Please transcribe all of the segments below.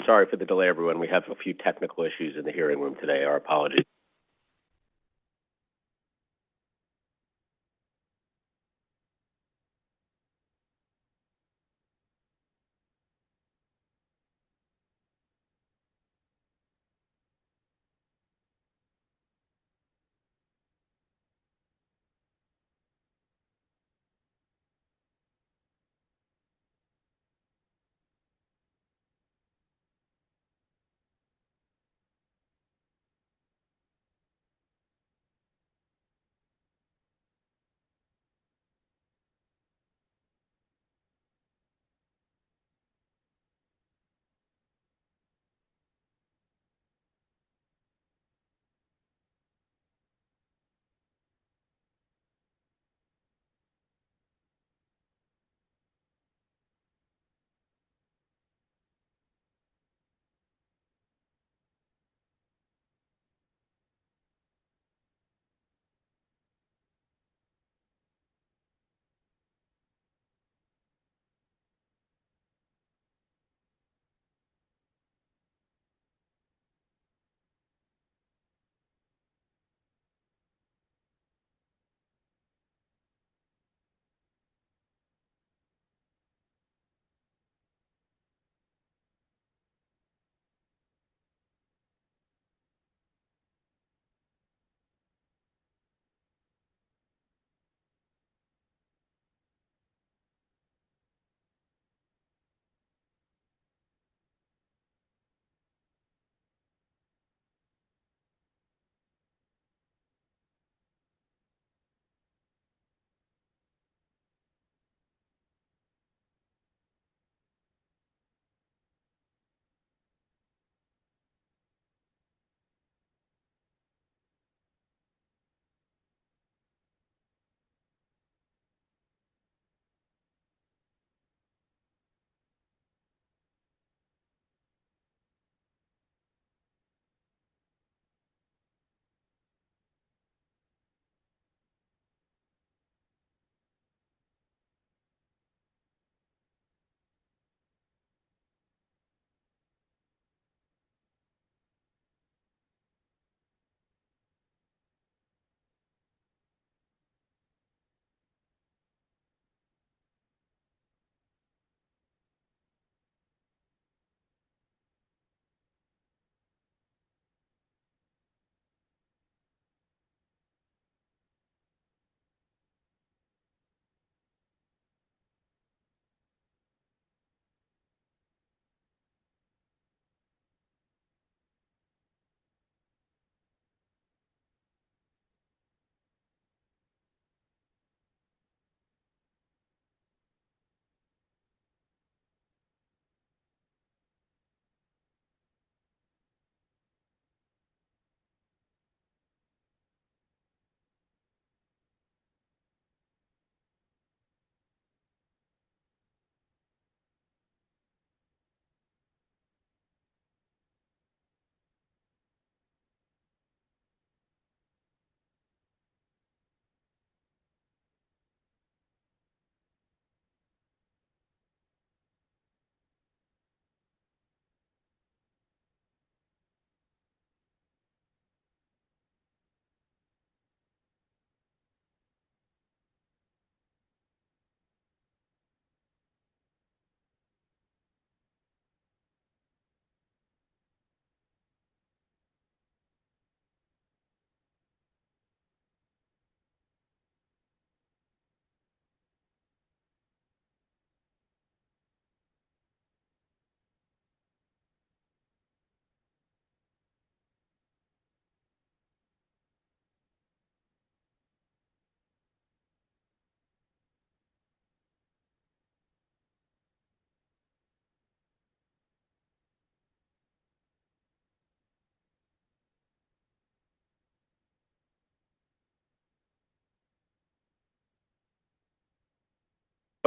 sorry for the delay, everyone. We have a few technical issues in the hearing room today. Our apologies.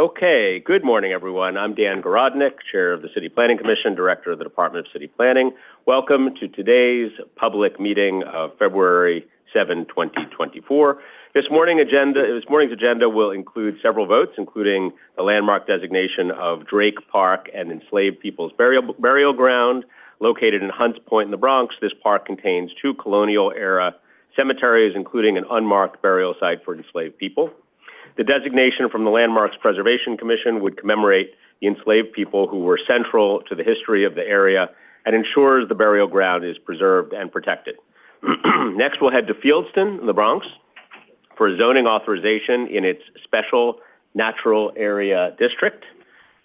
Okay, good morning, everyone. I'm Dan Garodnick, Chair of the City Planning Commission, Director of the Department of City Planning. Welcome to today's public meeting of February 7/2024. This morning's agenda will include several votes, including the landmark designation of Drake Park, an enslaved people's burial ground located in Hunts Point in the Bronx. This park contains 2 colonial-era cemeteries, including an unmarked burial site for enslaved people. The designation from the Landmarks Preservation Commission would commemorate the enslaved people who were central to the history of the area and ensures the burial ground is preserved and protected. Next, we'll head to Fieldston in the Bronx for a zoning authorization in its special natural area district.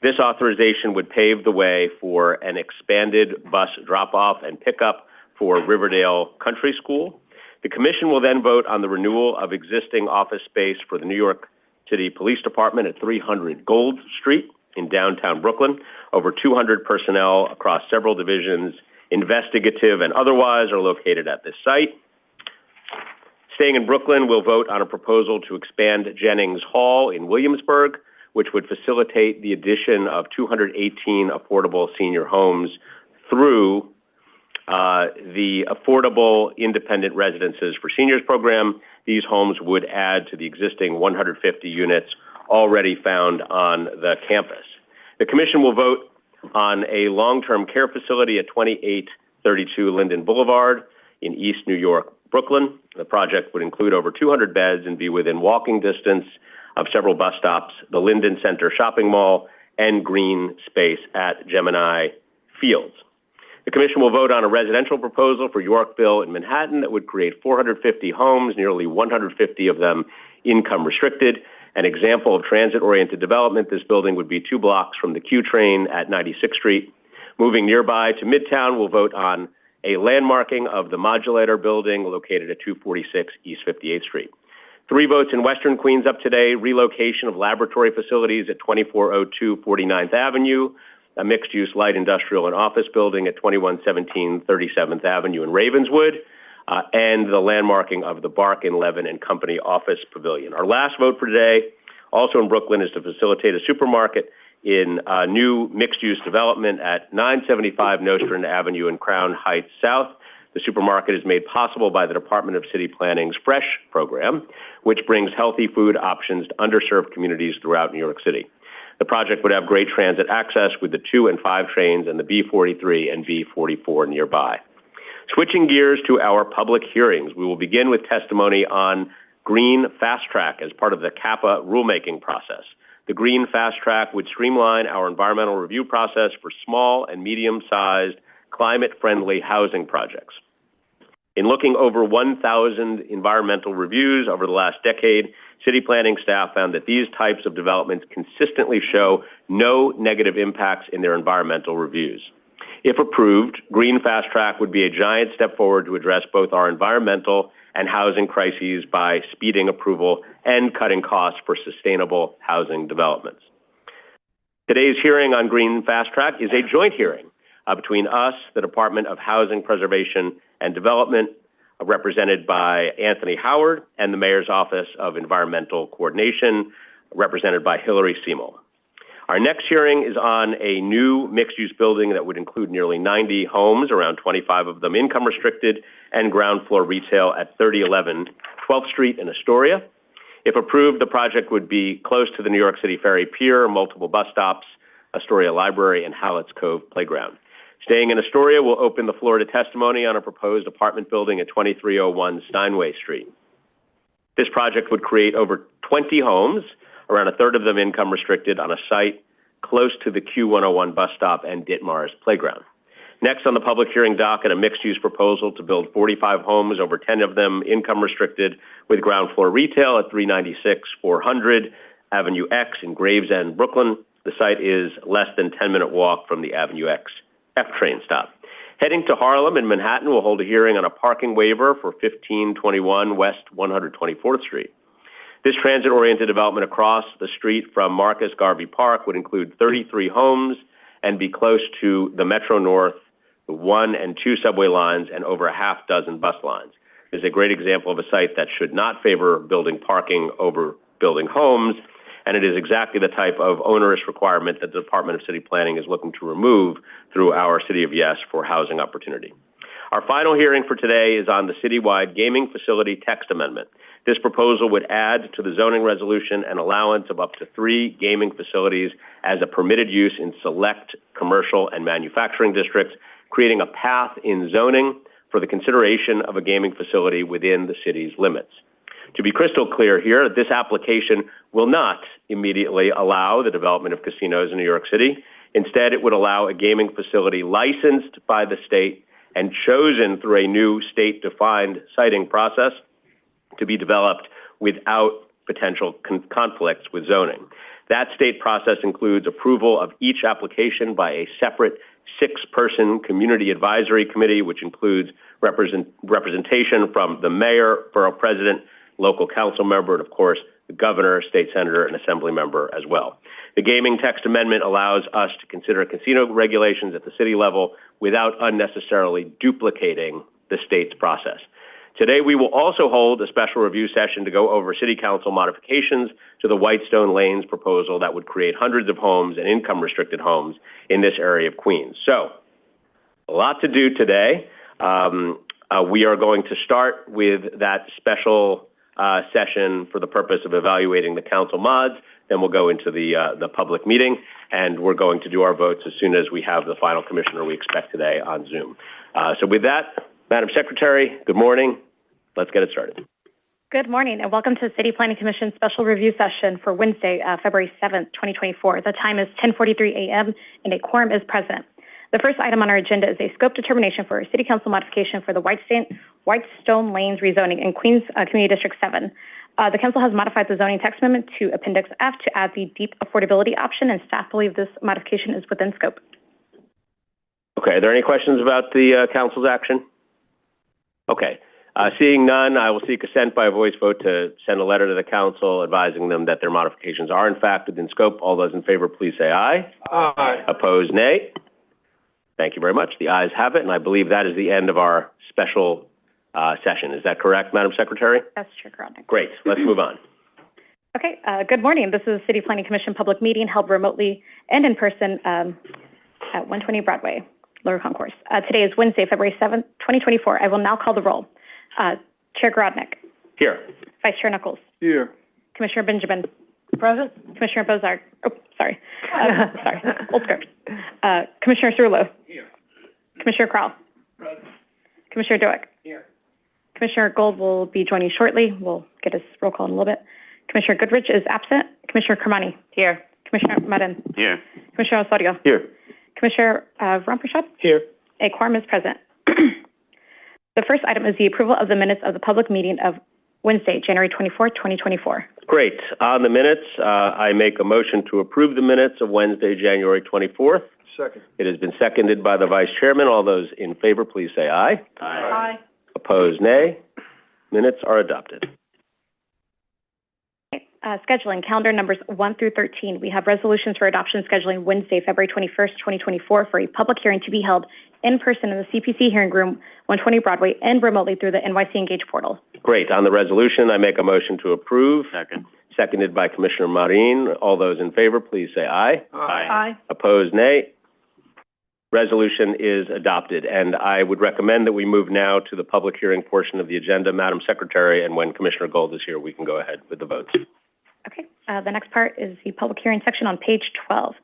This authorization would pave the way for an expanded bus drop-off and pickup for Riverdale Country School. The commission will then vote on the renewal of existing office space for the New York City Police Department at 300 Gold Street in downtown Brooklyn. Over 200 personnel across several divisions, investigative and otherwise, are located at this site. Staying in Brooklyn, we'll vote on a proposal to expand Jennings Hall in Williamsburg, which would facilitate the addition of 218 affordable senior homes through the Affordable Independent Residences for Seniors program. These homes would add to the existing 150 units already found on the campus. The commission will vote on a long-term care facility at 2832 Linden Boulevard in East New York, Brooklyn. The project would include over 200 beds and be within walking distance of several bus stops, the Linden Center Shopping Mall, and green space at Gemini Fields. The commission will vote on a residential proposal for Yorkville in Manhattan that would create 450 homes, nearly 150 of them income restricted. An example of transit-oriented development, this building would be 2 blocks from the Q train at 96th Street. Moving nearby to Midtown, we'll vote on a landmarking of the Modulator building located at 246 East 58th Street. 3 votes in Western Queens up today: relocation of laboratory facilities at 2402 49th Avenue, a mixed-use light industrial and office building at 2117 37th Avenue in Ravenswood, and the landmarking of the Barkin, Levin and Company office pavilion. Our last vote for today, also in Brooklyn, is to facilitate a supermarket in a new mixed-use development at 975 Nostrand Avenue in Crown Heights South. The supermarket is made possible by the Department of City Planning's Fresh program, which brings healthy food options to underserved communities throughout New York City. The project would have great transit access with the 2 and 5 trains and the B43 and B44 nearby. Switching gears to our public hearings, we will begin with testimony on Green Fast Track as part of the CAPA rulemaking process. The Green Fast Track would streamline our environmental review process for small and medium-sized climate-friendly housing projects. In looking over 1,000 environmental reviews over the last decade, city planning staff found that these types of developments consistently show no negative impacts in their environmental reviews. If approved, Green Fast Track would be a giant step forward to address both our environmental and housing crises by speeding approval and cutting costs for sustainable housing developments. Today's hearing on Green Fast Track is a joint hearing between us, the Department of Housing Preservation and Development, represented by Anthony Howard, and the Mayor's Office of Environmental Coordination, represented by Hillary Seymour. Our next hearing is on a new mixed-use building that would include nearly 90 homes, around 25 of them income restricted, and ground floor retail at 3011 12th Street in Astoria. If approved, the project would be close to the New York City Ferry Pier, multiple bus stops, Astoria Library, and Hallett's Cove Playground. Staying in Astoria, we'll open the floor to testimony on a proposed apartment building at 2301 Steinway Street. This project would create over 20 homes, around a third of them income restricted, on a site close to the Q101 bus stop and Ditmars Playground. Next on the public hearing docket, a mixed-use proposal to build 45 homes, over 10 of them income restricted, with ground floor retail at 396 400 Avenue X in Gravesend, Brooklyn. The site is less than 10-minute walk from the Avenue X F train stop. Heading to Harlem in Manhattan, we'll hold a hearing on a parking waiver for 1521 West 124th Street. This transit-oriented development across the street from Marcus Garvey Park would include 33 homes and be close to the Metro North, the 1 and 2 subway lines, and over a half dozen bus lines. This is a great example of a site that should not favor building parking over building homes, and it is exactly the type of onerous requirement that the Department of City Planning is looking to remove through our City of Yes for housing opportunity. Our final hearing for today is on the citywide gaming facility text amendment. This proposal would add to the zoning resolution an allowance of up to 3 gaming facilities as a permitted use in select commercial and manufacturing districts, creating a path in zoning for the consideration of a gaming facility within the city's limits. To be crystal clear here, this application will not immediately allow the development of casinos in New York City. Instead, it would allow a gaming facility licensed by the state and chosen through a new state-defined siting process to be developed without potential conflicts with zoning. That state process includes approval of each application by a separate 6-person community advisory committee, which includes representation from the mayor, borough president, local council member, and of course, the governor, state senator, and assembly member as well. The gaming text amendment allows us to consider casino regulations at the city level without unnecessarily duplicating the state's process. Today, we will also hold a special review session to go over city council modifications to the Whitestone Lanes proposal that would create hundreds of homes and income-restricted homes in this area of Queens. So, a lot to do today. We are going to start with that special session for the purpose of evaluating the council mods. Then we'll go into the public meeting, and we're going to do our votes as soon as we have the final commissioner we expect today on Zoom. So with that, Madam Secretary, good morning. Let's get it started. Good morning, and welcome to the City Planning Commission Special Review Session for Wednesday, February 7th, 2024. The time is 10:43 a.m., and a quorum is present. The first item on our agenda is a scope determination for a City Council modification for the Whitestone Lanes rezoning in Queens Community District 7. The Council has modified the zoning text amendment to Appendix F to add the deep affordability option, and staff believe this modification is within scope. Okay, are there any questions about the Council's action? Okay. Seeing none, I will seek assent by a voice vote to send a letter to the Council advising them that their modifications are in fact within scope. All those in favor, please say aye. Aye. Opposed, nay. Thank you very much. The ayes have it, and I believe that is the end of our special session. Is that correct, Madam Secretary? That's true, correct. Great. Let's move on. Okay. Good morning. This is a City Planning Commission public meeting held remotely and in person at 120 Broadway, Lower Concourse. Today is Wednesday, February 7th, 2024. I will now call the roll. Chair Grodnick. Here. Vice Chair Knuckles. Here. Commissioner Benjamin. Present. Commissioner Bozard. Oh, sorry. Sorry. Old script. Commissioner Cerullo. Here. Commissioner Crowell. Present. Commissioner Doak. Here. Commissioner Gold will be joining shortly. We'll get his roll call in a little bit. Commissioner Goodrich is absent. Commissioner Kermani. Here. Commissioner Madden. Here. Commissioner Osorio. Here. Commissioner Rompershot. Here. A quorum is present. The first item is the approval of the minutes of the public meeting of Wednesday, January 24, 2024. Great. On the minutes, I make a motion to approve the minutes of Wednesday, January 24th. Second. It has been seconded by the Vice Chairman. All those in favor, please say aye. Aye. Opposed, nay. Minutes are adopted. Scheduling, calendar numbers 1 through 13. We have resolutions for adoption scheduling Wednesday, February 21st, 2024 for a public hearing to be held in person in the CPC hearing room, 120 Broadway, and remotely through the NYC Engage portal. Great. On the resolution, I make a motion to approve. Second. Seconded by Commissioner Marin. All those in favor, please say aye. Aye. Opposed, nay. Resolution is adopted, and I would recommend that we move now to the public hearing portion of the agenda, Madam Secretary, and when Commissioner Gold is here, we can go ahead with the votes. Okay. The next part is the public hearing section on page 12.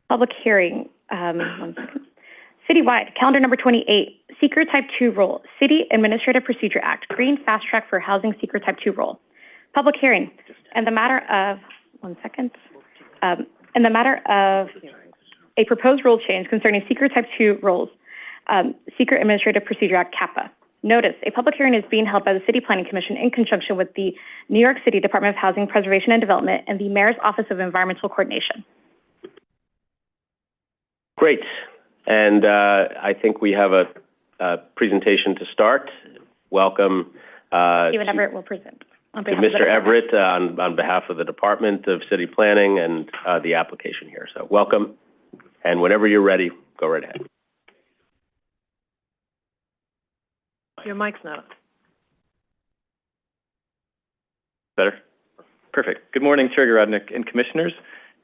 Public hearing, 1 second. Citywide, calendar number 28, Seeker Type 2 Rule, City Administrative Procedure Act, Green Fast Track for Housing Seeker Type 2 Rule. Public hearing, and the matter of, 1 second, in the matter of a proposed rule change concerning Seeker Type 2 rules, Seeker Administrative Procedure Act, CAPA. Notice, a public hearing is being held by the City Planning Commission in conjunction with the New York City Department of Housing Preservation and Development and the Mayor's Office of Environmental Coordination. Great. And I think we have a presentation to start. Welcome. Stephen Everett will present. To Mr. Everett on behalf of the Department of City Planning and the application here. So welcome. And whenever you're ready, go right ahead. Your mic's not on. Better? Perfect. Good morning, Chair Grodnick and Commissioners,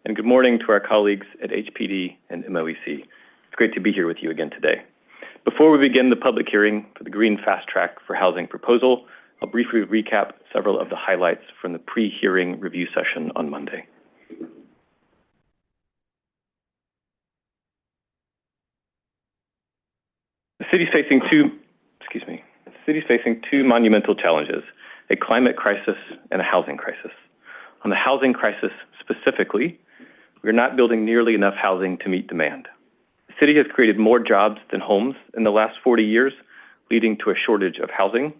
and good morning to our colleagues at HPD and MOEC. It's great to be here with you again today. Before we begin the public hearing for the Green Fast Track for Housing proposal, I'll briefly recap several of the highlights from the pre-hearing review session on Monday. The city is facing two monumental challenges, a climate crisis and a housing crisis. On the housing crisis specifically, we're not building nearly enough housing to meet demand. The city has created more jobs than homes in the last 40 years, leading to a shortage of housing,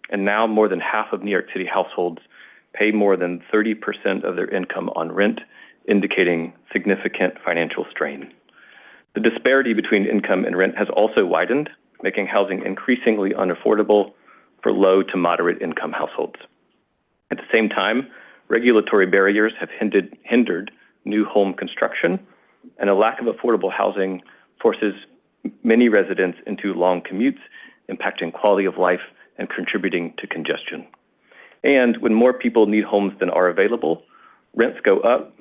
and now more than half of New York City households pay more than 30% of their income on rent, indicating significant financial strain. The disparity between income and rent has also widened, making housing increasingly unaffordable for low to moderate income households. At the same time, regulatory barriers have hindered new home construction, and a lack of affordable housing forces many residents into long commutes, impacting quality of life and contributing to congestion. And when more people need homes than are available, rents go up,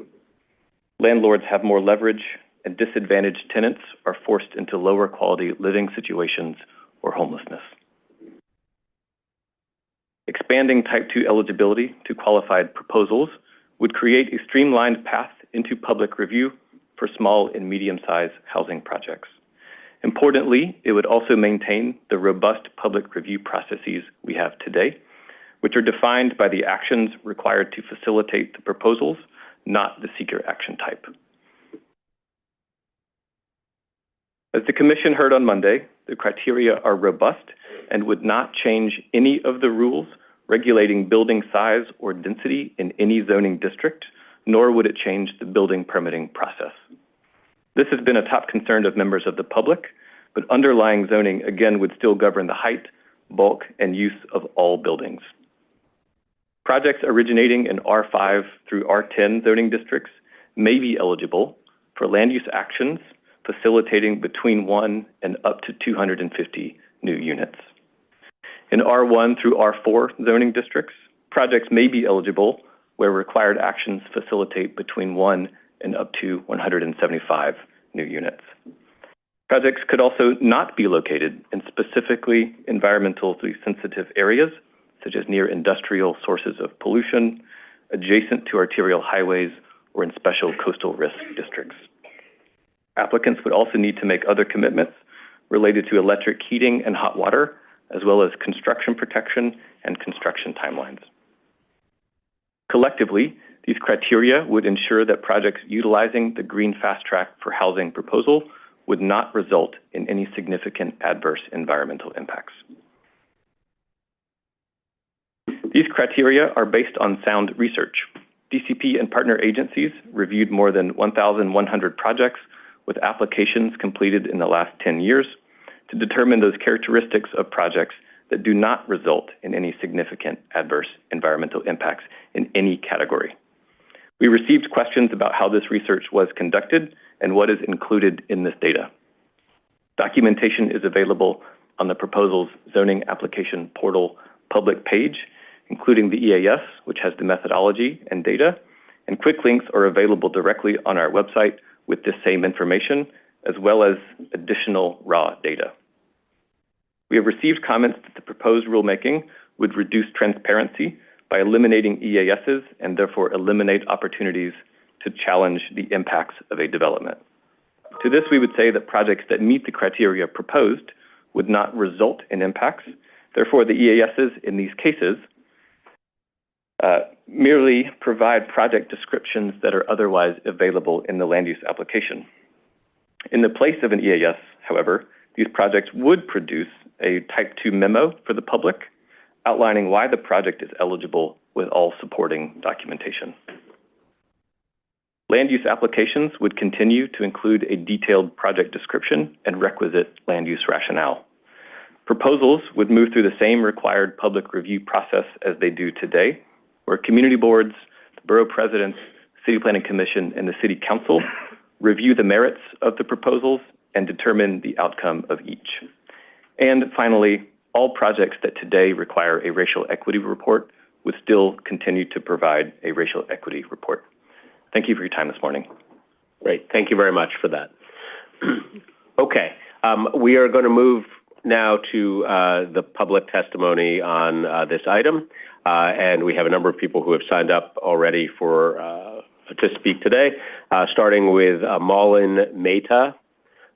landlords have more leverage, and disadvantaged tenants are forced into lower quality living situations or homelessness. Expanding Type 2 eligibility to qualified proposals would create a streamlined path into public review for small and medium-sized housing projects. Importantly, it would also maintain the robust public review processes we have today, which are defined by the actions required to facilitate the proposals, not the seeker action type. As the Commission heard on Monday, the criteria are robust and would not change any of the rules regulating building size or density in any zoning district, nor would it change the building permitting process. This has been a top concern of members of the public, but underlying zoning again would still govern the height, bulk, and use of all buildings. Projects originating in R5 through R10 zoning districts may be eligible for land use actions facilitating between 1 and up to 250 new units. In R1 through R4 zoning districts, projects may be eligible where required actions facilitate between 1 and up to 175 new units. Projects could also not be located in specifically environmentally sensitive areas, such as near industrial sources of pollution, adjacent to arterial highways, or in special coastal risk districts. Applicants would also need to make other commitments related to electric heating and hot water, as well as construction protection and construction timelines. Collectively, these criteria would ensure that projects utilizing the Green Fast Track for Housing proposal would not result in any significant adverse environmental impacts. These criteria are based on sound research. DCP and partner agencies reviewed more than 1,100 projects with applications completed in the last 10 years to determine those characteristics of projects that do not result in any significant adverse environmental impacts in any category. We received questions about how this research was conducted and what is included in this data. Documentation is available on the proposal's zoning application portal public page, including the EAS, which has the methodology and data, and quick links are available directly on our website with this same information, as well as additional raw data. We have received comments that the proposed rulemaking would reduce transparency by eliminating EASs and therefore eliminate opportunities to challenge the impacts of a development. To this, we would say that projects that meet the criteria proposed would not result in impacts. Therefore, the EASs in these cases merely provide project descriptions that are otherwise available in the land use application. In the place of an EAS, however, these projects would produce a Type 2 memo for the public outlining why the project is eligible with all supporting documentation. Land use applications would continue to include a detailed project description and requisite land use rationale. Proposals would move through the same required public review process as they do today, where community boards, the borough presidents, city planning commission, and the city council review the merits of the proposals and determine the outcome of each. And finally, all projects that today require a racial equity report would still continue to provide a racial equity report. Thank you for your time this morning. Great. Thank you very much for that. Okay. We are going to move now to the public testimony on this item, and we have a number of people who have signed up already to speak today, starting with Malin Mehta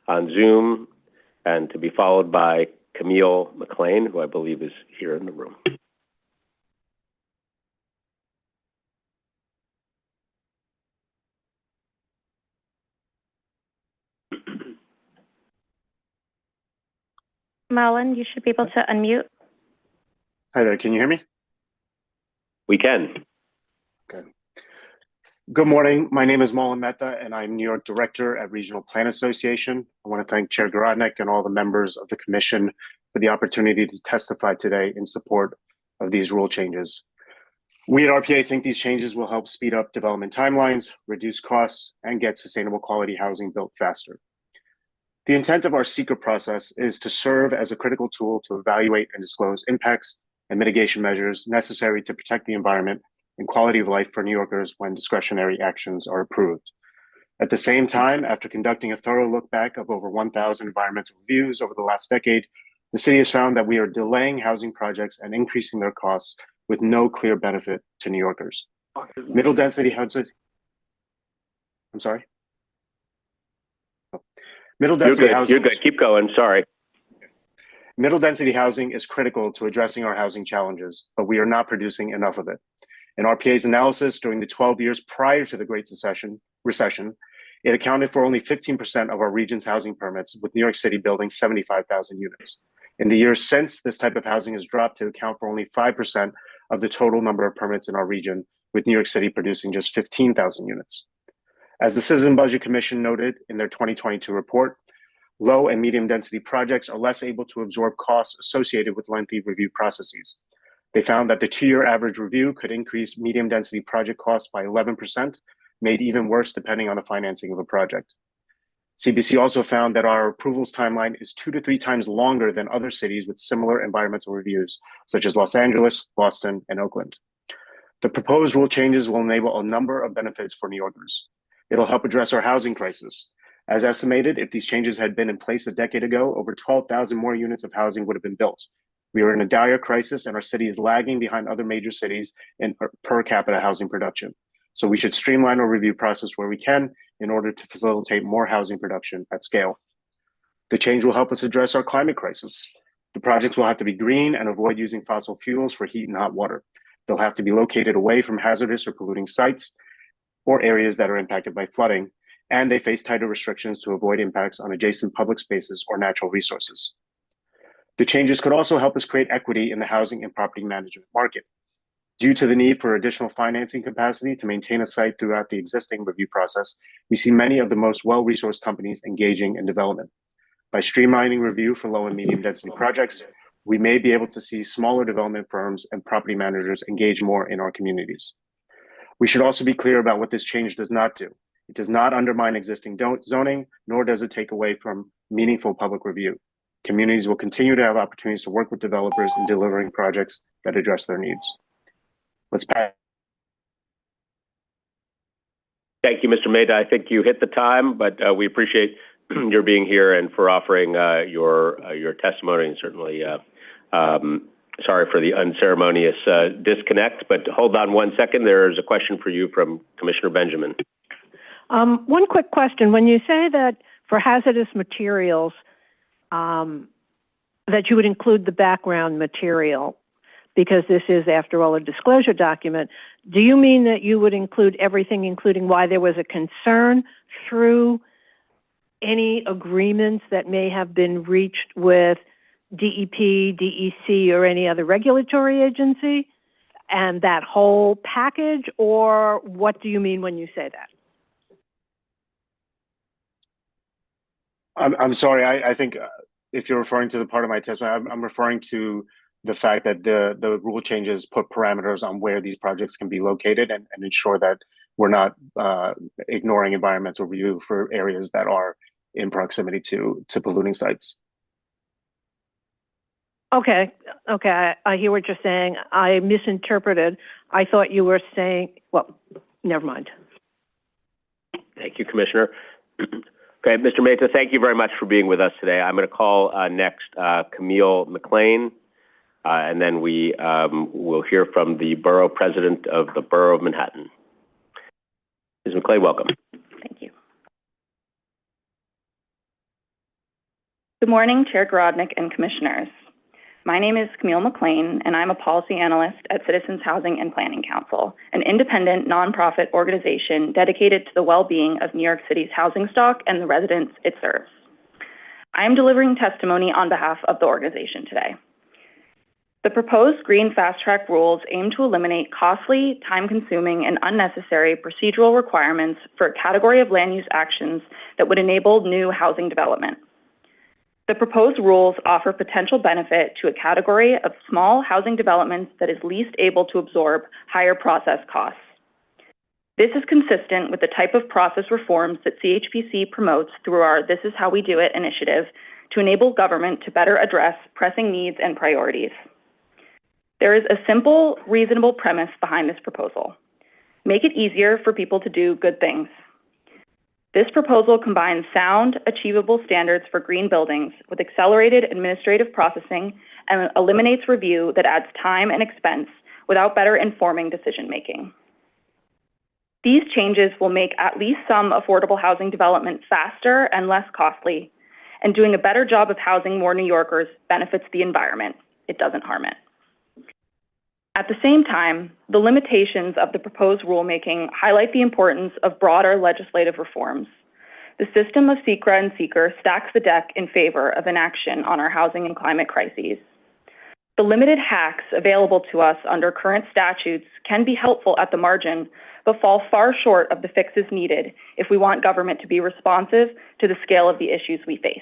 on Zoom, and to be followed by Camille McLean, who I believe is here in the room. Malin, you should be able to unmute. Hi there, can you hear me? We can. Okay. Good morning, my name is Malin Mehta and I'm New York Director at Regional Plan Association. I want to thank Chair Garodnick and all the members of the Commission for the opportunity to testify today in support of these rule changes. We at RPA think these changes will help speed up development timelines, reduce costs, and get sustainable quality housing built faster. The intent of our seeker process is to serve as a critical tool to evaluate and disclose impacts and mitigation measures necessary to protect the environment and quality of life for New Yorkers when discretionary actions are approved. At the same time, after conducting a thorough look back of over 1,000 environmental reviews over the last decade, the city has found that we are delaying housing projects and increasing their costs with no clear benefit to New Yorkers. Middle density housing, I'm sorry? Middle density housing. You're good. Keep going. Sorry. Middle density housing is critical to addressing our housing challenges, but we are not producing enough of it. In RPA's analysis, during the 12 years prior to the Great Recession, it accounted for only 15% of our region's housing permits, with New York City building 75,000 units. In the years since, this type of housing has dropped to account for only 5% of the total number of permits in our region, with New York City producing just 15,000 units. As the Citizen Budget Commission noted in their 2022 report, low and medium density projects are less able to absorb costs associated with lengthy review processes. They found that the 2-year average review could increase medium density project costs by 11%, made even worse depending on the financing of a project. CPC also found that our approvals timeline is 2 to 3 times longer than other cities with similar environmental reviews, such as Los Angeles, Boston, and Oakland. The proposed rule changes will enable a number of benefits for New Yorkers. It'll help address our housing crisis. As estimated, if these changes had been in place a decade ago, over 12,000 more units of housing would have been built. We are in a dire crisis and our city is lagging behind other major cities in per capita housing production. So we should streamline our review process where we can in order to facilitate more housing production at scale. The change will help us address our climate crisis. The projects will have to be green and avoid using fossil fuels for heat and hot water. They'll have to be located away from hazardous or polluting sites or areas that are impacted by flooding, and they face tighter restrictions to avoid impacts on adjacent public spaces or natural resources. The changes could also help us create equity in the housing and property management market. Due to the need for additional financing capacity to maintain a site throughout the existing review process, we see many of the most well-resourced companies engaging in development. By streamlining review for low and medium density projects, we may be able to see smaller development firms and property managers engage more in our communities. We should also be clear about what this change does not do. It does not undermine existing zoning, nor does it take away from meaningful public review. Communities will continue to have opportunities to work with developers in delivering projects that address their needs. Let's pass. Thank you, Mr. Mehta. I think you hit the time, but we appreciate your being here and for offering your testimony, and certainly sorry for the unceremonious disconnect, but hold on one second. There's a question for you from Commissioner Benjamin. One quick question. When you say that for hazardous materials, that you would include the background material, because this is, after all, a disclosure document, do you mean that you would include everything, including why there was a concern through any agreements that may have been reached with DEP, DEC, or any other regulatory agency, and that whole package, or what do you mean when you say that? I'm sorry, I think if you're referring to the part of my testimony, I'm referring to the fact that the rule changes put parameters on where these projects can be located and ensure that we're not ignoring environmental review for areas that are in proximity to polluting sites. Okay, I hear what you're saying. I misinterpreted. I thought you were saying, well, never mind. Thank you, Commissioner. Okay, Mr. Mehta, thank you very much for being with us today. I'm going to call next Camille McLean, and then we will hear from the Borough President of the Borough of Manhattan. Ms. McLean, welcome. Thank you. Good morning, Chair Grodnick and Commissioners. My name is Camille McLean, and I'm a policy analyst at Citizens Housing and Planning Council, an independent nonprofit organization dedicated to the well-being of New York City's housing stock and the residents it serves. I am delivering testimony on behalf of the organization today. The proposed Green Fast Track rules aim to eliminate costly, time-consuming, and unnecessary procedural requirements for a category of land use actions that would enable new housing development. The proposed rules offer potential benefit to a category of small housing developments that is least able to absorb higher process costs. This is consistent with the type of process reforms that CHPC promotes through our This Is How We Do It initiative to enable government to better address pressing needs and priorities. There is a simple, reasonable premise behind this proposal. Make it easier for people to do good things. This proposal combines sound, achievable standards for green buildings with accelerated administrative processing and eliminates review that adds time and expense without better informing decision-making. These changes will make at least some affordable housing development faster and less costly, and doing a better job of housing more New Yorkers benefits the environment. It doesn't harm it. At the same time, the limitations of the proposed rulemaking highlight the importance of broader legislative reforms. The system of SECRA and SEEKR stacks the deck in favor of inaction on our housing and climate crises. The limited hacks available to us under current statutes can be helpful at the margin, but fall far short of the fixes needed if we want government to be responsive to the scale of the issues we face.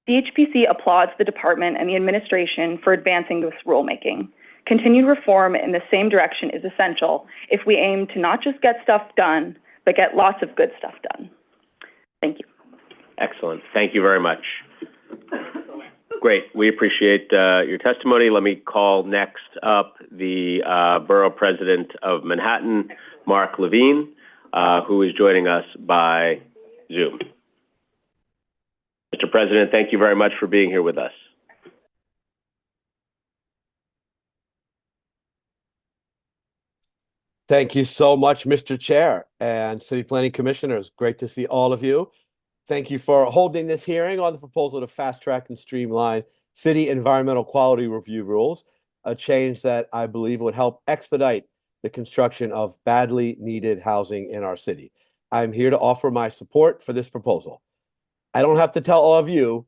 CHPC applauds the department and the administration for advancing this rulemaking. Continued reform in the same direction is essential if we aim to not just get stuff done, but get lots of good stuff done. Thank you. Excellent. Thank you very much. Great. We appreciate your testimony. Let me call next up the Borough President of Manhattan, Mark Levine, who is joining us by Zoom. Mr. President, thank you very much for being here with us. Thank you so much, Mr. Chair and City Planning Commissioners. Great to see all of you. Thank you for holding this hearing on the proposal to fast track and streamline city environmental quality review rules, a change that I believe would help expedite the construction of badly needed housing in our city. I'm here to offer my support for this proposal. I don't have to tell all of you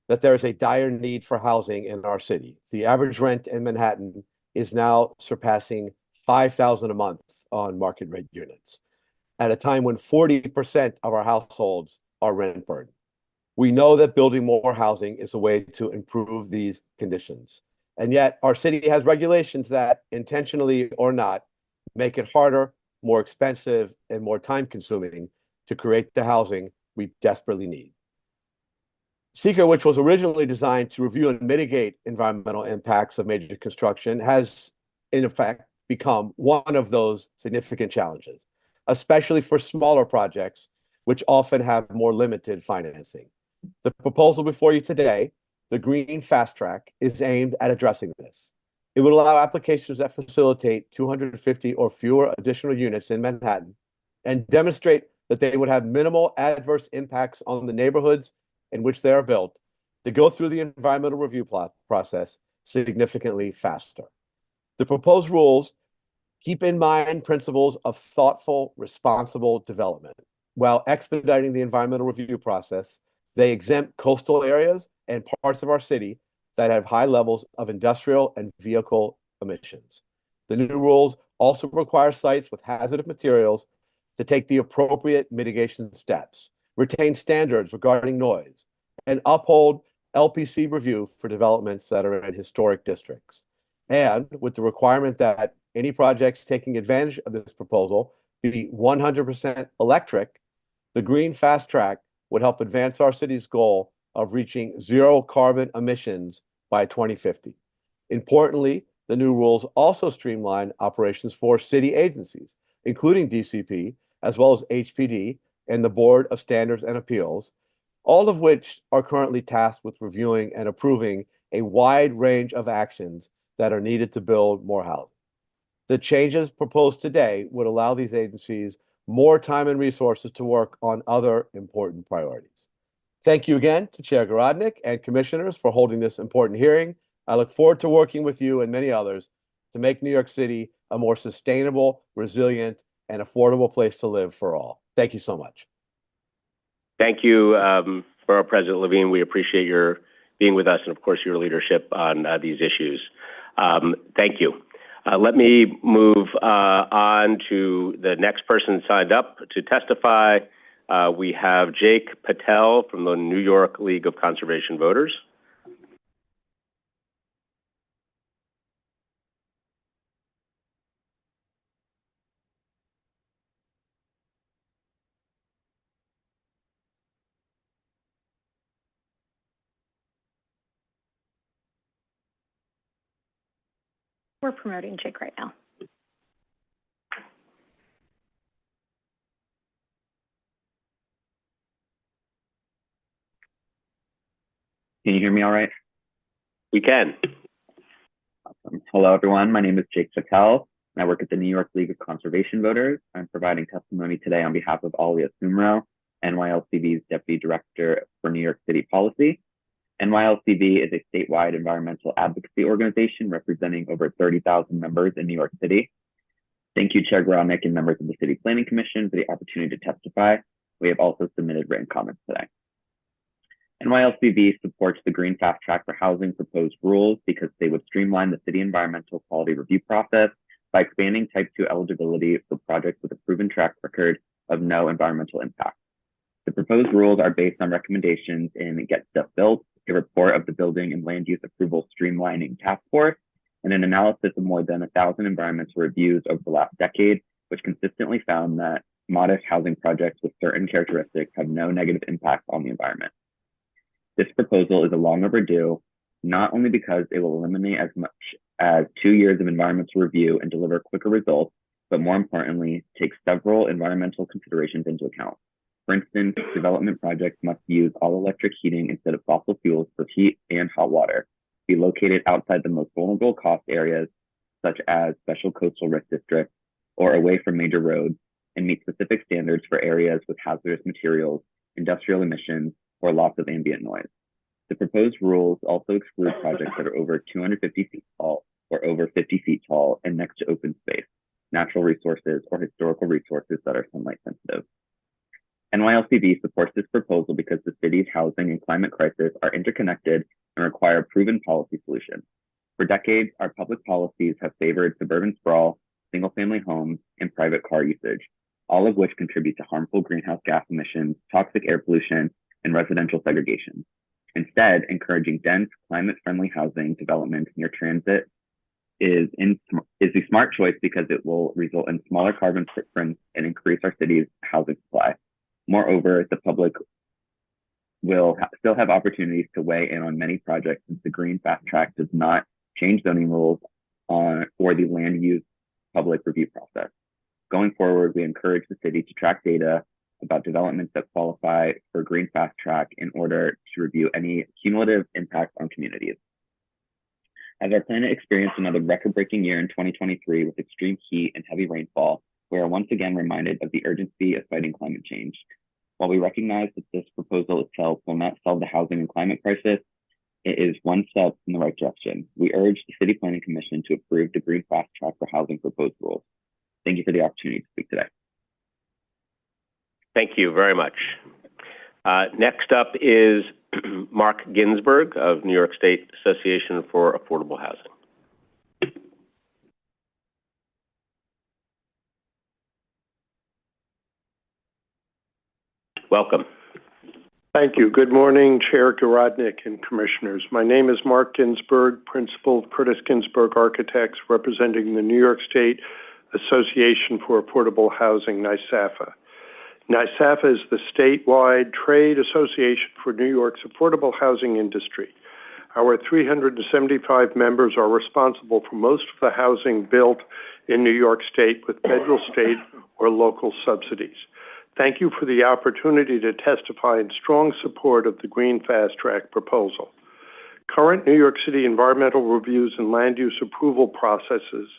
that there is a dire need for housing in our city. The average rent in Manhattan is now surpassing $5,000 a month on market rate units, at a time when 40% of our households are rent burdened. We know that building more housing is a way to improve these conditions. And yet our city has regulations that, intentionally or not, make it harder, more expensive, and more time consuming to create the housing we desperately need. SEEKR, which was originally designed to review and mitigate environmental impacts of major construction, has in effect become one of those significant challenges, especially for smaller projects, which often have more limited financing. The proposal before you today, the Green Fast Track, is aimed at addressing this. It would allow applications that facilitate 250 or fewer additional units in Manhattan and demonstrate that they would have minimal adverse impacts on the neighborhoods in which they are built to go through the environmental review process significantly faster. The proposed rules keep in mind principles of thoughtful, responsible development. While expediting the environmental review process, they exempt coastal areas and parts of our city that have high levels of industrial and vehicle emissions. The new rules also require sites with hazardous materials to take the appropriate mitigation steps, retain standards regarding noise, and uphold LPC review for developments that are in historic districts. And with the requirement that any projects taking advantage of this proposal be 100% electric, the Green Fast Track would help advance our city's goal of reaching zero carbon emissions by 2050. Importantly, the new rules also streamline operations for city agencies, including DCP, as well as HPD and the Board of Standards and Appeals, all of which are currently tasked with reviewing and approving a wide range of actions that are needed to build more housing. The changes proposed today would allow these agencies more time and resources to work on other important priorities. Thank you again to Chair Garodnick and commissioners for holding this important hearing. I look forward to working with you and many others to make New York City a more sustainable, resilient, and affordable place to live for all. Thank you so much. Thank you, Borough President Levine. We appreciate your being with us and, of course, your leadership on these issues. Thank you. Let me move on to the next person signed up to testify. We have Jake Patel from the New York League of Conservation Voters. We're promoting Jake right now. Can you hear me all right? We can. Awesome. Hello, everyone. My name is Jake Patel, and I work at the New York League of Conservation Voters. I'm providing testimony today on behalf of Alia Sumro, NYLCV's Deputy Director for New York City Policy. NYLCV is a statewide environmental advocacy organization representing over 30,000 members in New York City. Thank you, Chair Garodnick and members of the City Planning Commission for the opportunity to testify. We have also submitted written comments today. NYLCV supports the Green Fast Track for Housing proposed rules because they would streamline the city environmental quality review process by expanding Type 2 eligibility for projects with a proven track record of no environmental impact. The proposed rules are based on recommendations in Get Stuff Built, a report of the Building and Land Use Approval Streamlining Task Force, and an analysis of more than 1,000 environmental reviews over the last decade, which consistently found that modest housing projects with certain characteristics have no negative impact on the environment. This proposal is a long overdue, not only because it will eliminate as much as 2 years of environmental review and deliver quicker results, but more importantly, take several environmental considerations into account. For instance, development projects must use all-electric heating instead of fossil fuels for heat and hot water, be located outside the most vulnerable cost areas, such as special coastal risk districts, or away from major roads, and meet specific standards for areas with hazardous materials, industrial emissions, or loss of ambient noise. The proposed rules also exclude projects that are over 250 feet tall or over 50 feet tall and next to open space, natural resources, or historical resources that are sunlight sensitive. NYLCV supports this proposal because the city's housing and climate crisis are interconnected and require proven policy solutions. For decades, our public policies have favored suburban sprawl, single-family homes, and private car usage, all of which contribute to harmful greenhouse gas emissions, toxic air pollution, and residential segregation. Instead, encouraging dense, climate-friendly housing development near transit is the smart choice because it will result in smaller carbon footprints and increase our city's housing supply. Moreover, the public will still have opportunities to weigh in on many projects since the Green Fast Track does not change zoning rules or the land use public review process. Going forward, we encourage the city to track data about developments that qualify for Green Fast Track in order to review any cumulative impact on communities. As our planet experienced another record-breaking year in 2023 with extreme heat and heavy rainfall, we are once again reminded of the urgency of fighting climate change. While we recognize that this proposal itself will not solve the housing and climate crisis, it is one step in the right direction. We urge the City Planning Commission to approve the Green Fast Track for Housing proposed rules. Thank you for the opportunity to speak today. Thank you very much. Next up is Mark Ginsburg of New York State Association for Affordable Housing. Welcome. Thank you. Good morning, Chair Garodnick and Commissioners. My name is Mark Ginsburg, Principal of Curtis Ginsburg Architects, representing the New York State Association for Affordable Housing, NYSAFA. NYSAFA is the statewide trade association for New York's affordable housing industry. Our 375 members are responsible for most of the housing built in New York State with federal, state, or local subsidies. Thank you for the opportunity to testify in strong support of the Green Fast Track proposal. Current New York City environmental reviews and land use approval processes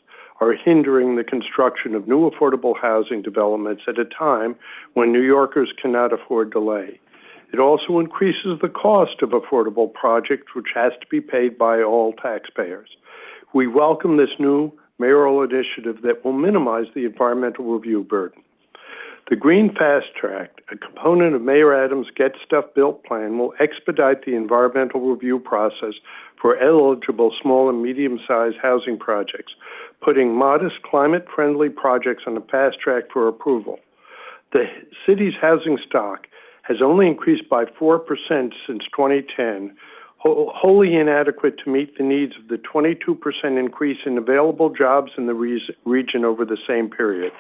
are hindering the construction of new affordable housing developments at a time when New Yorkers cannot afford delay. It also increases the cost of affordable projects, which has to be paid by all taxpayers. We welcome this new mayoral initiative that will minimize the environmental review burden. The Green Fast Track, a component of Mayor Adams' Get Stuff Built plan, will expedite the environmental review process for eligible small and medium-sized housing projects, putting modest climate-friendly projects on a fast track for approval. The city's housing stock has only increased by 4% since 2010, wholly inadequate to meet the needs of the 22% increase in available jobs in the region over the same period.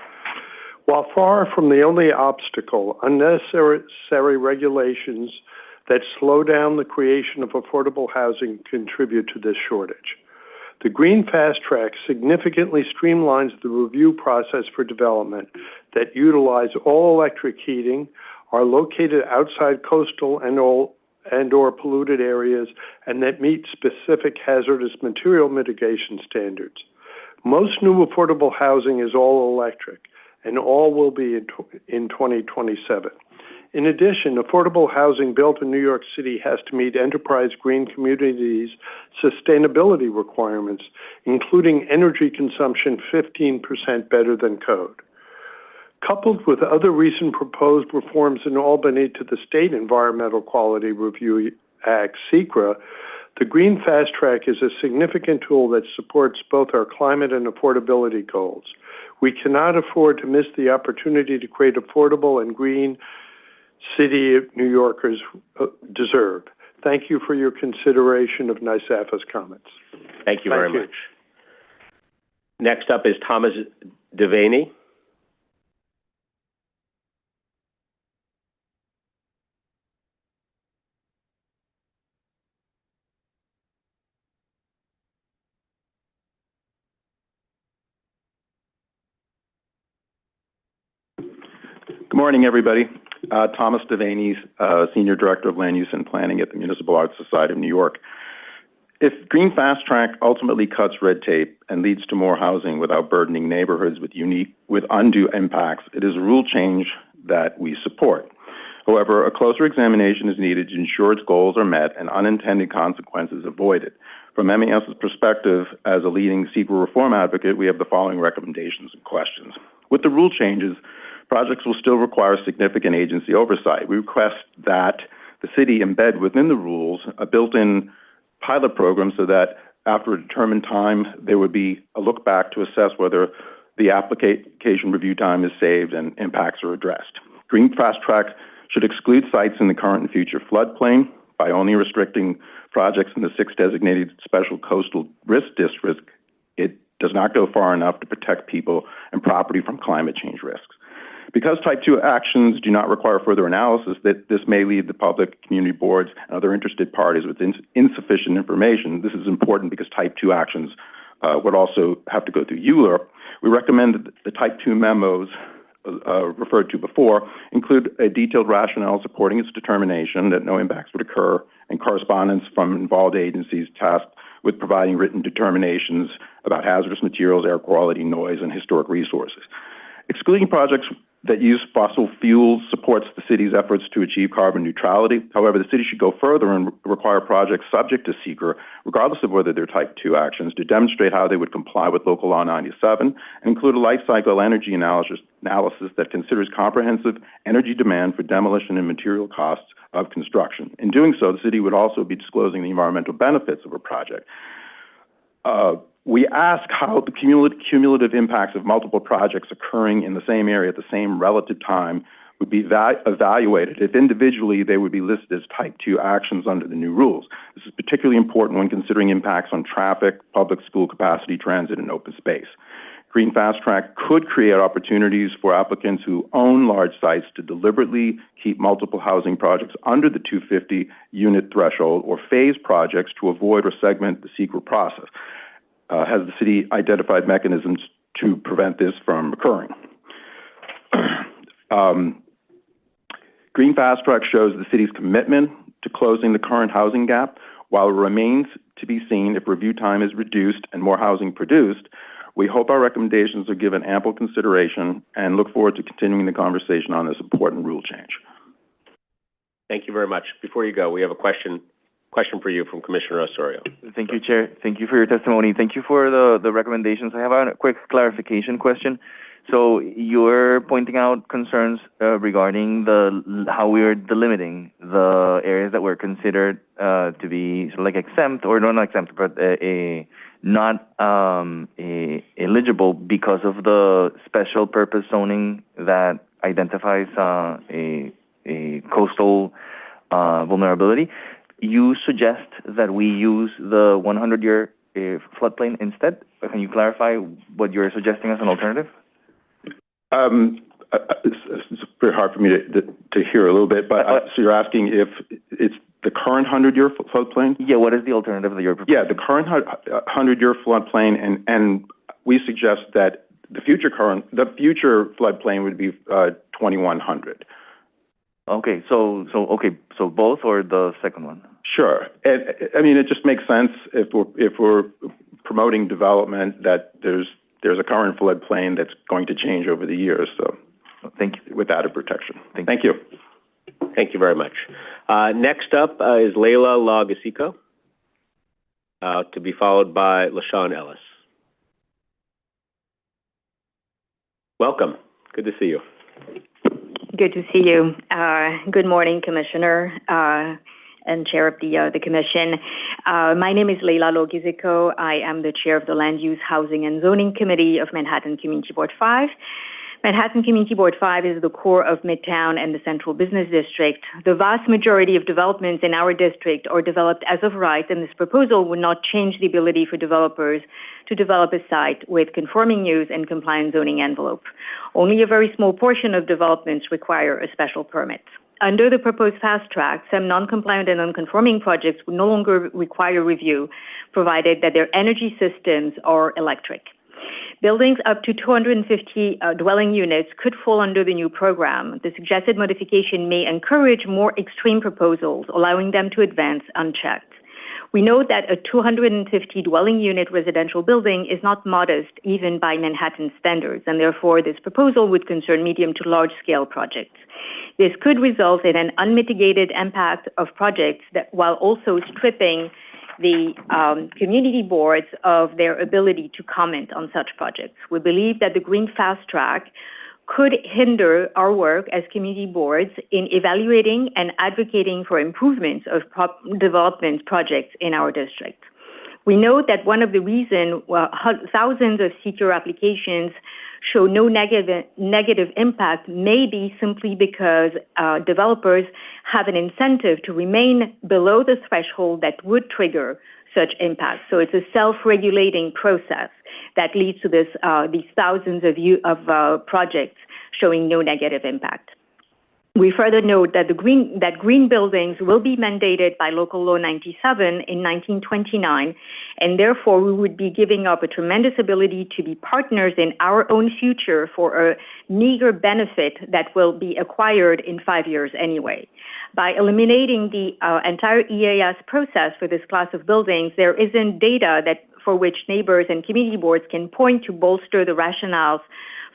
While far from the only obstacle, unnecessary regulations that slow down the creation of affordable housing contribute to this shortage. The Green Fast Track significantly streamlines the review process for development that utilize all-electric heating, are located outside coastal and or polluted areas, and that meet specific hazardous material mitigation standards. Most new affordable housing is all electric, and all will be in 2027. In addition, affordable housing built in New York City has to meet Enterprise Green Communities sustainability requirements, including energy consumption 15% better than code. Coupled with other recent proposed reforms in Albany to the State Environmental Quality Review Act, SECRA, the Green Fast Track is a significant tool that supports both our climate and affordability goals. We cannot afford to miss the opportunity to create affordable and green city New Yorkers deserve. Thank you for your consideration of NYSAFA's comments. Thank you very much. Next up is Thomas Devaney. Good morning, everybody. Thomas Devaney, Senior Director of Land Use and Planning at the Municipal Arts Society of New York. If Green Fast Track ultimately cuts red tape and leads to more housing without burdening neighborhoods with undue impacts, it is a rule change that we support. However, a closer examination is needed to ensure its goals are met and unintended consequences avoided. From MES's perspective, as a leading CEQA reform advocate, we have the following recommendations and questions. With the rule changes, projects will still require significant agency oversight. We request that the city embed within the rules a built-in pilot program so that after a determined time, there would be a look back to assess whether the application review time is saved and impacts are addressed. Green Fast Track should exclude sites in the current and future floodplain by only restricting projects in the 6 designated special coastal risk districts. It does not go far enough to protect people and property from climate change risks. Because Type 2 actions do not require further analysis, that this may leave the public, community boards, and other interested parties with insufficient information. This is important because Type 2 actions would also have to go through ULURP. We recommend that the Type 2 memos referred to before include a detailed rationale supporting its determination that no impacts would occur and correspondence from involved agencies tasked with providing written determinations about hazardous materials, air quality, noise, and historic resources. Excluding projects that use fossil fuels supports the city's efforts to achieve carbon neutrality. However, the city should go further and require projects subject to SECRA, regardless of whether they're Type 2 actions, to demonstrate how they would comply with Local Law 97 and include a life cycle energy analysis that considers comprehensive energy demand for demolition and material costs of construction. In doing so, the city would also be disclosing the environmental benefits of a project. We ask how the cumulative impacts of multiple projects occurring in the same area at the same relative time would be evaluated if individually they would be listed as Type 2 actions under the new rules. This is particularly important when considering impacts on traffic, public school capacity, transit, and open space. Green Fast Track could create opportunities for applicants who own large sites to deliberately keep multiple housing projects under the 250 unit threshold or phase projects to avoid or segment the SECRA process. Has the city identified mechanisms to prevent this from occurring? Green Fast Track shows the city's commitment to closing the current housing gap. While it remains to be seen if review time is reduced and more housing produced, we hope our recommendations are given ample consideration and look forward to continuing the conversation on this important rule change. Thank you very much. Before you go, we have a question for you from Commissioner Osorio. Thank you, Chair. Thank you for your testimony. Thank you for the recommendations. I have a quick clarification question. So you're pointing out concerns regarding how we're delimiting the areas that were considered to be sort of like exempt, or not exempt, but not eligible because of the special purpose zoning that identifies a coastal vulnerability. You suggest that we use the 100-year floodplain instead? Can you clarify what you're suggesting as an alternative? It's very hard for me to hear a little bit, but so you're asking if it's the current 100-year floodplain? Yeah, what is the alternative that you're proposing? Yeah, the current 100-year floodplain, and we suggest that the future floodplain would be 2100. Okay, so both, or the second one? Sure. I mean, it just makes sense if we're promoting development that there's a current floodplain that's going to change over the years. So, thank you. With added protection. Thank you. Thank you very much. Next up is Leila Lagasico, to be followed by LaShawn Ellis. Welcome. Good to see you. Good to see you. Good morning, Commissioner and Chair of the Commission. My name is Leila Lagasico. I am the Chair of the Land Use, Housing, and Zoning Committee of Manhattan Community Board 5. Manhattan Community Board 5 is the core of Midtown and the Central Business District. The vast majority of developments in our district are developed as of right, and this proposal would not change the ability for developers to develop a site with conforming use and compliant zoning envelope. Only a very small portion of developments require a special permit. Under the proposed fast track, some non-compliant and non-conforming projects would no longer require review, provided that their energy systems are electric. Buildings up to 250 dwelling units could fall under the new program. The suggested modification may encourage more extreme proposals, allowing them to advance unchecked. We know that a 250 dwelling unit residential building is not modest even by Manhattan standards, and therefore this proposal would concern medium to large scale projects. This could result in an unmitigated impact of projects that, while also stripping the community boards of their ability to comment on such projects. We believe that the Green Fast Track could hinder our work as community boards in evaluating and advocating for improvements of development projects in our district. We know that one of the reasons thousands of seeker applications show no negative impact may be simply because developers have an incentive to remain below the threshold that would trigger such impact. So it's a self-regulating process that leads to these thousands of projects showing no negative impact. We further note that green buildings will be mandated by Local Law 97 in 1929, and therefore we would be giving up a tremendous ability to be partners in our own future for a meager benefit that will be acquired in 5 years anyway. By eliminating the entire EAS process for this class of buildings, there isn't data for which neighbors and community boards can point to bolster the rationales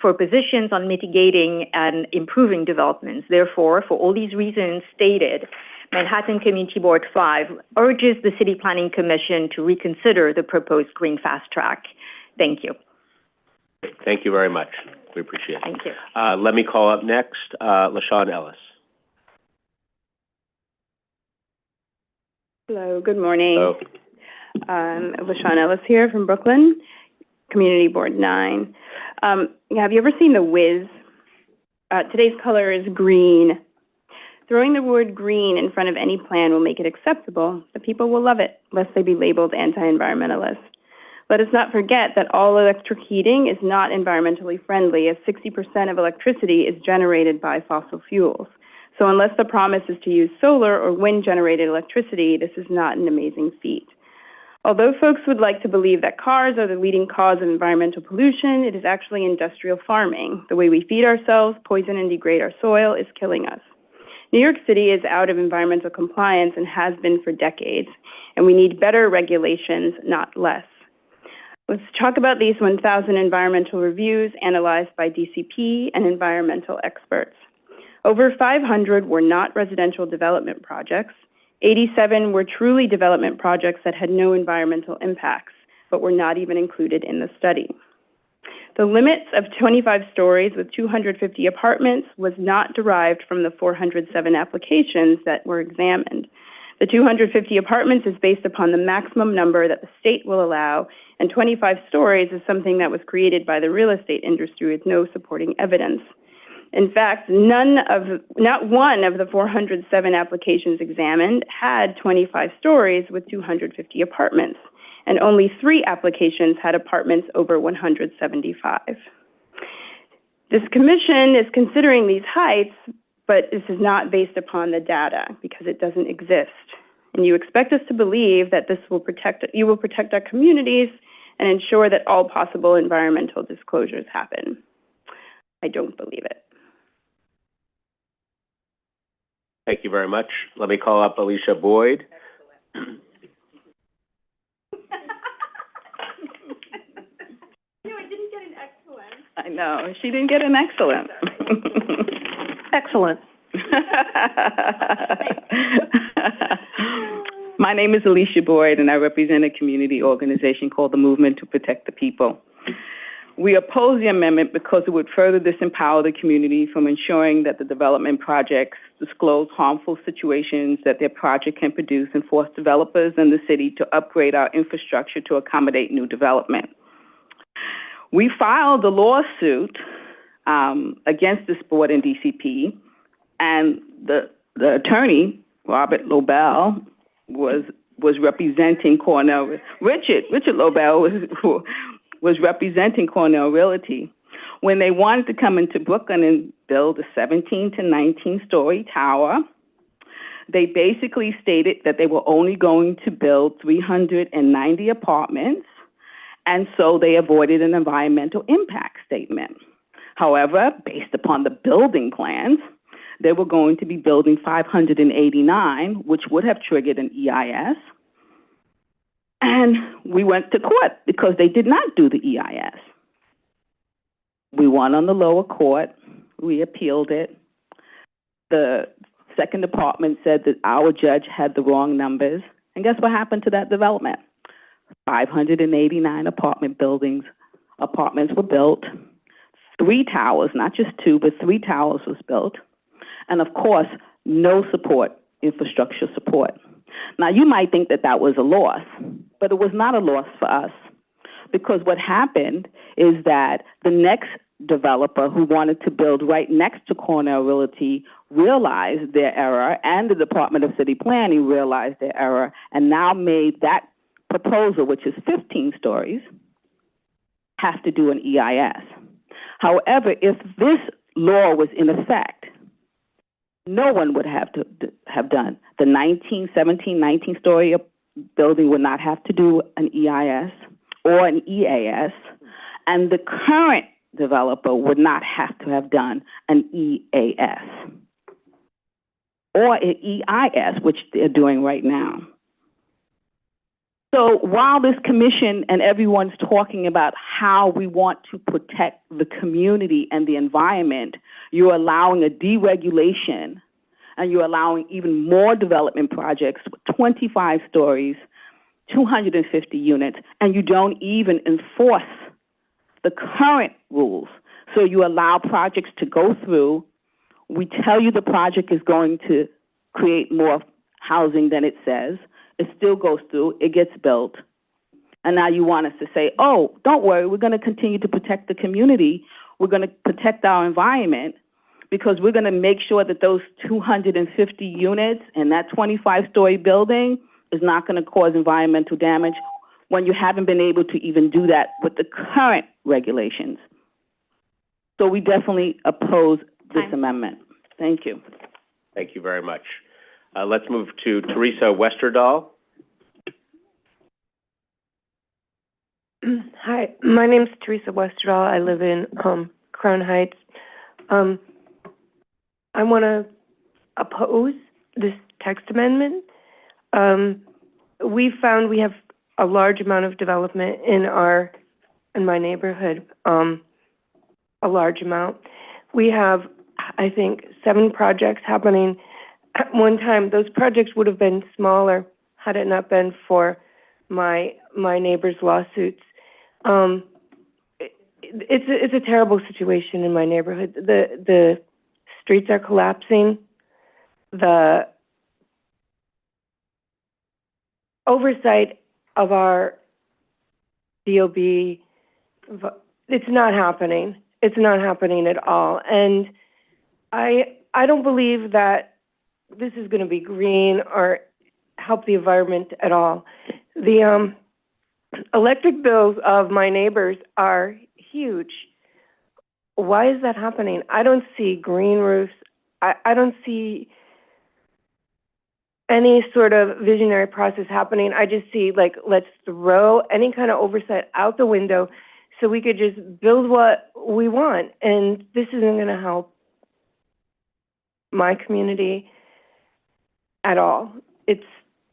for positions on mitigating and improving developments. Therefore, for all these reasons stated, Manhattan Community Board 5 urges the City Planning Commission to reconsider the proposed Green Fast Track. Thank you. Thank you very much. We appreciate it. Thank you. Let me call up next LaShawn Ellis. Hello, good morning. Hello. LaShawn Ellis here from Brooklyn, Community Board 9. Have you ever seen The Wiz? Today's color is green. Throwing the word green in front of any plan will make it acceptable. The people will love it, lest they be labeled anti-environmentalist. Let us not forget that all electric heating is not environmentally friendly, as 60% of electricity is generated by fossil fuels. So unless the promise is to use solar or wind-generated electricity, this is not an amazing feat. Although folks would like to believe that cars are the leading cause of environmental pollution, it is actually industrial farming. The way we feed ourselves, poison and degrade our soil is killing us. New York City is out of environmental compliance and has been for decades, and we need better regulations, not less. Let's talk about these 1,000 environmental reviews analyzed by DCP and environmental experts. Over 500 were not residential development projects. 87 were truly development projects that had no environmental impacts, but were not even included in the study. The limits of 25 stories with 250 apartments was not derived from the 407 applications that were examined. The 250 apartments is based upon the maximum number that the state will allow, and 25 stories is something that was created by the real estate industry with no supporting evidence. In fact, not one of the 407 applications examined had 25 stories with 250 apartments, and only 3 applications had apartments over 175. This commission is considering these heights, but this is not based upon the data because it doesn't exist. And you expect us to believe that you will protect our communities and ensure that all possible environmental disclosures happen. I don't believe it. Thank you very much. Let me call up Alicia Boyd. No, I didn't get an excellent. I know, she didn't get an excellent. Excellent. My name is Alicia Boyd, and I represent a community organization called the Movement to Protect the People. We oppose the amendment because it would further disempower the community from ensuring that the development projects disclose harmful situations that their project can produce and force developers in the city to upgrade our infrastructure to accommodate new development. We filed a lawsuit against this board in DCP, and the attorney, Robert Lobel, was representing Cornell. Richard Lobel was representing Cornell Realty when they wanted to come into Brooklyn and build a 17 to 19-story tower. They basically stated that they were only going to build 390 apartments, and so they avoided an environmental impact statement. However, based upon the building plans, they were going to be building 589, which would have triggered an EIS. And we went to court because they did not do the EIS. We won on the lower court. We appealed it. The second department said that our judge had the wrong numbers. And guess what happened to that development? 589 apartments were built. 3 towers, not just 2, but 3 towers was built. And of course, no infrastructure support. Now, you might think that that was a loss, but it was not a loss for us, because what happened is that the next developer who wanted to build right next to Cornell Realty realized their error, and the Department of City Planning realized their error, and now made that proposal, which is 15 stories, have to do an EIS. However, if this law was in effect, no one would have to have done. The 19-story building would not have to do an EIS or an EAS, and the current developer would not have to have done an EAS or an EIS, which they're doing right now. So while this commission and everyone's talking about how we want to protect the community and the environment, you're allowing a deregulation, and you're allowing even more development projects with 25 stories, 250 units, and you don't even enforce the current rules. So you allow projects to go through. We tell you the project is going to create more housing than it says. It still goes through, it gets built. And now you want us to say, oh, don't worry, we're going to continue to protect the community. We're going to protect our environment, because we're going to make sure that those 250 units and that 25-story building is not going to cause environmental damage, when you haven't been able to even do that with the current regulations. So we definitely oppose this amendment. Thank you. Thank you very much. Let's move to Teresa Westerdahl. Hi, my name is Teresa Westerdahl. I live in Crown Heights. I want to oppose this text amendment. We found we have a large amount of development in my neighborhood, a large amount. We have, I think, 7 projects happening at one time. Those projects would have been smaller had it not been for my neighbors' lawsuits. It's a terrible situation in my neighborhood. The streets are collapsing. The oversight of our DOB, it's not happening. It's not happening at all. And I don't believe that this is going to be green or help the environment at all. The electric bills of my neighbors are huge. Why is that happening? I don't see green roofs. I don't see any sort of visionary process happening. I just see, like, let's throw any kind of oversight out the window so we could just build what we want. And this isn't going to help my community at all. It's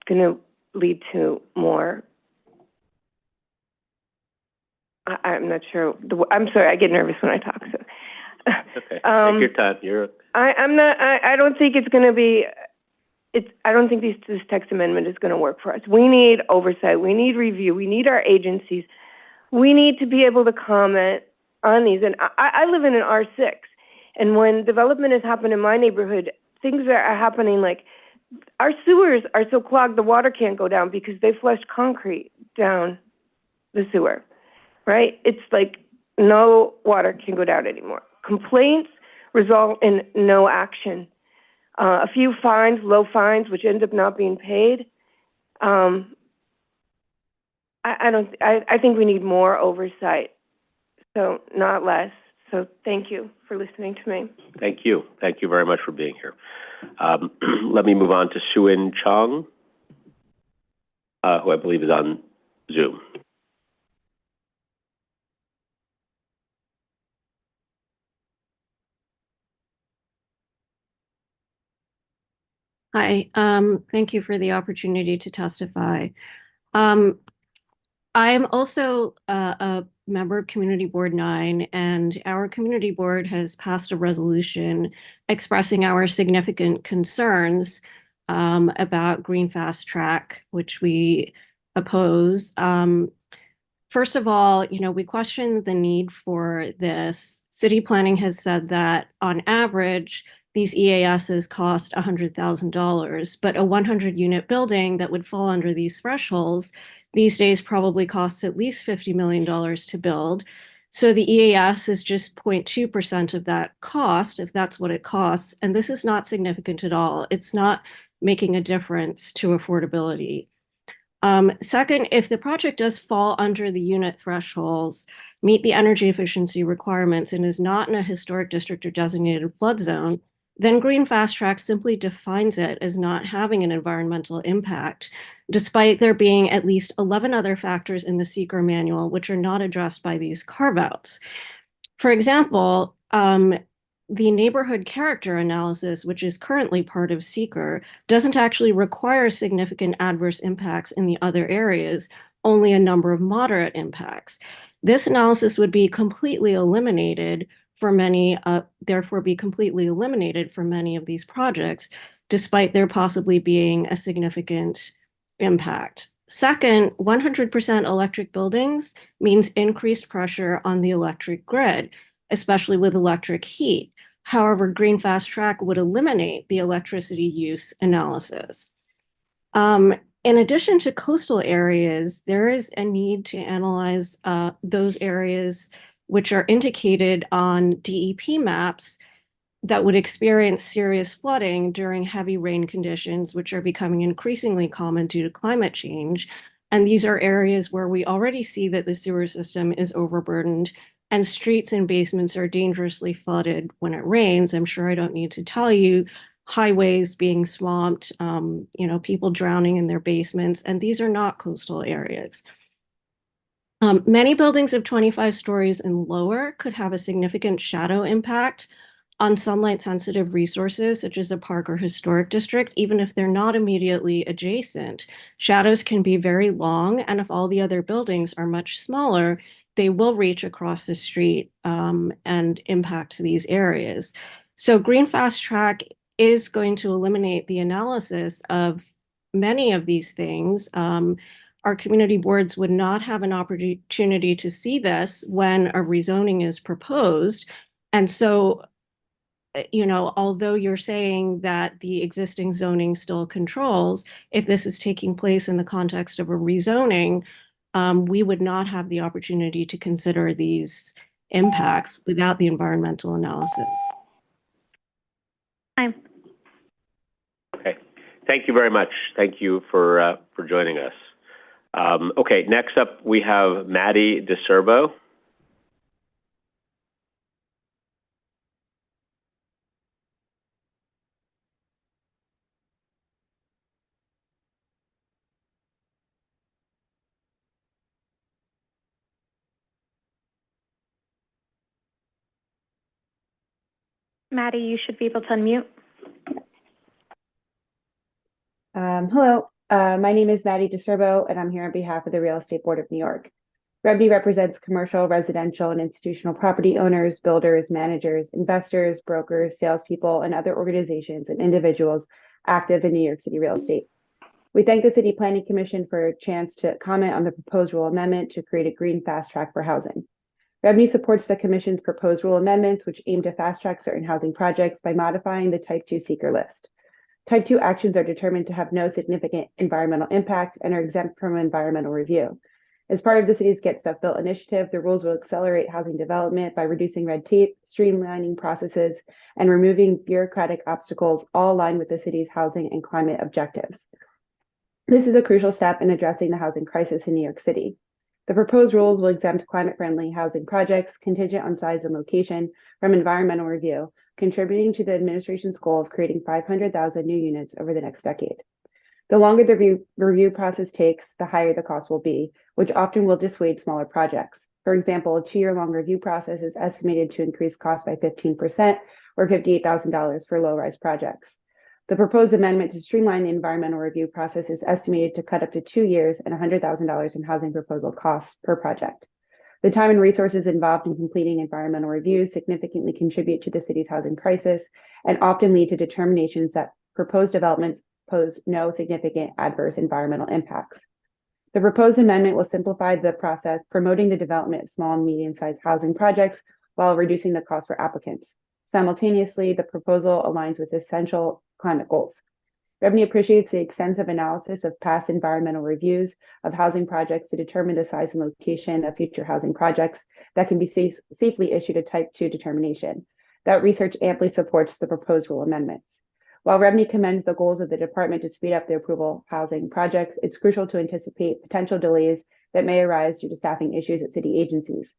going to lead to more. I'm not sure. I'm sorry, I get nervous when I talk. So. Okay, take your time. I'm not. I don't think it's going to be. I don't think this text amendment is going to work for us. We need oversight. We need review. We need our agencies. We need to be able to comment on these. And I live in an R6, and when development has happened in my neighborhood, things are happening like our sewers are so clogged the water can't go down because they flushed concrete down the sewer. Right? It's like no water can go down anymore. Complaints result in no action. A few fines, low fines, which end up not being paid. I think we need more oversight, so not less. So thank you for listening to me. Thank you. Thank you very much for being here. Let me move on to Suin Chong, who I believe is on Zoom. Hi, thank you for the opportunity to testify. I'm also a member of Community Board 9, and our community board has passed a resolution expressing our significant concerns about Green Fast Track, which we oppose. First of all, we question the need for this. City planning has said that on average, these EASs cost $100,000, but a 100-unit building that would fall under these thresholds these days probably costs at least $50 million to build. So the EAS is just 0.2% of that cost, if that's what it costs, and this is not significant at all. It's not making a difference to affordability. Second, if the project does fall under the unit thresholds, meet the energy efficiency requirements, and is not in a historic district or designated flood zone, then Green Fast Track simply defines it as not having an environmental impact, despite there being at least 11 other factors in the seeker manual which are not addressed by these carve-outs. For example, the neighborhood character analysis, which is currently part of seeker, doesn't actually require significant adverse impacts in the other areas, only a number of moderate impacts. This analysis would be completely eliminated for many, therefore be completely eliminated for many of these projects, despite there possibly being a significant impact. Second, 100% electric buildings means increased pressure on the electric grid, especially with electric heat. However, Green Fast Track would eliminate the electricity use analysis. In addition to coastal areas, there is a need to analyze those areas which are indicated on DEP maps that would experience serious flooding during heavy rain conditions, which are becoming increasingly common due to climate change. And these are areas where we already see that the sewer system is overburdened and streets and basements are dangerously flooded when it rains. I'm sure I don't need to tell you, highways being swamped, people drowning in their basements, and these are not coastal areas. Many buildings of 25 stories and lower could have a significant shadow impact on sunlight-sensitive resources, such as a park or historic district, even if they're not immediately adjacent, shadows can be very long, and if all the other buildings are much smaller, they will reach across the street and impact these areas. So Green Fast Track is going to eliminate the analysis of many of these things. Our community boards would not have an opportunity to see this when a rezoning is proposed. And so, you know, although you're saying that the existing zoning still controls, if this is taking place in the context of a rezoning, we would not have the opportunity to consider these impacts without the environmental analysis. Time. Okay, thank you very much. Thank you for joining us. Okay, next up we have Maddie DeCerbo. Maddie, you should be able to unmute. Hello, my name is Maddie DeCerbo, and I'm here on behalf of the Real Estate Board of New York. REBNY represents commercial, residential, and institutional property owners, builders, managers, investors, brokers, salespeople, and other organizations and individuals active in New York City real estate. We thank the City Planning Commission for a chance to comment on the proposed rule amendment to create a green fast track for housing. REBNY supports the Commission's proposed rule amendments, which aim to fast track certain housing projects by modifying the Type 2 seeker list. Type 2 actions are determined to have no significant environmental impact and are exempt from environmental review. As part of the city's Get Stuff Built initiative, the rules will accelerate housing development by reducing red tape, streamlining processes, and removing bureaucratic obstacles, all aligned with the city's housing and climate objectives. This is a crucial step in addressing the housing crisis in New York City. The proposed rules will exempt climate-friendly housing projects contingent on size and location from environmental review, contributing to the administration's goal of creating 500,000 new units over the next decade. The longer the review process takes, the higher the cost will be, which often will dissuade smaller projects. For example, a 2-year-long review process is estimated to increase costs by 15% or $58,000 for low-rise projects. The proposed amendment to streamline the environmental review process is estimated to cut up to 2 years and $100,000 in housing proposal costs per project. The time and resources involved in completing environmental reviews significantly contribute to the city's housing crisis and often lead to determinations that proposed developments pose no significant adverse environmental impacts. The proposed amendment will simplify the process, promoting the development of small and medium-sized housing projects while reducing the cost for applicants. Simultaneously, the proposal aligns with essential climate goals. REBNY appreciates the extensive analysis of past environmental reviews of housing projects to determine the size and location of future housing projects that can be safely issued a Type 2 determination. That research amply supports the proposed rule amendments. While REBNY commends the goals of the department to speed up the approval of housing projects, it's crucial to anticipate potential delays that may arise due to staffing issues at city agencies.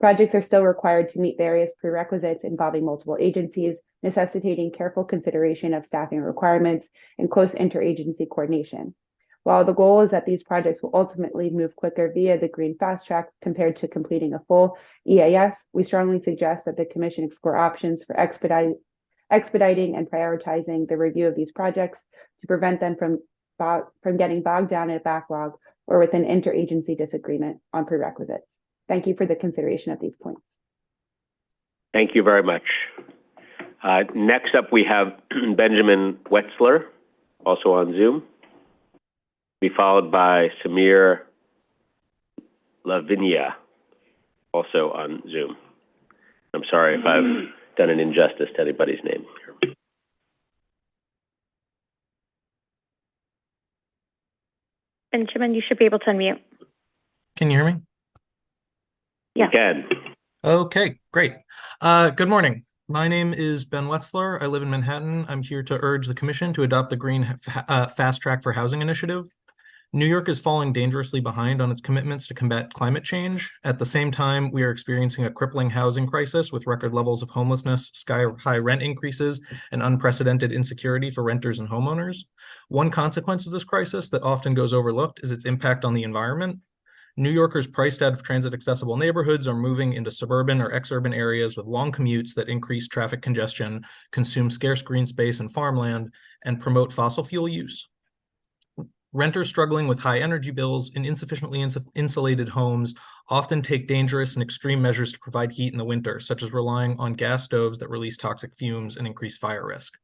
Projects are still required to meet various prerequisites involving multiple agencies, necessitating careful consideration of staffing requirements and close interagency coordination. While the goal is that these projects will ultimately move quicker via the Green Fast Track compared to completing a full EAS, we strongly suggest that the Commission explore options for expediting and prioritizing the review of these projects to prevent them from getting bogged down in a backlog or with an interagency disagreement on prerequisites. Thank you for the consideration of these points. Thank you very much. Next up, we have Benjamin Wetzler, also on Zoom, be followed by Samir Lavinia, also on Zoom. I'm sorry if I've done an injustice to anybody's name here. Benjamin, you should be able to unmute. Can you hear me? Yeah. You can. Okay, great. Good morning. My name is Ben Wetzler. I live in Manhattan. I'm here to urge the Commission to adopt the Green Fast Track for Housing initiative. New York is falling dangerously behind on its commitments to combat climate change. At the same time, we are experiencing a crippling housing crisis with record levels of homelessness, sky-high rent increases, and unprecedented insecurity for renters and homeowners. One consequence of this crisis that often goes overlooked is its impact on the environment. New Yorkers priced out of transit-accessible neighborhoods are moving into suburban or exurban areas with long commutes that increase traffic congestion, consume scarce green space and farmland, and promote fossil fuel use. Renters struggling with high energy bills in insufficiently insulated homes often take dangerous and extreme measures to provide heat in the winter, such as relying on gas stoves that release toxic fumes and increase fire risk.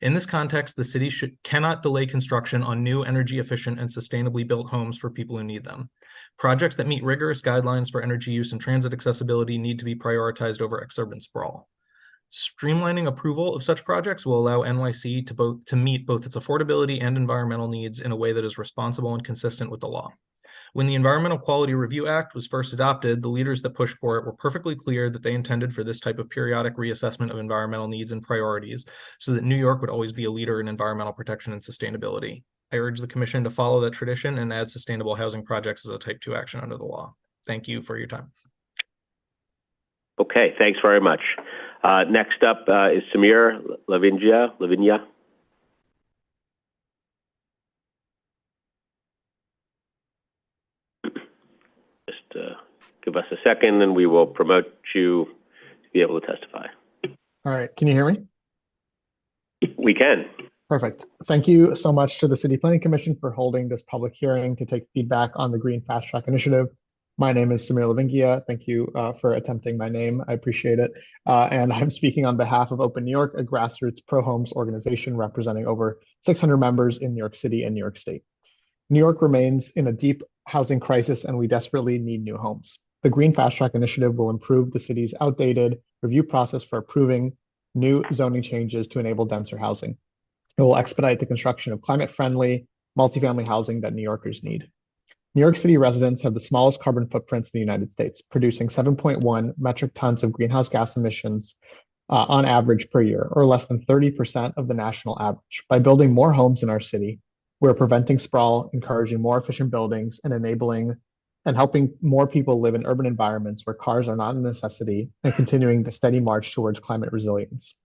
In this context, the city cannot delay construction on new energy efficient and sustainably built homes for people who need them. Projects that meet rigorous guidelines for energy use and transit accessibility need to be prioritized over exurban sprawl. Streamlining approval of such projects will allow NYC to meet both its affordability and environmental needs in a way that is responsible and consistent with the law. When the Environmental Quality Review Act was first adopted, the leaders that pushed for it were perfectly clear that they intended for this type of periodic reassessment of environmental needs and priorities so that New York would always be a leader in environmental protection and sustainability. I urge the Commission to follow that tradition and add sustainable housing projects as a Type 2 action under the law. Thank you for your time. Okay, thanks very much. Next up is Samir Lavinia. Just give us a second and we will promote you to be able to testify. All right, can you hear me? We can. Perfect. Thank you so much to the City Planning Commission for holding this public hearing to take feedback on the Green Fast Track Initiative. My name is Samir Lavingia. Thank you for attempting my name. I appreciate it. And I'm speaking on behalf of Open New York, a grassroots pro-homes organization representing over 600 members in New York City and New York State. New York remains in a deep housing crisis and we desperately need new homes. The Green Fast Track Initiative will improve the city's outdated review process for approving new zoning changes to enable denser housing. It will expedite the construction of climate-friendly, multifamily housing that New Yorkers need. New York City residents have the smallest carbon footprints in the United States, producing 7.1 metric tons of greenhouse gas emissions on average per year, or less than 30% of the national average. By building more homes in our city, we're preventing sprawl, encouraging more efficient buildings, and enabling and helping more people live in urban environments where cars are not a necessity, and continuing the steady march towards climate resilience.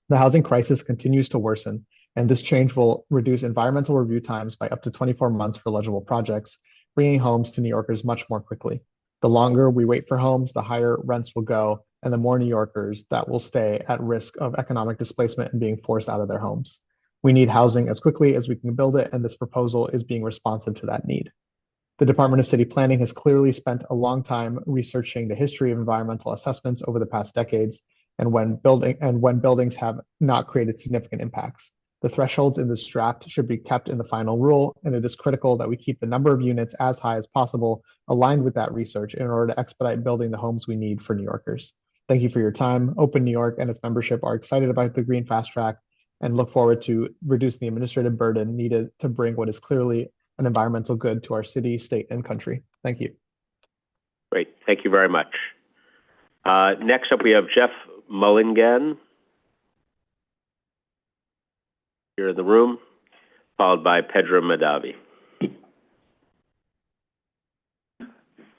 The housing crisis continues to worsen, and this change will reduce environmental review times by up to 24 months for eligible projects, bringing homes to New Yorkers much more quickly. The longer we wait for homes, the higher rents will go, and the more New Yorkers that will stay at risk of economic displacement and being forced out of their homes. We need housing as quickly as we can build it, and this proposal is being responsive to that need. The Department of City Planning has clearly spent a long time researching the history of environmental assessments over the past decades, and when buildings have not created significant impacts. The thresholds in this draft should be kept in the final rule, and it is critical that we keep the number of units as high as possible aligned with that research in order to expedite building the homes we need for New Yorkers. Thank you for your time. Open New York and its membership are excited about the Green Fast Track and look forward to reducing the administrative burden needed to bring what is clearly an environmental good to our city, state, and country. Thank you. Great, thank you very much. Next up, we have Jeff Mulligan here in the room, followed by Pedro Madavi.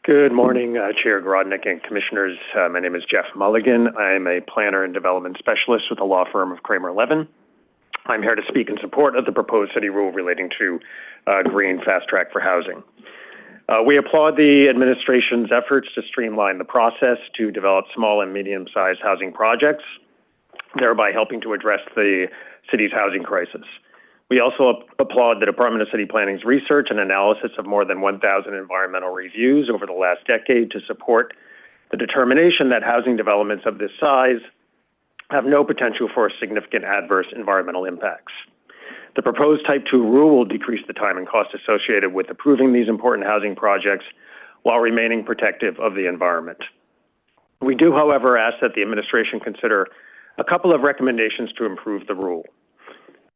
Good morning, Chair Grodnick and Commissioners. My name is Jeff Mulligan. I'm a planner and development specialist with the law firm of Kramer Levin. I'm here to speak in support of the proposed city rule relating to Green Fast Track for housing. We applaud the administration's efforts to streamline the process to develop small and medium-sized housing projects, thereby helping to address the city's housing crisis. We also applaud the Department of City Planning's research and analysis of more than 1,000 environmental reviews over the last decade to support the determination that housing developments of this size have no potential for significant adverse environmental impacts. The proposed Type 2 rule will decrease the time and cost associated with approving these important housing projects while remaining protective of the environment. We do, however, ask that the administration consider a couple of recommendations to improve the rule.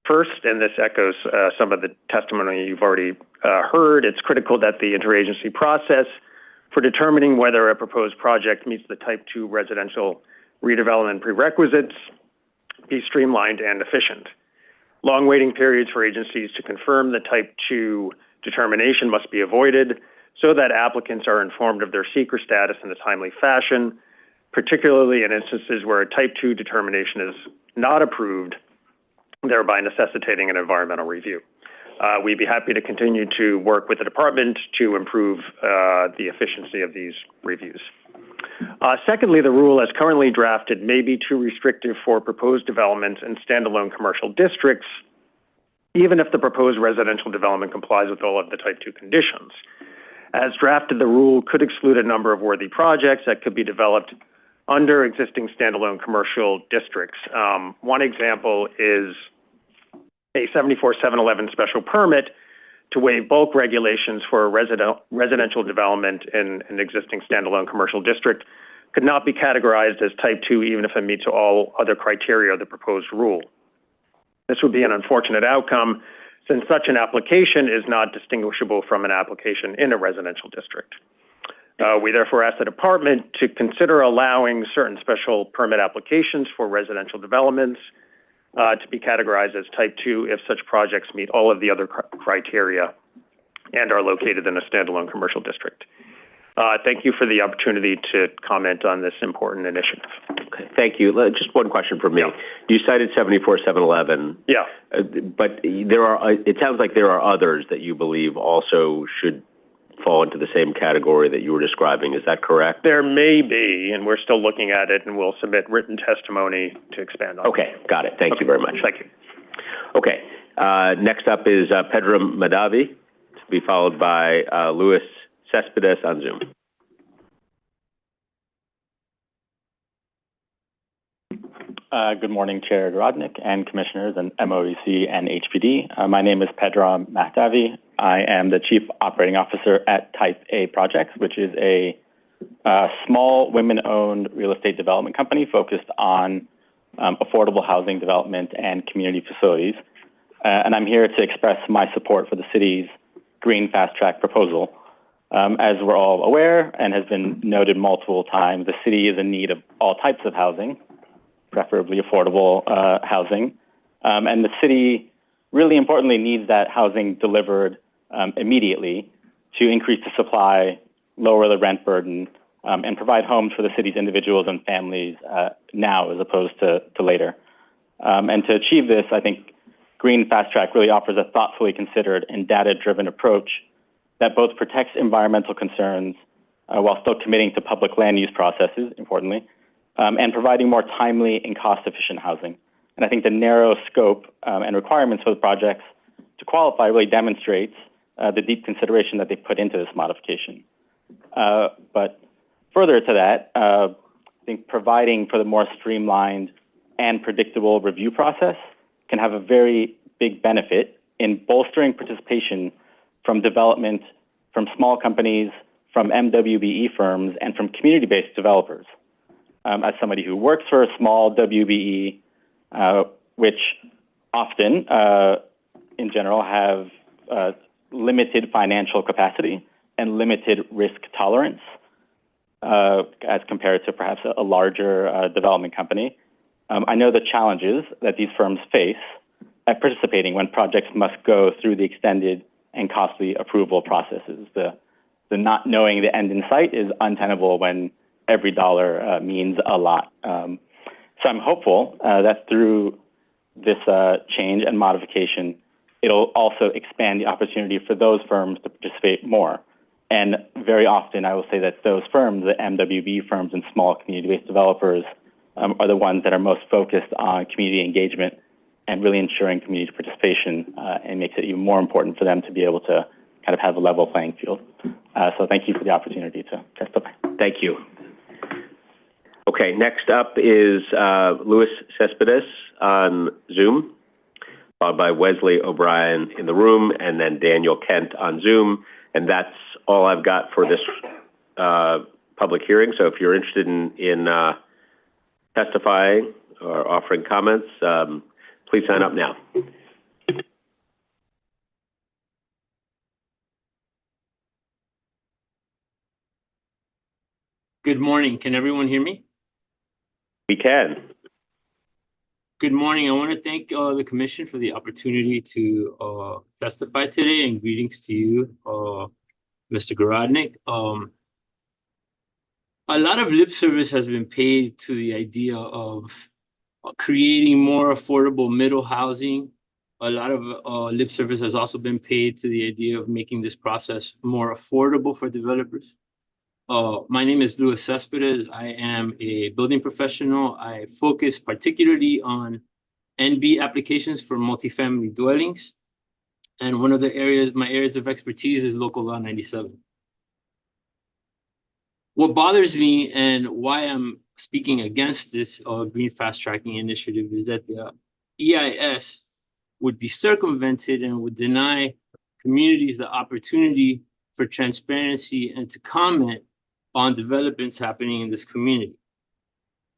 First, and this echoes some of the testimony you've already heard, it's critical that the interagency process for determining whether a proposed project meets the Type 2 residential redevelopment prerequisites be streamlined and efficient. Long waiting periods for agencies to confirm the Type 2 determination must be avoided so that applicants are informed of their seeker status in a timely fashion, particularly in instances where a Type 2 determination is not approved, thereby necessitating an environmental review. We'd be happy to continue to work with the department to improve the efficiency of these reviews. Secondly, the rule as currently drafted may be too restrictive for proposed developments in standalone commercial districts, even if the proposed residential development complies with all of the Type 2 conditions. As drafted, the rule could exclude a number of worthy projects that could be developed under existing standalone commercial districts. One example is a 74-711 special permit to waive bulk regulations for residential development in an existing standalone commercial district could not be categorized as Type 2 even if it meets all other criteria of the proposed rule. This would be an unfortunate outcome since such an application is not distinguishable from an application in a residential district. We therefore ask the department to consider allowing certain special permit applications for residential developments to be categorized as Type 2 if such projects meet all of the other criteria and are located in a standalone commercial district. Thank you for the opportunity to comment on this important initiative. Okay, thank you. Just one question from me. Yeah. You cited 74-711. Yeah. But there are. It sounds like there are others that you believe also should fall into the same category that you were describing. Is that correct? There may be, and we're still looking at it, and we'll submit written testimony to expand on it. Okay, got it. Thank you very much. Thank you. Okay, next up is Pedro Madavi, to be followed by Louis Cespedes on Zoom. Good morning, Chair Gorodnick and Commissioners and MOEC and HPD. My name is Pedro Madavi. I am the Chief Operating Officer at Type A Projects, which is a small women-owned real estate development company focused on affordable housing development and community facilities. And I'm here to express my support for the city's Green Fast Track proposal. As we're all aware and has been noted multiple times, the city is in need of all types of housing, preferably affordable housing. And the city really importantly needs that housing delivered immediately to increase the supply, lower the rent burden, and provide homes for the city's individuals and families now as opposed to later. And to achieve this, I think Green Fast Track really offers a thoughtfully considered and data-driven approach that both protects environmental concerns while still committing to public land use processes, importantly, and providing more timely and cost-efficient housing. And I think the narrow scope and requirements for the projects to qualify really demonstrates the deep consideration that they put into this modification. But further to that, I think providing for the more streamlined and predictable review process can have a very big benefit in bolstering participation from development, from small companies, from MWBE firms, and from community-based developers. As somebody who works for a small WBE, which often, in general, have limited financial capacity and limited risk tolerance, as compared to perhaps a larger development company, I know the challenges that these firms face at participating when projects must go through the extended and costly approval processes. The not knowing the end in sight is untenable when every dollar means a lot. So I'm hopeful that through this change and modification, it'll also expand the opportunity for those firms to participate more. And very often, I will say that those firms, the MWB firms and small community-based developers, are the ones that are most focused on community engagement and really ensuring community participation, and makes it even more important for them to be able to kind of have a level playing field. So thank you for the opportunity to testify. Thank you. Okay, next up is Louis Cespedes on Zoom, followed by Wesley O'Brien in the room, and then Daniel Kent on Zoom. And that's all I've got for this public hearing. So if you're interested in testifying or offering comments, please sign up now. Good morning. Can everyone hear me? We can. Good morning. I want to thank the Commission for the opportunity to testify today, and greetings to you, Mr. Gorodnick. A lot of lip service has been paid to the idea of creating more affordable middle housing a lot of lip service has also been paid to the idea of making this process more affordable for developers. My name is Luis Cespedes. I am a building professional. I focus particularly on NB applications for multifamily dwellings. And one of my areas of expertise is local law 97. What bothers me and why I'm speaking against this green fast tracking initiative is that the EIS would be circumvented and would deny communities the opportunity for transparency and to comment on developments happening in this community.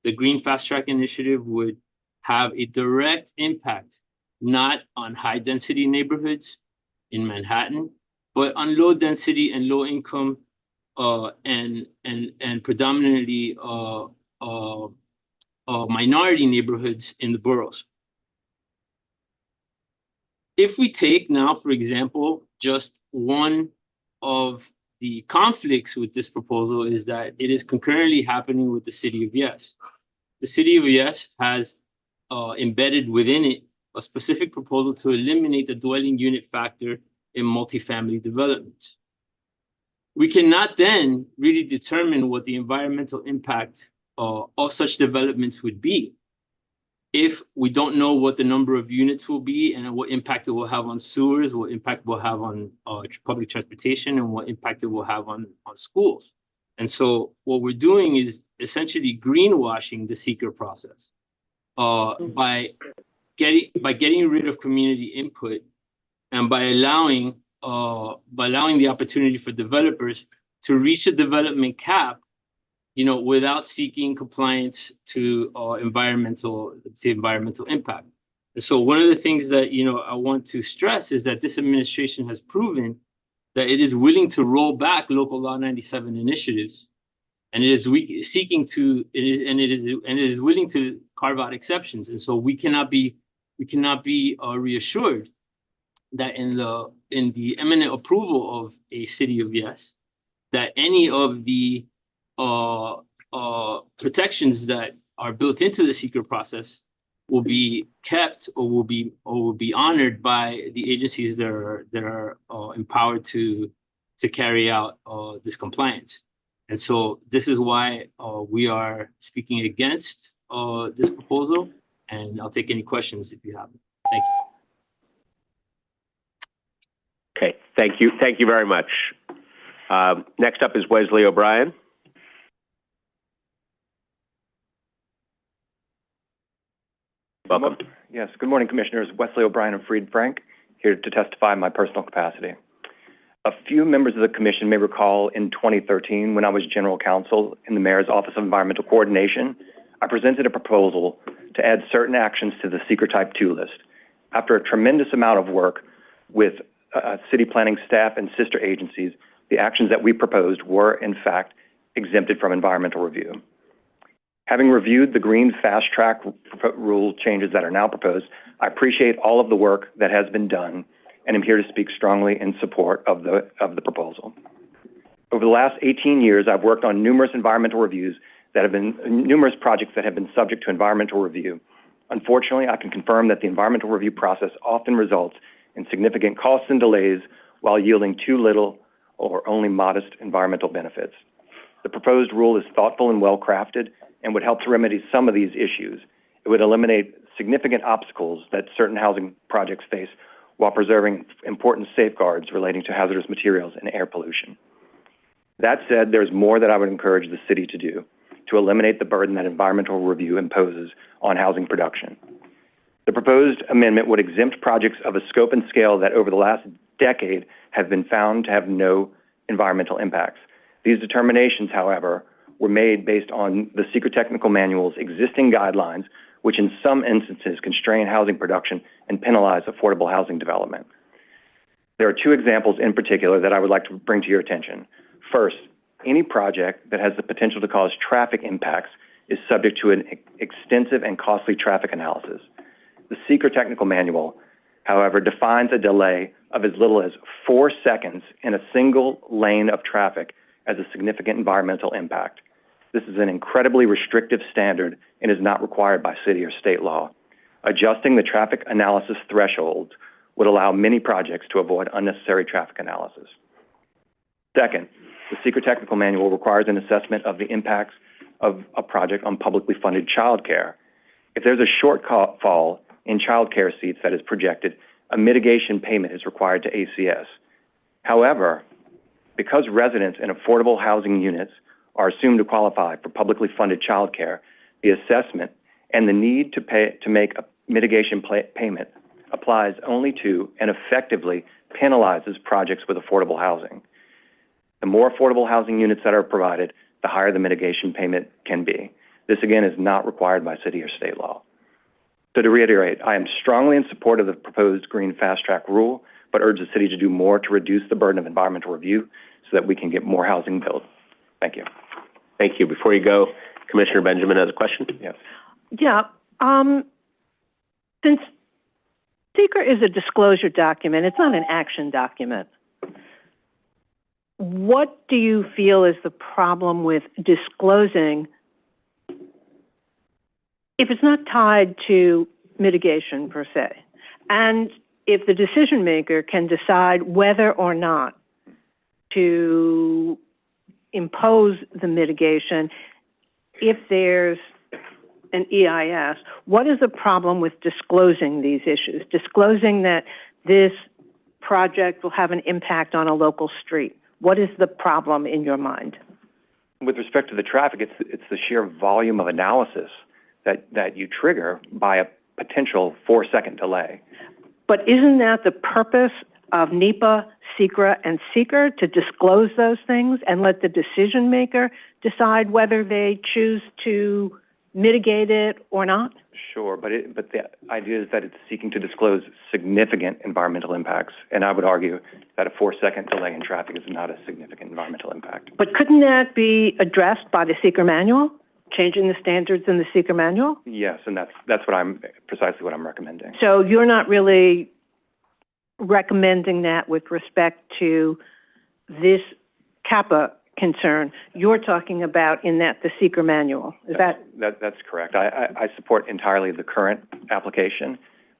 The Green Fast Track Initiative would have a direct impact, not on high density neighborhoods in Manhattan, but on low density and low income and predominantly minority neighborhoods in the boroughs. If we take now, for example, just one of the conflicts with this proposal is that it is concurrently happening with the city of Yes. The city of Yes has embedded within it a specific proposal to eliminate the dwelling unit factor in multifamily developments. We cannot then really determine what the environmental impact of such developments would be if we don't know what the number of units will be and what impact it will have on sewers, what impact it will have on public transportation, and what impact it will have on schools. And so what we're doing is essentially greenwashing the seeker process by getting rid of community input and by allowing the opportunity for developers to reach a development cap, without seeking compliance to environmental impact. And so one of the things that, I want to stress is that this administration has proven that it is willing to roll back local law 97 initiatives, and it is willing to carve out exceptions. And so we cannot be reassured that in the imminent approval of a city of Yes, that any of the protections that are built into the seeker process will be kept or will be honored by the agencies that are empowered to carry out this compliance. And so this is why we are speaking against this proposal, and I'll take any questions if you have them. Thank you. Okay, thank you very much. Next up is Wesley O'Brien. Welcome. Yes, good morning, Commissioners. Wesley O'Brien of Fried Frank, here to testify in my personal capacity. A few members of the Commission may recall in 2013, when I was General Counsel in the Mayor's Office of Environmental Coordination, I presented a proposal to add certain actions to the Seeker Type 2 list. After a tremendous amount of work with city planning staff and sister agencies, the actions that we proposed were, in fact, exempted from environmental review. Having reviewed the Green Fast Track rule changes that are now proposed, I appreciate all of the work that has been done, and I'm here to speak strongly in support of the proposal. Over the last 18 years, I've worked on numerous environmental reviews numerous projects that have been subject to environmental review. Unfortunately, I can confirm that the environmental review process often results in significant costs and delays while yielding too little or only modest environmental benefits. The proposed rule is thoughtful and well-crafted and would help to remedy some of these issues. It would eliminate significant obstacles that certain housing projects face while preserving important safeguards relating to hazardous materials and air pollution. That said, there's more that I would encourage the city to do to eliminate the burden that environmental review imposes on housing production. The proposed amendment would exempt projects of a scope and scale that over the last decade have been found to have no environmental impacts. These determinations, however, were made based on the Secret Technical Manual's existing guidelines, which in some instances constrain housing production and penalize affordable housing development. There are two examples in particular that I would like to bring to your attention. First, any project that has the potential to cause traffic impacts is subject to an extensive and costly traffic analysis. The Secret Technical Manual, however, defines a delay of as little as 4 seconds in a single lane of traffic as a significant environmental impact. This is an incredibly restrictive standard and is not required by city or state law. Adjusting the traffic analysis thresholds would allow many projects to avoid unnecessary traffic analysis. Second, the secret technical manual requires an assessment of the impacts of a project on publicly funded childcare. If there's a shortfall in childcare seats that is projected, a mitigation payment is required to ACS. However, because residents in affordable housing units are assumed to qualify for publicly funded childcare, the assessment and the need to make a mitigation payment applies only to and effectively penalizes projects with affordable housing. The more affordable housing units that are provided, the higher the mitigation payment can be. This, again, is not required by city or state law. So to reiterate, I am strongly in support of the proposed Green Fast Track rule, but urge the city to do more to reduce the burden of environmental review so that we can get more housing built. Thank you. Thank you. Before you go, Commissioner Benjamin has a question. Yes. Yeah. Since SECR is a disclosure document, it's not an action document. What do you feel is the problem with disclosing if it's not tied to mitigation per se? And if the decision maker can decide whether or not to impose the mitigation, if there's an EIS, what is the problem with disclosing these issues? Disclosing that this project will have an impact on a local street. What is the problem in your mind? With respect to the traffic, it's the sheer volume of analysis that you trigger by a potential 4-second delay. But isn't that the purpose of NEPA, SECRA, and SECR, to disclose those things and let the decision maker decide whether they choose to mitigate it or not? Sure, but the idea is that it's seeking to disclose significant environmental impacts, and I would argue that a 4-second delay in traffic is not a significant environmental impact. But couldn't that be addressed by the SECR manual, changing the standards in the SECR manual? Yes, and that's precisely what I'm recommending. So you're not really recommending that with respect to this CAPA concern. You're talking about in that the SECR manual. Is that's correct. I support entirely the current application,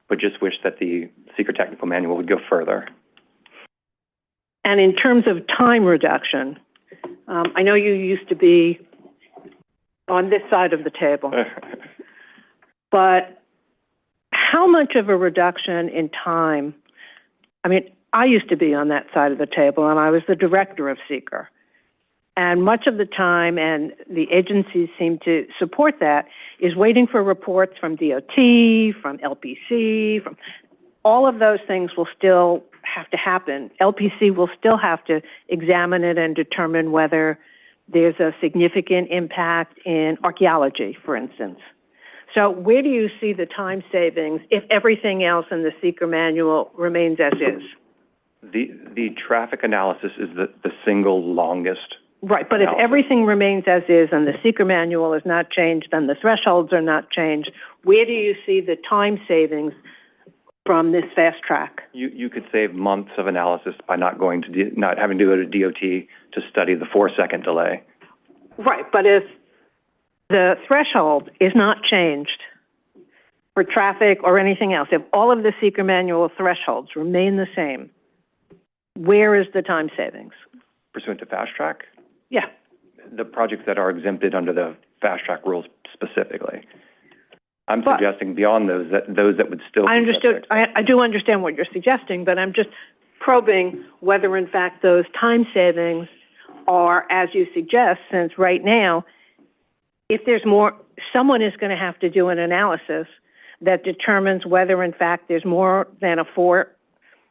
but just wish that the SECR technical manual would go further. And in terms of time reduction, I know you used to be on this side of the table, but how much of a reduction in time? I mean, I used to be on that side of the table, and I was the director of SECR. And much of the time, and the agencies seem to support that, is waiting for reports from DOT, from LPC, from all of those things will still have to happen. LPC will still have to examine it and determine whether there's a significant impact in archaeology, for instance. So where do you see the time savings if everything else in the SECR manual remains as is? The traffic analysis is the single longest. Right, but if everything remains as is and the SECR manual is not changed and the thresholds are not changed, where do you see the time savings from this fast track? You could save months of analysis by not having to go to DOT to study the 4-second delay. Right, but if the threshold is not changed for traffic or anything else, if all of the SECR manual thresholds remain the same, where is the time savings? Pursuant to fast track? Yeah. The projects that are exempted under the fast track rules specifically. I'm suggesting beyond those that would still be understood. I do understand what you're suggesting, but I'm just probing whether in fact those time savings are as you suggest, since right now, if there's more, someone is going to have to do an analysis that determines whether in fact there's more than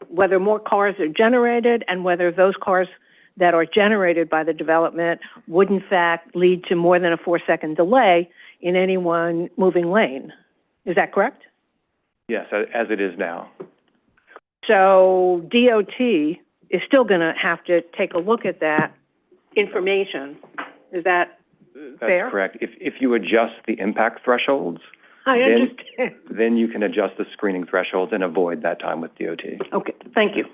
whether more cars are generated and whether those cars that are generated by the development would in fact lead to more than a 4-second delay in any one moving lane. Is that correct? Yes, as it is now. So DOT is still going to have to take a look at that information. Is that fair? That's correct. If you adjust the impact thresholds, I understand. Then you can adjust the screening thresholds and avoid that time with DOT. Okay, thank you.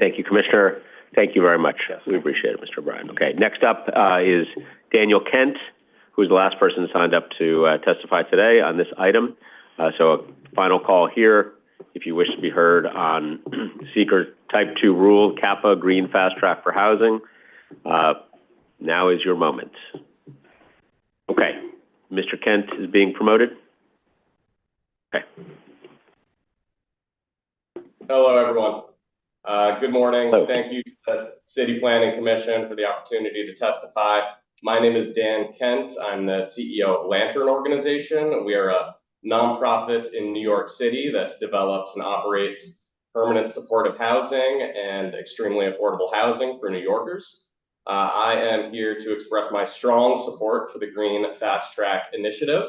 Thank you, Commissioner. Thank you very much. Yes. We appreciate it, Mr. O'Brien. Okay, next up is Daniel Kent, who's the last person signed up to testify today on this item. So a final call here, if you wish to be heard on Seeker Type 2 rule, Kappa, green fast track for housing. Now is your moment. Okay, Mr. Kent is being promoted. Okay. Hello, everyone. Good morning. Hello. Thank you to the City Planning Commission for the opportunity to testify. My name is Dan Kent. I'm the CEO of Lantern Organization. We are a nonprofit in New York City that develops and operates permanent supportive housing and extremely affordable housing for New Yorkers. I am here to express my strong support for the Green Fast Track Initiative.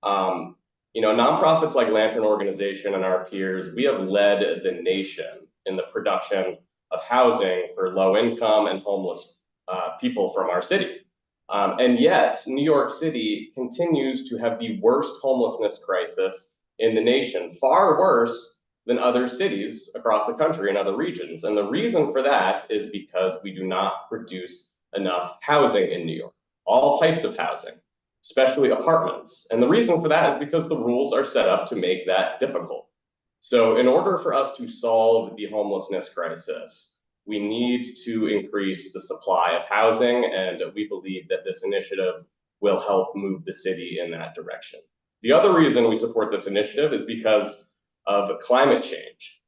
You know, nonprofits like Lantern Organization and our peers, we have led the nation in the production of housing for low income and homeless people from our city. And yet, New York City continues to have the worst homelessness crisis in the nation, far worse than other cities across the country and other regions. And the reason for that is because we do not produce enough housing in New York, all types of housing, especially apartments. And the reason for that is because the rules are set up to make that difficult. So in order for us to solve the homelessness crisis, we need to increase the supply of housing, and we believe that this initiative will help move the city in that direction. The other reason we support this initiative is because of climate change.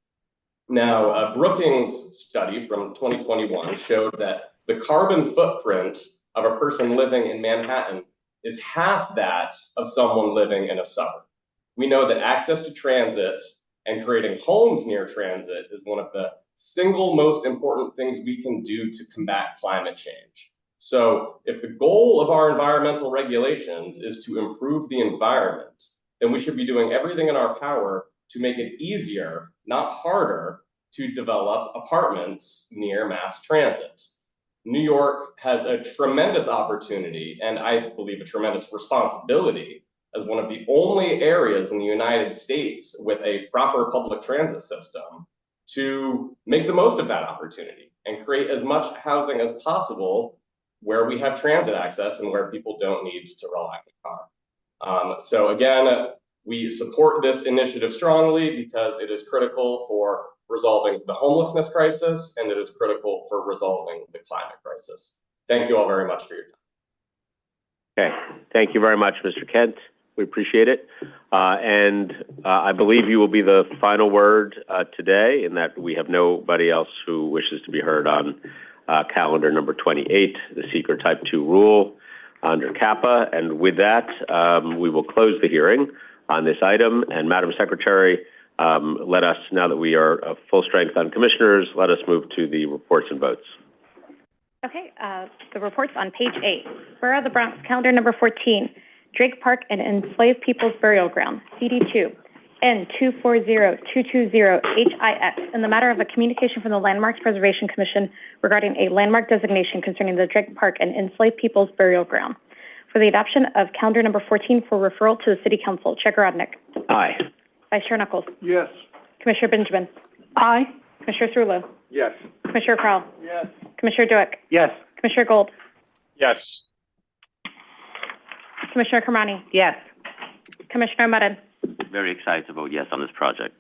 Now, a Brookings study from 2021 showed that the carbon footprint of a person living in Manhattan is half that of someone living in a suburb. We know that access to transit and creating homes near transit is one of the single most important things we can do to combat climate change. So if the goal of our environmental regulations is to improve the environment, then we should be doing everything in our power to make it easier, not harder, to develop apartments near mass transit. New York has a tremendous opportunity, and I believe a tremendous responsibility, as one of the only areas in the United States with a proper public transit system, to make the most of that opportunity and create as much housing as possible where we have transit access and where people don't need to rely on the car. So again, we support this initiative strongly because it is critical for resolving the homelessness crisis, and it is critical for resolving the climate crisis. Thank you all very much for your time. Okay, thank you very much, Mr. Kent. We appreciate it. And I believe you will be the final word today, in that we have nobody else who wishes to be heard on calendar number 28, the Seeker Type 2 rule under Kappa. And with that, we will close the hearing on this item. And Madam Secretary, let us, now that we are full strength on commissioners, let us move to the reports and votes. Okay, the reports on page 8. Borough of the Bronx, calendar number 14, Drake Park and Enslaved People's Burial Ground, CD2, N240220HIX, in the matter of a communication from the Landmarks Preservation Commission regarding a landmark designation concerning the Drake Park and Enslaved People's Burial Ground. For the adoption of calendar number 14 for referral to the City Council, Chair Garodnick. Aye. Vice Chair Knuckles. Yes. Commissioner Benjamin. Aye. Commissioner Cerullo. Yes. Commissioner Crowell. Yes. Commissioner Dueck. Yes. Commissioner Gold. Yes. Commissioner Kermani. Yes. Commissioner Mudden. Very excited to vote yes on this project.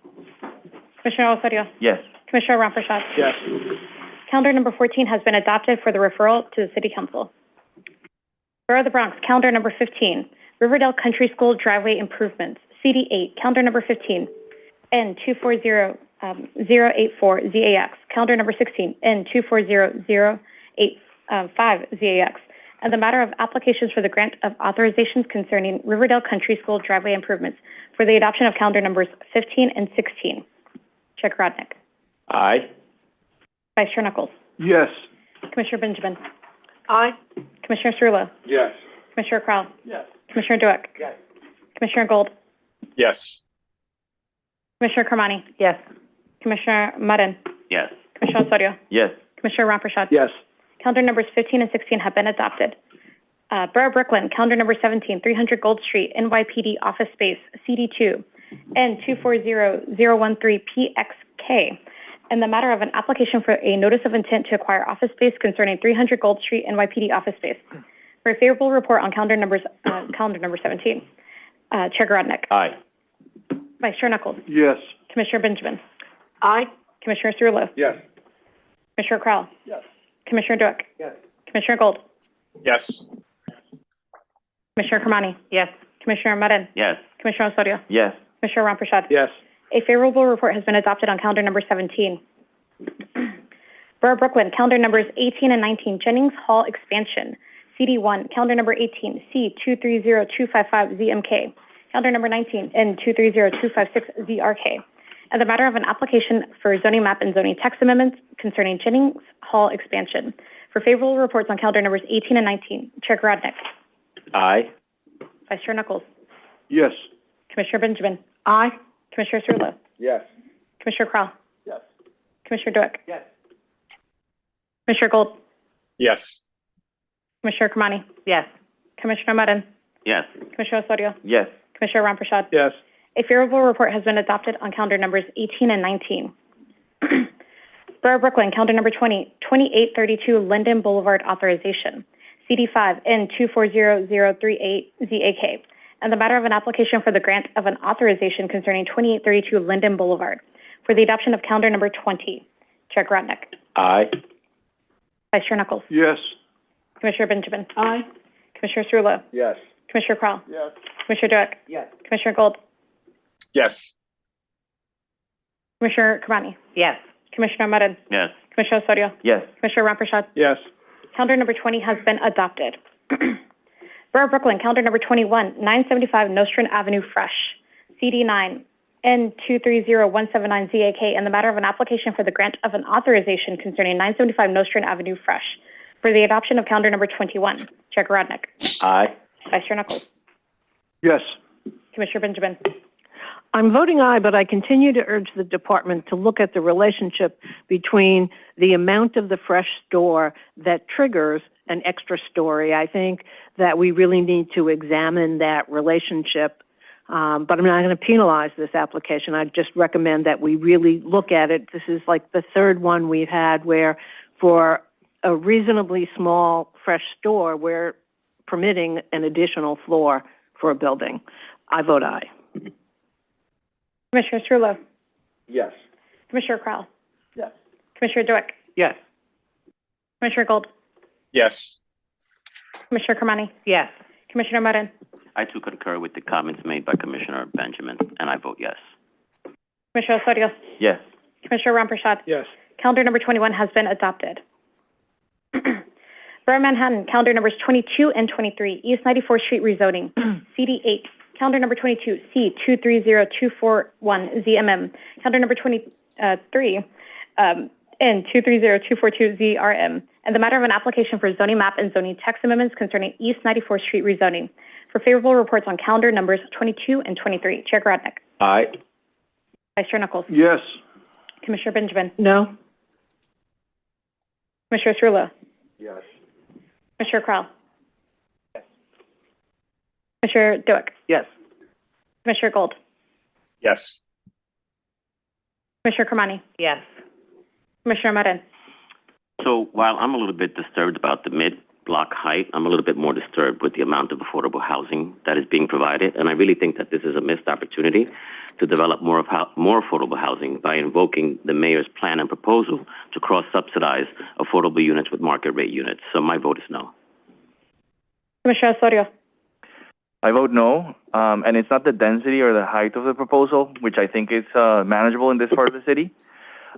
Commissioner Osorio. Yes. Commissioner Ramprashad. Yes. Calendar number 14 has been adopted for the referral to the City Council. Borough of the Bronx, calendar number 15, Riverdale Country School Driveway Improvements, CD8, calendar number 15, N240084ZAX, calendar number 16, N240085ZAX, and the matter of applications for the grant of authorizations concerning Riverdale Country School Driveway Improvements for the adoption of calendar numbers 15 and 16. Chair Garodnick. Aye. Vice Chair Knuckles. Yes. Commissioner Benjamin. Aye. Commissioner Cerullo. Yes. Commissioner Crowell. Yes. Commissioner Dueck. Yes. Commissioner Gold. Yes. Commissioner Kermani. Yes. Commissioner Mudden. Yes. Commissioner Osorio. Yes. Commissioner Ramprashad. Yes. Calendar numbers 15 and 16 have been adopted. Borough of Brooklyn, calendar number 17, 300 Gold Street, NYPD Office Space, CD2, N240013PXK, and the matter of an application for a notice of intent to acquire office space concerning 300 Gold Street, NYPD Office Space. For a favorable report on calendar number 17, Chair Garodnick. Aye. Vice Chair Knuckles. Yes. Commissioner Benjamin. Aye. Commissioner Cerullo. Yes. Commissioner Crowell. Yes. Commissioner Dueck. Yes. Commissioner Gold. Yes. Commissioner Kamani. Yes. Commissioner Marin. Yes. Commissioner Osorio. Yes. Commissioner Ramprashad. Yes. A favorable report has been adopted on calendar number 17. Borough of Brooklyn, calendar numbers 18 and 19, Jennings Hall expansion. CD1, calendar number 18, C230255ZMK. Calendar number 19, N230256ZRK. And the matter of an application for zoning map and zoning text amendments concerning Jennings Hall expansion. For favorable reports on calendar numbers 18 and 19, Chair Garodnick. Aye. Vice Chair Knuckles. Yes. Commissioner Benjamin. Aye. Commissioner Cerullo. Yes. Commissioner Crowell. Yes. Commissioner Dueck. Yes. Commissioner Gold. Yes. Commissioner Kamani. Yes. Commissioner Marin. Yes. Commissioner Osorio. Yes. Commissioner Ramprashad. Yes. A favorable report has been adopted on calendar numbers 18 and 19. Borough of Brooklyn, calendar number 20, 2832 Linden Boulevard authorization. CD5 N240038ZAK. And the matter of an application for the grant of an authorization concerning 2832 Linden Boulevard for the adoption of calendar number 20. Chair Garodnick. Aye. Vice Chair Knuckles. Yes. Commissioner Benjamin. Aye. Commissioner Cerullo. Yes. Commissioner Crowell. Yes. Commissioner Dueck. Yes. Commissioner Gold. Yes. Commissioner Kamani. Yes. Commissioner Marin. Yes. Commissioner Osorio. Yes. Commissioner Ramprashad. Yes. Calendar number 20 has been adopted. Borough of Brooklyn, calendar number 21, 975 Nostrand Avenue Fresh. CD9 N230179ZAK, and the matter of an application for the grant of an authorization concerning 975 Nostrand Avenue Fresh for the adoption of calendar number 21. Chair Garodnick. Aye. Vice Chair Knuckles. Yes. Commissioner Benjamin. I'm voting aye, but I continue to urge the department to look at the relationship between the amount of the fresh store that triggers an extra story. I think that we really need to examine that relationship, but I'm not going to penalize this application. I just recommend that we really look at it. This is like the third one we've had where for a reasonably small fresh store, we're permitting an additional floor for a building. I vote aye. Commissioner Cerullo. Yes. Commissioner Crowell. Yes. Commissioner Dueck. Yes. Commissioner Gold. Yes. Commissioner Kamani. Yes. Commissioner Marin. I too concur with the comments made by Commissioner Benjamin, and I vote yes. Commissioner Osorio. Yes. Commissioner Ramprashad. Yes. Calendar number 21 has been adopted. Borough of Manhattan, calendar numbers 22 and 23, East 94th Street rezoning. CD8, calendar number 22, C230241ZMM. Calendar number 23, N230242ZRM. And the matter of an application for zoning map and zoning text amendments concerning East 94th Street rezoning. For favorable reports on calendar numbers 22 and 23. Chair Garodnick. Aye. Vice Chair Knuckles. Yes. Commissioner Benjamin. No. Commissioner Cerullo. Yes. Commissioner Crowell. Yes. Commissioner Dueck. Yes. Commissioner Gold. Yes. Commissioner Kamani. Yes. Commissioner Marin. So while I'm a little bit disturbed about the mid-block height, I'm a little bit more disturbed with the amount of affordable housing that is being provided. And I really think that this is a missed opportunity to develop more affordable housing by invoking the mayor's plan and proposal to cross-subsidize affordable units with market rate units. So my vote is no. Commissioner Osorio. I vote no, and it's not the density or the height of the proposal, which I think is manageable in this part of the city.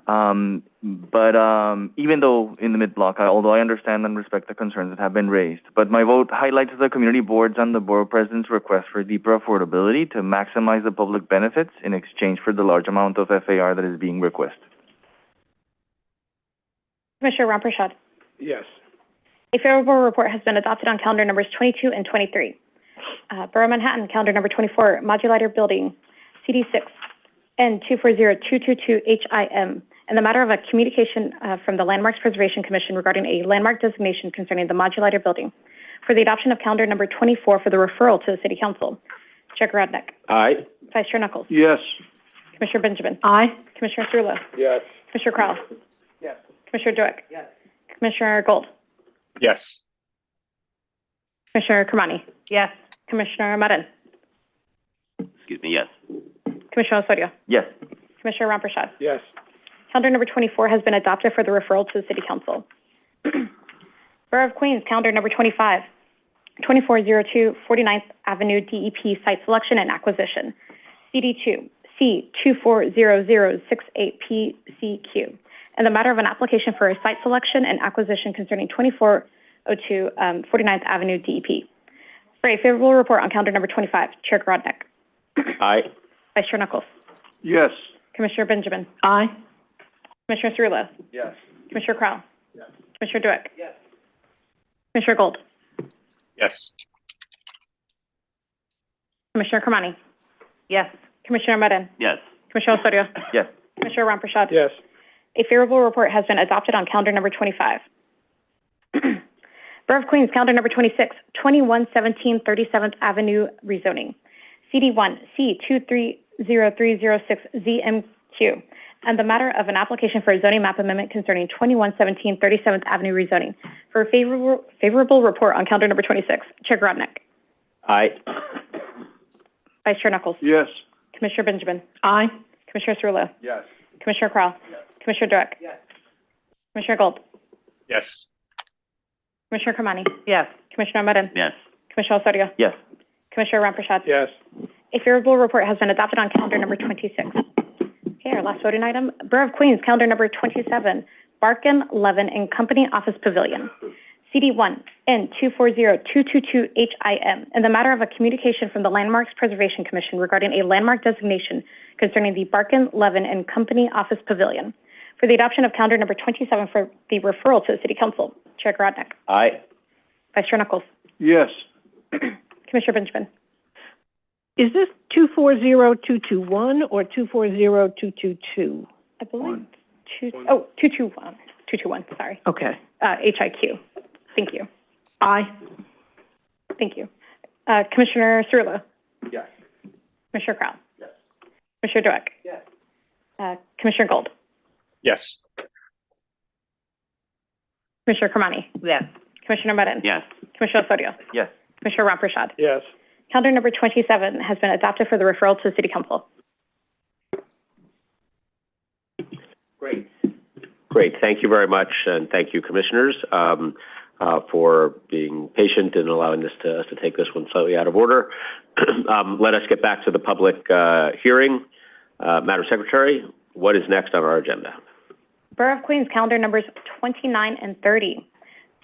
But even though in the mid-block, although I understand and respect the concerns that have been raised, but my vote highlights the community boards and the borough president's request for deeper affordability to maximize the public benefits in exchange for the large amount of FAR that is being requested. Commissioner Ramprashad. Yes. A favorable report has been adopted on calendar numbers 22 and 23. Borough of Manhattan, calendar number 24, Modulator Building, CD6, N240222HIM, and the matter of a communication from the Landmarks Preservation Commission regarding a landmark designation concerning the Modulator Building for the adoption of calendar number 24 for the referral to the City Council. Chair Garodnick. Aye. Vice Chair Knuckles. Yes. Commissioner Benjamin. Aye. Commissioner Cerullo. Yes. Commissioner Crowell. Yes. Commissioner Dueck. Yes. Commissioner Gold. Yes. Commissioner Kamani. Yes. Commissioner Marin. Excuse me, yes. Commissioner Osorio. Yes. Commissioner Ramprashad. Yes. Calendar number 24 has been adopted for the referral to the City Council. Borough of Queens, calendar number 25, 2402 49th Avenue DEP site selection and acquisition. CD2 C240068PCQ. And the matter of an application for a site selection and acquisition concerning 2402 49th Avenue DEP. For a favorable report on calendar number 25, Chair Grodnick. Aye. Vice Chair Knuckles. Yes. Commissioner Benjamin. Aye. Commissioner Cerullo. Yes. Commissioner Crowell. Yes. Commissioner Dueck. Yes. Commissioner Gold. Yes. Commissioner Kermani. Yes. Commissioner Marin. Yes. Commissioner Osorio. Yes. Commissioner Ramprashad. Yes. A favorable report has been adopted on calendar number 25. Borough of Queens, calendar number 26, 2117 37th Avenue rezoning. CD1 C230306ZMQ. And the matter of an application for a zoning map amendment concerning 2117 37th Avenue rezoning. For a favorable report on calendar number 26, Chair Grodnick. Aye. Vice Chair Knuckles. Yes. Commissioner Benjamin. Aye. Commissioner Cerullo. Yes. Commissioner Crowell. Yes. Commissioner Dueck. Yes. Commissioner Gold. Yes. Commissioner Kermani. Yes. Commissioner Marin. Yes. Commissioner Osorio. Yes. Commissioner Ramprashad. Yes. A favorable report has been adopted on calendar number 26. Okay, our last voting item, Borough of Queens, calendar number 27, Barkin, Levin and Company Office Pavilion. CD1 N240222HIM, in the matter of a communication from the Landmarks Preservation Commission regarding a landmark designation concerning the Barkin, Levin and Company Office Pavilion. For the adoption of calendar number 27 for the referral to the City Council, Chair Grodnick. Aye. Vice Chair Knuckles. Yes. Commissioner Benjamin. Is this 240221 or 240222? I believe 221. 221, sorry. Okay. HIQ. Thank you. Aye. Thank you. Commissioner Cerullo. Yes. Commissioner Crowell. Yes. Commissioner Dueck. Yes. Commissioner Gold. Yes. Commissioner Kermani. Yes. Commissioner Marin. Yes. Commissioner Osorio. Yes. Commissioner Ramprashad. Yes. Calendar number 27 has been adopted for the referral to the City Council. Great. Great. Thank you very much, and thank you, commissioners, for being patient and allowing us to take this one slightly out of order. Let us get back to the public hearing. Madam Secretary, what is next on our agenda? Borough of Queens, calendar numbers 29 and 30,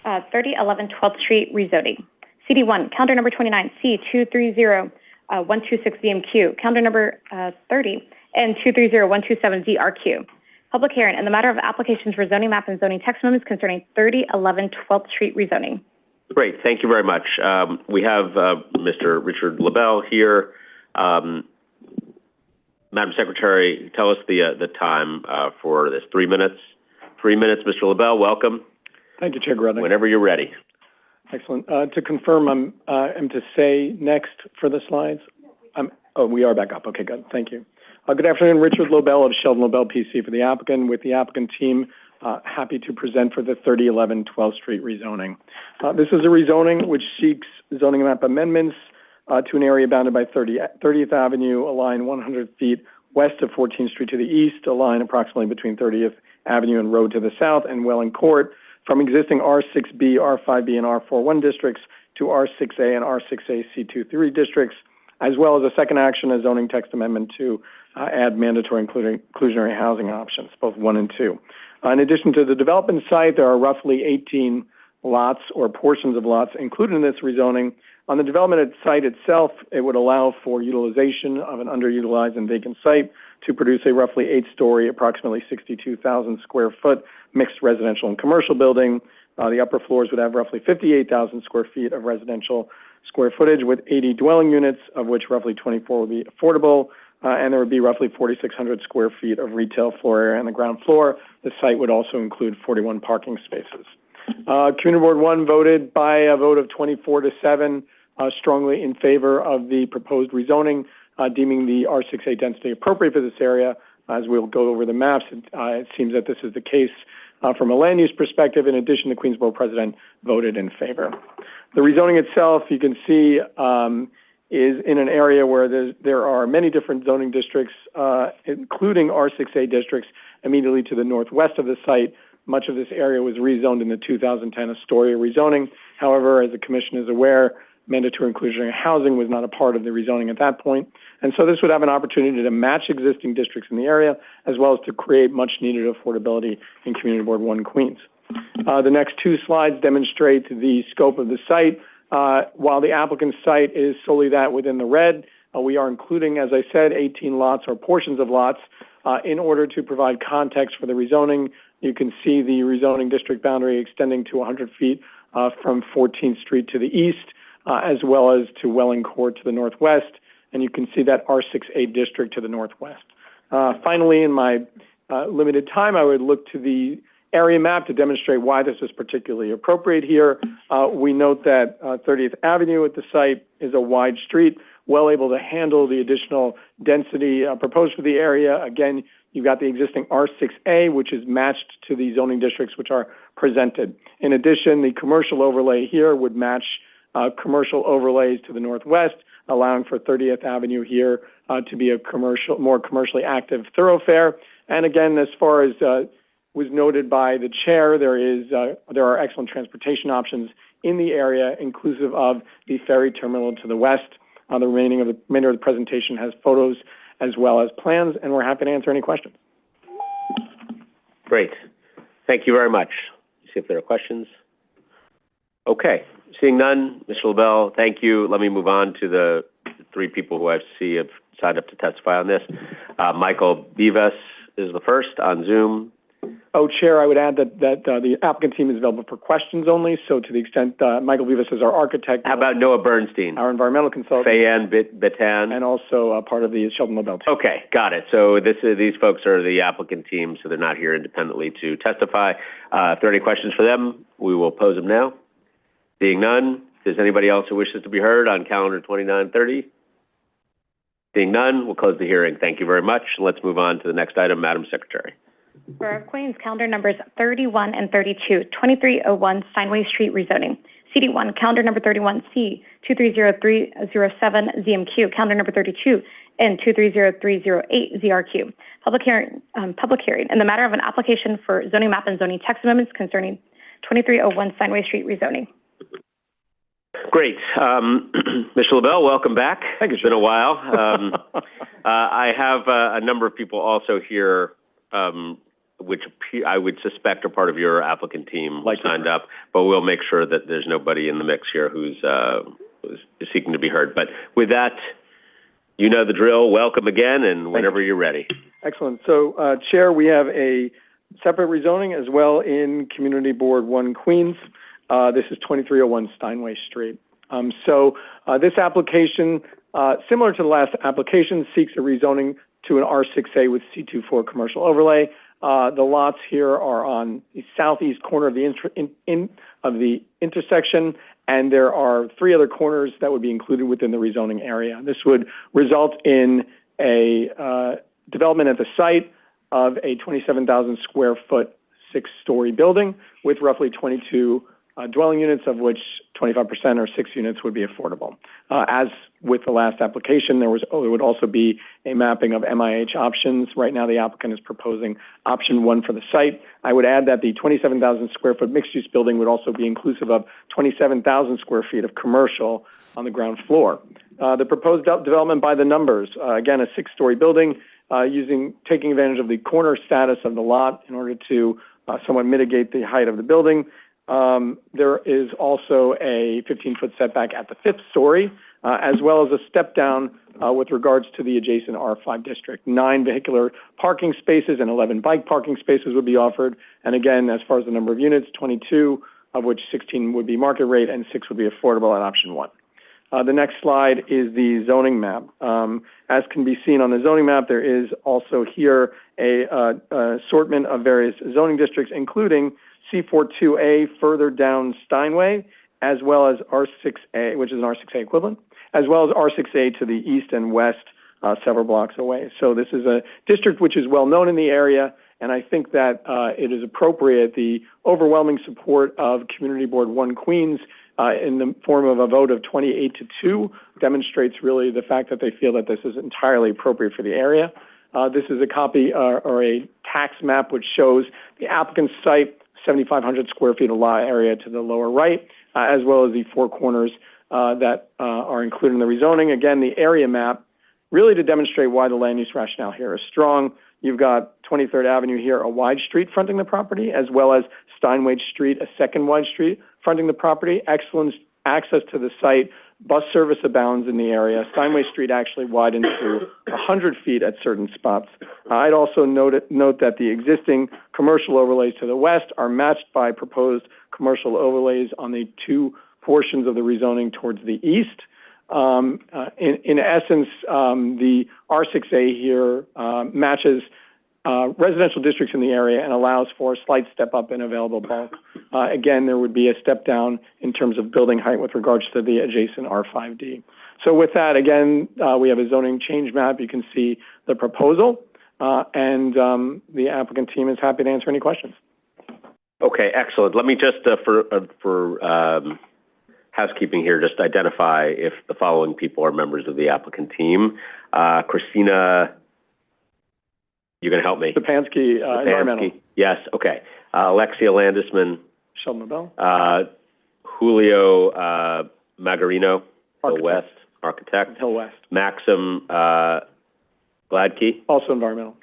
3011 12th Street rezoning. CD1, calendar number 29, C230126ZMQ, calendar number 30, and 230127ZRQ. Public hearing in the matter of applications for zoning map and zoning text amendments concerning 3011 12th Street rezoning. Great. Thank you very much. We have Mr. Richard LaBelle here. Madam Secretary, tell us the time for this. 3 minutes. 3 minutes, Mr. LaBelle. Welcome. Thank you, Chair Grodnick. Whenever you're ready. Excellent. To confirm, I'm to say next for the slides. We are back up. Okay, good. Thank you. Good afternoon, Richard LaBelle of Sheldon LaBelle PC for the applicant. With the applicant team, happy to present for the 3011 12th Street rezoning. This is a rezoning which seeks zoning map amendments to an area bounded by 30th Avenue, a line 100 feet west of 14th Street to the east, a line approximately between 30th Avenue and Road to the south, and Welling Court, from existing R6B, R5B, and R41 districts to R6A and R6A C23 districts, as well as a second action, a zoning text amendment to add mandatory inclusionary housing options, both 1 and 2. In addition to the development site, there are roughly 18 lots or portions of lots included in this rezoning. On the development site itself, it would allow for utilization of an underutilized and vacant site to produce a roughly 8-story, approximately 62,000 square foot mixed residential and commercial building. The upper floors would have roughly 58,000 square feet of residential square footage with 80 dwelling units, of which roughly 24 would be affordable, and there would be roughly 4,600 square feet of retail floor area on the ground floor. The site would also include 41 parking spaces. Community Board 1 voted by a vote of 24-7 strongly in favor of the proposed rezoning, deeming the R6A density appropriate for this area. As we'll go over the maps, it seems that this is the case from a land use perspective. In addition, the Queens Board President voted in favor. The rezoning itself, you can see, is in an area where there are many different zoning districts, including R6A districts immediately to the northwest of the site. Much of this area was rezoned in the 2010 Astoria rezoning. However, as the Commission is aware, mandatory inclusionary housing was not a part of the rezoning at that point. And so this would have an opportunity to match existing districts in the area, as well as to create much needed affordability in Community Board 1 Queens. The next two slides demonstrate the scope of the site. While the applicant's site is solely that within the red, we are including, as I said, 18 lots or portions of lots in order to provide context for the rezoning. You can see the rezoning district boundary extending to 100 feet from 14th Street to the east, as well as to Welling Court to the northwest, and you can see that R6A district to the northwest. Finally, in my limited time, I would look to the area map to demonstrate why this is particularly appropriate here. We note that 30th Avenue at the site is a wide street, well able to handle the additional density proposed for the area. Again, you've got the existing R6A, which is matched to the zoning districts which are presented. In addition, the commercial overlay here would match commercial overlays to the northwest, allowing for 30th Avenue here to be a more commercially active thoroughfare. And again, as far as was noted by the chair, there are excellent transportation options in the area, inclusive of the ferry terminal to the west. The remainder of the presentation has photos as well as plans, and we're happy to answer any questions. Great. Thank you very much. See if there are questions. Okay. Seeing none, Mr. LaBelle, thank you. Let me move on to the three people who I see have signed up to testify on this. Michael Vivas is the first on Zoom. Oh, Chair, I would add that the applicant team is available for questions only. So to the extent Michael Vivas is our architect. How about Noah Bernstein? Our environmental consultant. Fayanne Batan. And also part of the Sheldon LaBelle team. Okay, got it. So these folks are the applicant team, so they're not here independently to testify. If there are any questions for them, we will pose them now. Seeing none, does anybody else who wishes to be heard on calendar 2930? Seeing none, we'll close the hearing. Thank you very much. Let's move on to the next item, Madam Secretary. Borough of Queens, calendar numbers 31 and 32, 2301 Steinway Street rezoning. CD1, calendar number 31C, 230307 ZMQ, calendar number 32, and 230308 ZRQ. Public hearing in the matter of an application for zoning map and zoning text amendments concerning 2301 Steinway Street rezoning. Great. Mr. LaBelle, welcome back. Thank you. It's been a while. I have a number of people also here, which I would suspect are part of your applicant team signed up, but we'll make sure that there's nobody in the mix here who's seeking to be heard. But with that, you know the drill. Welcome again, and whenever you're ready. Excellent. So, Chair, we have a separate rezoning as well in Community Board 1 Queens. This is 2301 Steinway Street. This application, similar to the last application, seeks a rezoning to an R6A with C24 commercial overlay. The lots here are on the southeast corner of the intersection, and there are three other corners that would be included within the rezoning area. This would result in a development at the site of a 27,000 square foot, 6-story building with roughly 22 dwelling units, of which 25% or 6 units would be affordable. As with the last application, there would also be a mapping of MIH options. Right now, the applicant is proposing option 1 for the site. I would add that the 27,000 square foot mixed-use building would also be inclusive of 27,000 square feet of commercial on the ground floor. The proposed development by the numbers, again, a 6-story building, taking advantage of the corner status of the lot in order to somewhat mitigate the height of the building. There is also a 15-foot setback at the 5th story, as well as a step down with regards to the adjacent R5 district. 9 vehicular parking spaces and 11 bike parking spaces would be offered. And again, as far as the number of units, 22, of which 16 would be market rate and 6 would be affordable at option 1. The next slide is the zoning map. As can be seen on the zoning map, there is also here a assortment of various zoning districts, including C42A further down Steinway, as well as R6A, which is an R6A equivalent, as well as R6A to the east and west, several blocks away. So this is a district which is well known in the area, and I think that it is appropriate. The overwhelming support of Community Board 1 Queens in the form of a vote of 28-2 demonstrates really the fact that they feel that this is entirely appropriate for the area. This is a copy or a tax map which shows the applicant's site, 7,500 square feet of lot area to the lower right, as well as the four corners that are included in the rezoning. Again, the area map really to demonstrate why the land use rationale here is strong. You've got 23rd Avenue here, a wide street fronting the property, as well as Steinway Street, a second wide street fronting the property. Excellent access to the site. Bus service abounds in the area. Steinway Street actually widens to 100 feet at certain spots. I'd also note that the existing commercial overlays to the west are matched by proposed commercial overlays on the two portions of the rezoning towards the east. In essence, the R6A here matches residential districts in the area and allows for a slight step up in available bulk. Again, there would be a step down in terms of building height with regards to the adjacent R5D. So with that, again, we have a zoning change map. You can see the proposal, and the applicant team is happy to answer any questions. Okay, excellent. Let me just, for housekeeping here, just identify if the following people are members of the applicant team. Christina, you're going to help me. Stepansky, environmental. Yes, okay. Alexia Landisman. Sheldon Nobel. Julio Magarino, Hill West, architect. Hill West. Maxim Gladkey. Also environmental.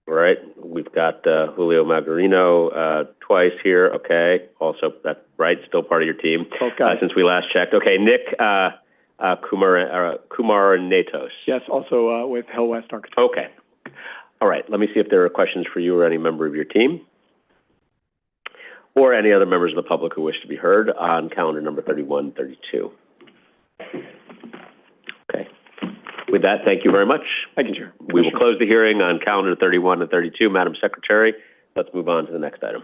All right, we've got Julio Magarino twice here. Okay, also that's right, still part of your team since we last checked. Okay, Nick Kumar Natos. Yes, also with Hill West Architects. Okay, all right. Let me see if there are questions for you or any member of your team, or any other members of the public who wish to be heard on calendar number 3132. Okay. With that, thank you very much. Thank you, Chair. We will close the hearing on calendar 31 and 32. Madam Secretary, let's move on to the next item.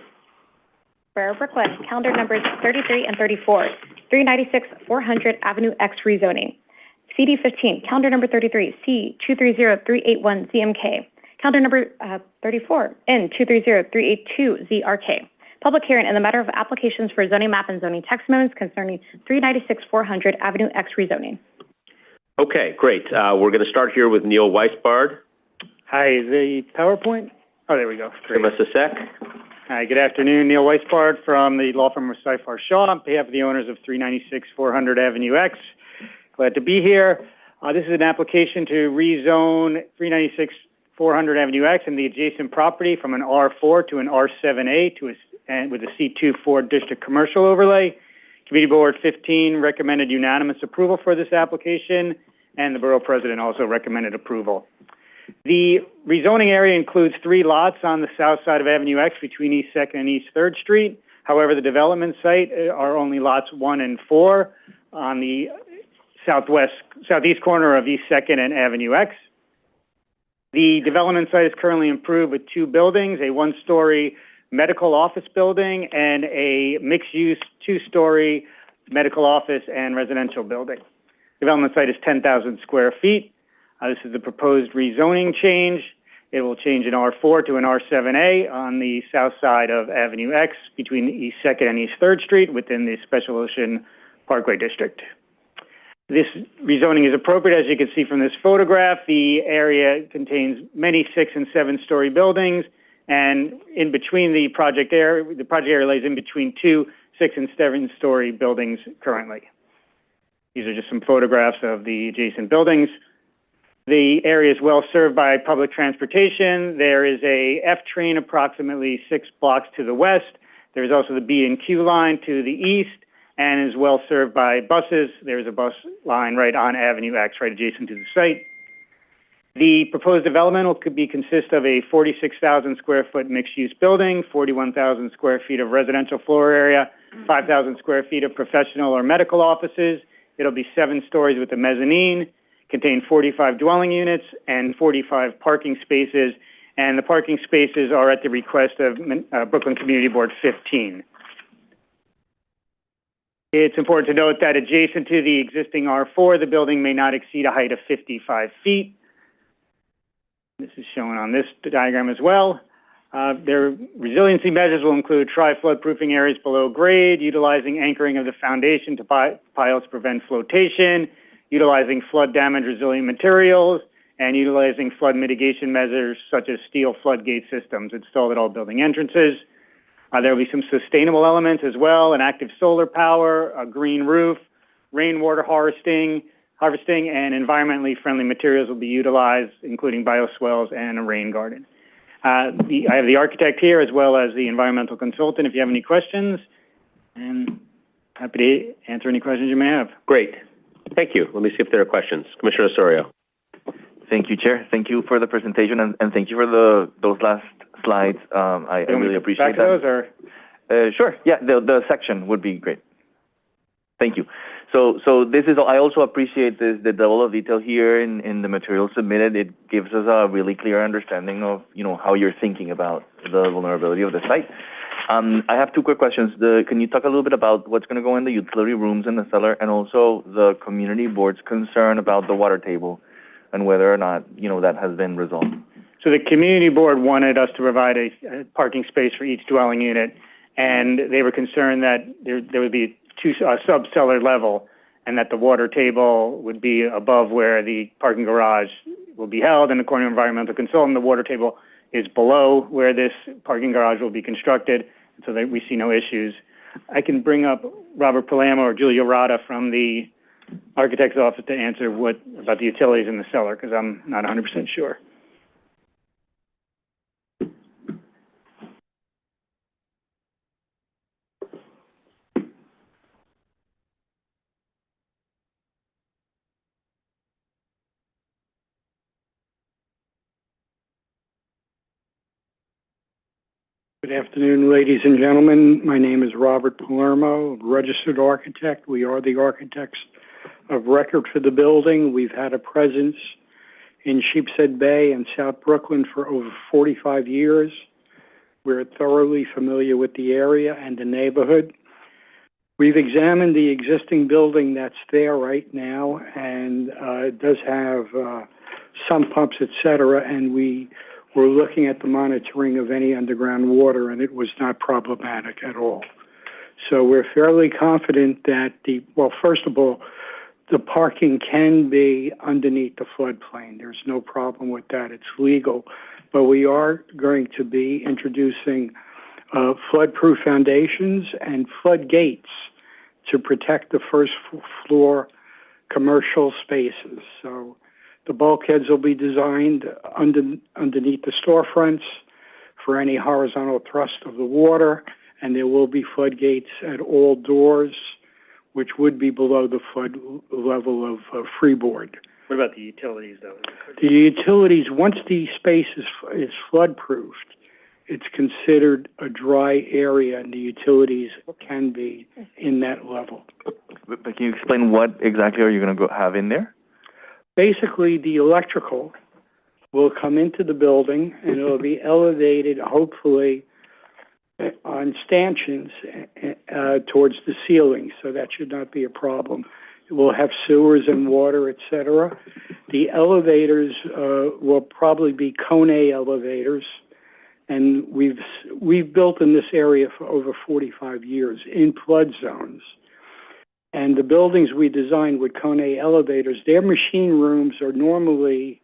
Borough Brooklyn, calendar numbers 33 and 34, 396 400 Avenue X rezoning. CD 15, calendar number 33, C230381 ZMK. Calendar number 34, N230382 ZRK. Public hearing in the matter of applications for zoning map and zoning text amendments concerning 396 400 Avenue X rezoning. Okay, great. We're going to start here with Neil Weisbard. Hi, the PowerPoint? Oh, there we go. Great. Give us a sec. Hi, good afternoon. Neil Weisbard from the law firm of Seifar Shaw on behalf of the owners of 396 400 Avenue X. Glad to be here. This is an application to rezone 396 400 Avenue X and the adjacent property from an R4 to an R7A with a C24 district commercial overlay. Committee Board 15 recommended unanimous approval for this application, and the Borough President also recommended approval. The rezoning area includes 3 lots on the south side of Avenue X between East 2nd and East 3rd Street. However, the development site are only lots 1 and 4 on the southeast corner of East 2nd and Avenue X. The development site is currently improved with 2 buildings, a 1-story medical office building and a mixed-use 2-story medical office and residential building. Development site is 10,000 square feet. This is the proposed rezoning change. It will change an R4 to an R7A on the south side of Avenue X between East 2nd and East 3rd Street within the Special Ocean Parkway District. This rezoning is appropriate, as you can see from this photograph. The area contains many 6- and 7-story buildings, and in between the project area lays in between 2 6- and 7-story buildings currently. These are just some photographs of the adjacent buildings. The area is well served by public transportation. There is a F train approximately 6 blocks to the west. There's also the B and Q line to the east, and is well served by buses. There's a bus line right on Avenue X, right adjacent to the site. The proposed development could consist of a 46,000 square foot mixed-use building, 41,000 square feet of residential floor area, 5,000 square feet of professional or medical offices. It'll be 7 stories with a mezzanine, contain 45 dwelling units and 45 parking spaces, and the parking spaces are at the request of Brooklyn Community Board 15. It's important to note that adjacent to the existing R4, the building may not exceed a height of 55 feet. This is shown on this diagram as well. Their resiliency measures will include tri-flood proofing areas below grade, utilizing anchoring of the foundation to piles to prevent flotation, utilizing flood damage resilient materials, and utilizing flood mitigation measures such as steel floodgate systems installed at all building entrances. There will be some sustainable elements as well, an active solar power, a green roof, rainwater harvesting, and environmentally friendly materials will be utilized, including bioswales and a rain garden. I have the architect here as well as the environmental consultant if you have any questions, and happy to answer any questions you may have. Great. Thank you. Let me see if there are questions. Commissioner Osorio. Thank you, Chair. Thank you for the presentation, and thank you for those last slides. I really appreciate that. Those or? Sure. Yeah, the section would be great. Thank you. So this is, I also appreciate the level of detail here in the material submitted. It gives us a really clear understanding of, how you're thinking about the vulnerability of the site. I have two quick questions. Can you talk a little bit about what's going to go in the utility rooms in the cellar, and also the community board's concern about the water table and whether or not, that has been resolved? So the community board wanted us to provide a parking space for each dwelling unit, and they were concerned that there would be two sub-cellar level, and that the water table would be above where the parking garage will be held. And according to environmental consultant, the water table is below where this parking garage will be constructed, so that we see no issues. I can bring up Robert Palamo or Julia Rada from the architect's office to answer about the utilities in the cellar, because I'm not 100% sure. Good afternoon, ladies and gentlemen. My name is Robert Palermo, registered architect. We are the architects of record for the building. We've had a presence in Sheepshead Bay and South Brooklyn for over 45 years. We're thoroughly familiar with the area and the neighborhood. We've examined the existing building that's there right now, and it does have sump pumps, et cetera, and we're looking at the monitoring of any underground water, and it was not problematic at all. So we're fairly confident that first of all, the parking can be underneath the floodplain. There's no problem with that. It's legal. But we are going to be introducing flood-proof foundations and floodgates to protect the first floor commercial spaces. So the bulkheads will be designed underneath the storefronts for any horizontal thrust of the water, and there will be floodgates at all doors, which would be below the flood level of freeboard. What about the utilities, though? The utilities, once the space is flood-proofed, it's considered a dry area, and the utilities can be in that level. But can you explain what exactly are you going to have in there? Basically, the electrical will come into the building, and it'll be elevated, hopefully, on stanchions towards the ceiling, so that should not be a problem. It will have sewers and water, et cetera. The elevators will probably be Cone A elevators, and we've built in this area for over 45 years in flood zones. And the buildings we designed with Cone A elevators, their machine rooms are normally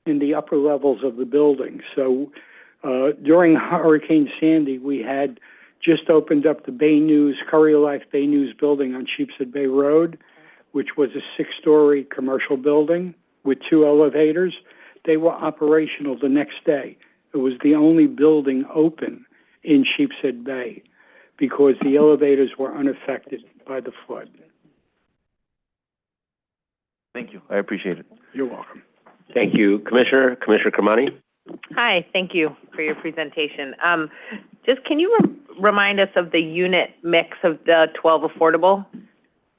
in the upper levels of the building. So during Hurricane Sandy, we had just opened up the Bay News, Courier Life Bay News building on Sheepshead Bay Road, which was a 6-story commercial building with 2 elevators. They were operational the next day. It was the only building open in Sheepshead Bay because the elevators were unaffected by the flood. Thank you. I appreciate it. You're welcome. Thank you. Commissioner Kermani? Hi, thank you for your presentation. Just can you remind us of the unit mix of the 12 affordable?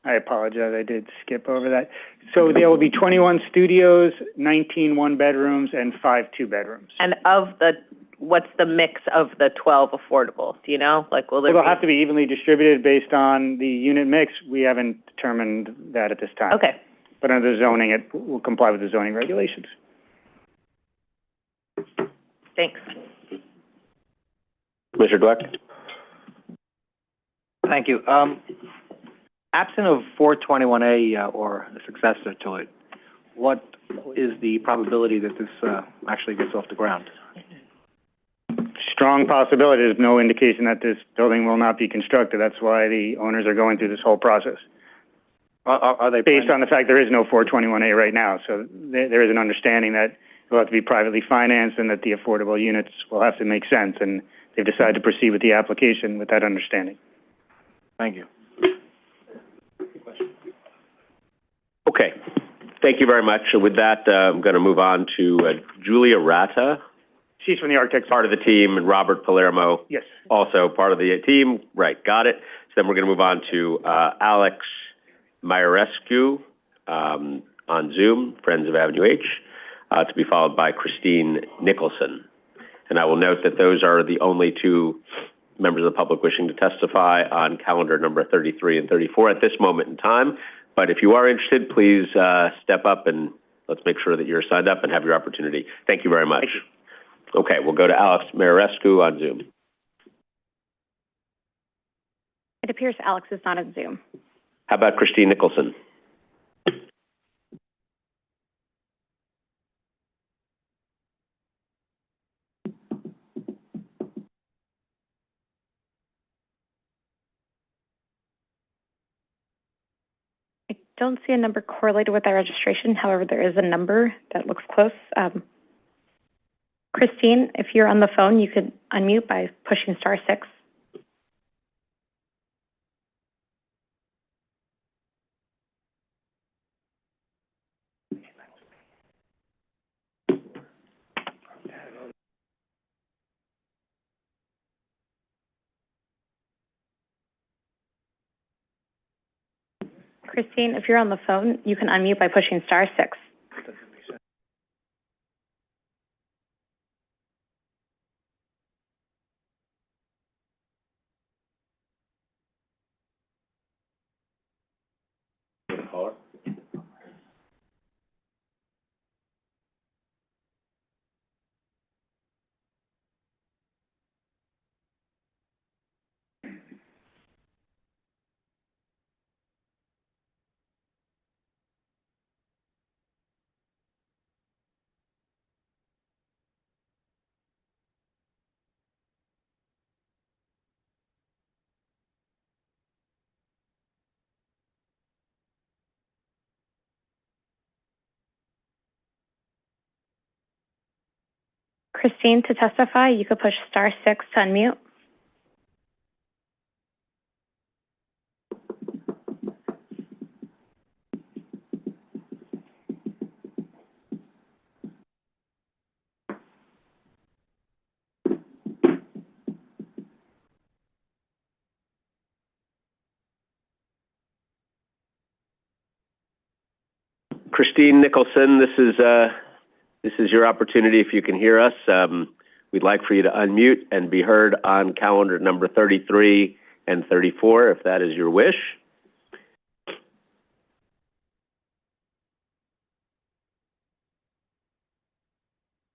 I apologize, I did skip over that. So there will be 21 studios, 19 one-bedrooms, and 5 two-bedrooms. And what's the mix of the 12 affordable? Do you know? Will there It'll have to be evenly distributed based on the unit mix. We haven't determined that at this time. Okay. But under zoning, it will comply with the zoning regulations. Thanks. Commissioner Dweck? Thank you. Absent of 421A or a successor to it, what is the probability that this actually gets off the ground? Strong possibility. There's no indication that this building will not be constructed. That's why the owners are going through this whole process. Are they based on the fact there is no 421A right now? So there is an understanding that it will have to be privately financed and that the affordable units will have to make sense. And they've decided to proceed with the application with that understanding. Thank you. Okay. Thank you very much. With that, I'm going to move on to Julia Ratta. She's from the architects. Part of the team, and Robert Palermo. Yes. Also part of the team. Right, got it. So then we're going to move on to Alex Mierescu on Zoom, Friends of Avenue H, to be followed by Christine Nicholson. And I will note that those are the only two members of the public wishing to testify on calendar number 33 and 34 at this moment in time. But if you are interested, please step up and let's make sure that you're signed up and have your opportunity. Thank you very much. Thank you. Okay, we'll go to Alex Mierescu on Zoom. It appears Alex is not on Zoom. How about Christine Nicholson? I don't see a number correlated with our registration. However, there is a number that looks close. Christine, if you're on the phone, you could unmute by pushing *6. Christine, if you're on the phone, you can unmute by pushing *6. Christine, to testify, you could push *6 to unmute. Christine Nicholson, this is your opportunity if you can hear us. We'd like for you to unmute and be heard on calendar number 33 and 34, if that is your wish.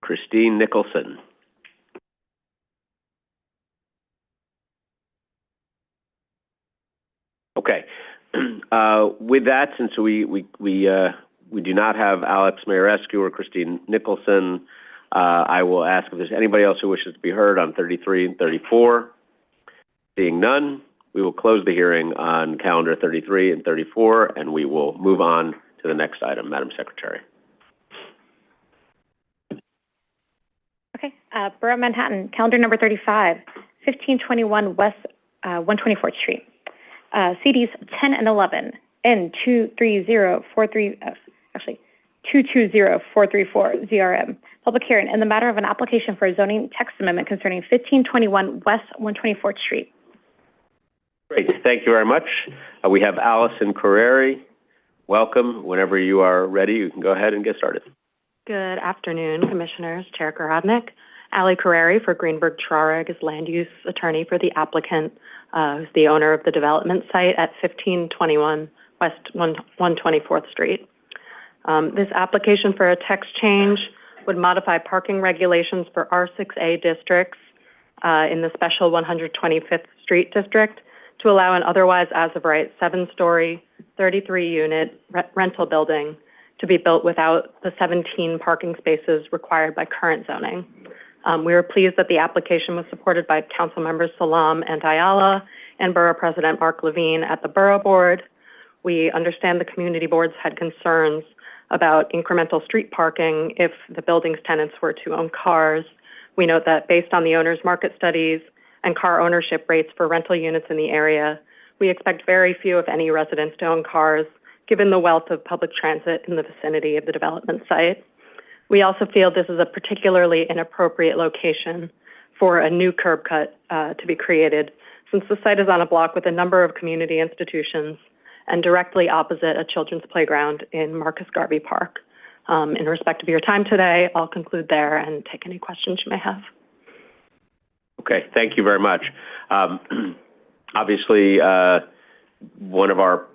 Christine Nicholson. Okay. With that, since we do not have Alex Mierescu or Christine Nicholson, I will ask if there's anybody else who wishes to be heard on 33 and 34. Seeing none, we will close the hearing on calendar 33 and 34, and we will move on to the next item, Madam Secretary. Okay, Borough of Manhattan, calendar number 35, 1521 West 124th Street. CDs 10 and 11, N230434, ZRM. Public hearing in the matter of an application for a zoning text amendment concerning 1521 West 124th Street. Great, thank you very much. We have Allison Carreri. Welcome. Whenever you are ready, you can go ahead and get started. Good afternoon, Commissioners. Chair Gorodnick. Ali Carreri for Greenberg Traurig is land use attorney for the applicant, who's the owner of the development site at 1521 West 124th Street. This application for a text change would modify parking regulations for R6A districts in the special 125th Street District to allow an otherwise as-of-right 7-story, 33-unit rental building to be built without the 17 parking spaces required by current zoning. We were pleased that the application was supported by Council Members Salam and Ayala and Borough President Mark Levine at the Borough Board. We understand the community boards had concerns about incremental street parking if the building's tenants were to own cars. We note that based on the owner's market studies and car ownership rates for rental units in the area, we expect very few, if any, residents to own cars, given the wealth of public transit in the vicinity of the development site. We also feel this is a particularly inappropriate location for a new curb cut to be created, since the site is on a block with a number of community institutions and directly opposite a children's playground in Marcus Garvey Park. In respect of your time today, I'll conclude there and take any questions you may have. Okay, thank you very much. Obviously, one of our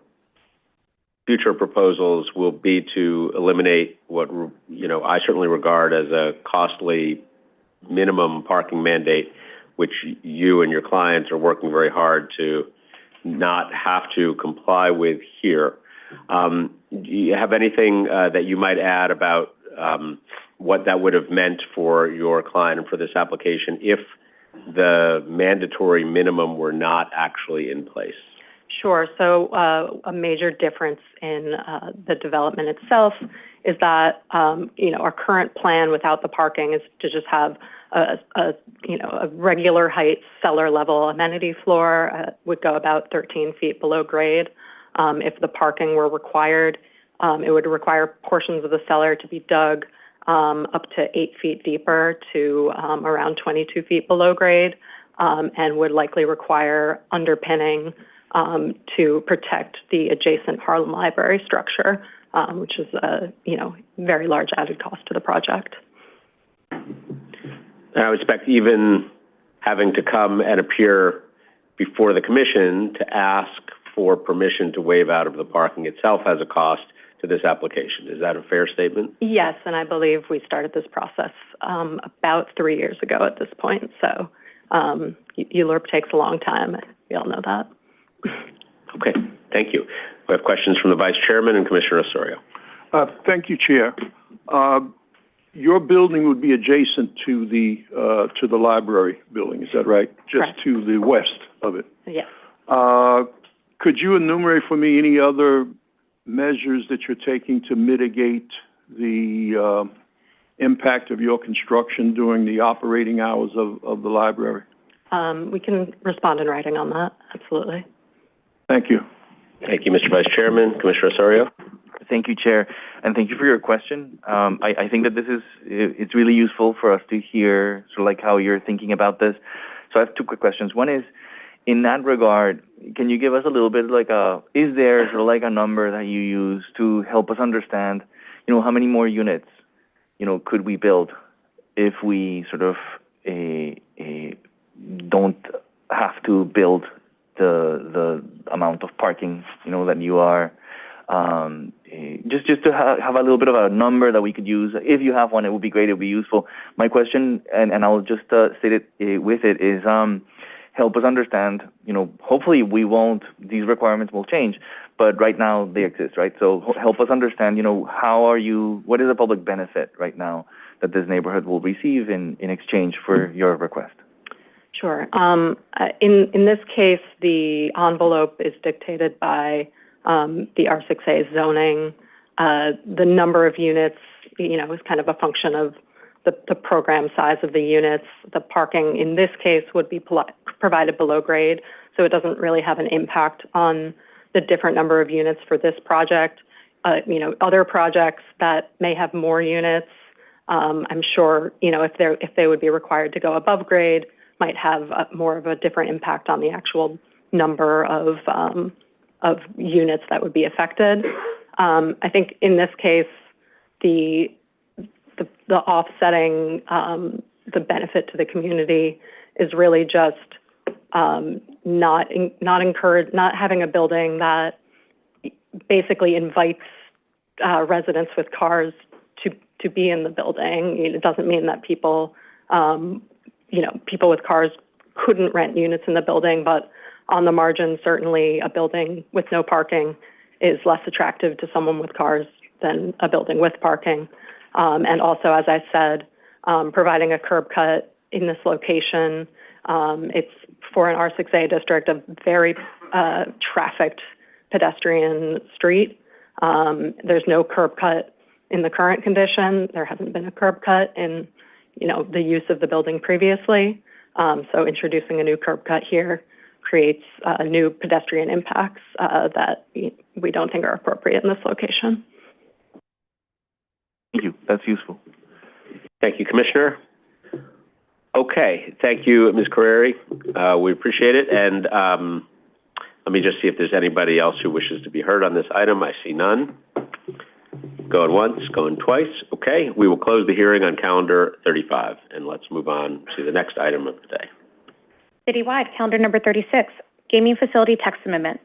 future proposals will be to eliminate what, I certainly regard as a costly minimum parking mandate, which you and your clients are working very hard to not have to comply with here. Do you have anything that you might add about what that would have meant for your client and for this application if the mandatory minimum were not actually in place? Sure. So a major difference in the development itself is that, our current plan without the parking is to just have a regular height cellar level amenity floor would go about 13 feet below grade. If the parking were required, it would require portions of the cellar to be dug up to 8 feet deeper to around 22 feet below grade, and would likely require underpinning to protect the adjacent Harlem Library structure, which is a very large added cost to the project. And I would expect even having to come and appear before the commission to ask for permission to waive out of the parking itself has a cost to this application. Is that a fair statement? Yes, and I believe we started this process about 3 years ago at this point. So ULURP takes a long time. We all know that. Okay, thank you. We have questions from the Vice Chairman and Commissioner Osorio. Thank you, Chair. Your building would be adjacent to the library building, is that right? Correct. Just to the west of it. Yes. Could you enumerate for me any other measures that you're taking to mitigate the impact of your construction during the operating hours of the library? We can respond in writing on that, absolutely. Thank you. Thank you, Mr. Vice Chairman. Commissioner Osorio? Thank you, Chair, and thank you for your question. I think that it's really useful for us to hear sort of like how you're thinking about this. So I have two quick questions. One is, in that regard, can you give us a little bit is there sort of like a number that you use to help us understand, how many more units, could we build if we sort of don't have to build the amount of parking, that you are, just to have a little bit of a number that we could use. If you have one, it would be great. It would be useful. My question, and I'll just state it with it, is help us understand, hopefully these requirements will change, but right now they exist, right? So help us understand, what is the public benefit right now that this neighborhood will receive in exchange for your request? Sure. In this case, the envelope is dictated by the R6A zoning. The number of units, is kind of a function of the program size of the units. The parking in this case would be provided below grade, so it doesn't really have an impact on the different number of units for this project. Other projects that may have more units, I'm sure, if they would be required to go above grade, might have more of a different impact on the actual number of units that would be affected. I think in this case, the offsetting the benefit to the community is really just not having a building that basically invites residents with cars to be in the building. It doesn't mean that people people with cars couldn't rent units in the building, but on the margin, certainly a building with no parking is less attractive to someone with cars than a building with parking. And also, as I said, providing a curb cut in this location, it's for an R6A district, a very trafficked pedestrian street. There's no curb cut in the current condition. There hasn't been a curb cut in, the use of the building previously. So introducing a new curb cut here creates new pedestrian impacts that we don't think are appropriate in this location. Thank you. That's useful. Thank you, Commissioner. Okay, thank you, Ms. Carreri. We appreciate it. And let me just see if there's anybody else who wishes to be heard on this item. I see none. Going once, going twice. Okay, we will close the hearing on calendar 35, and let's move on to the next item of the day. Citywide, calendar number 36, Gaming Facility Text Amendment,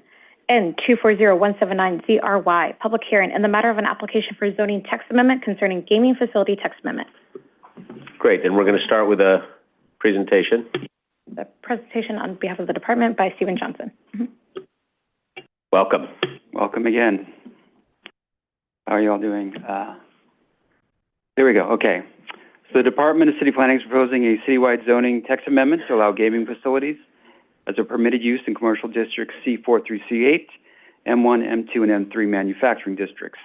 N240179ZRY, public hearing in the matter of an application for zoning text amendment concerning gaming facility text amendment. Great, and we're going to start with a presentation. The presentation on behalf of the department by Stephen Johnson. Welcome. Welcome again. How are you all doing? There we go. Okay. So the Department of City Planning is proposing a citywide zoning text amendment to allow gaming facilities as a permitted use in commercial districts C4 through C8, M1, M2, and M3 manufacturing districts.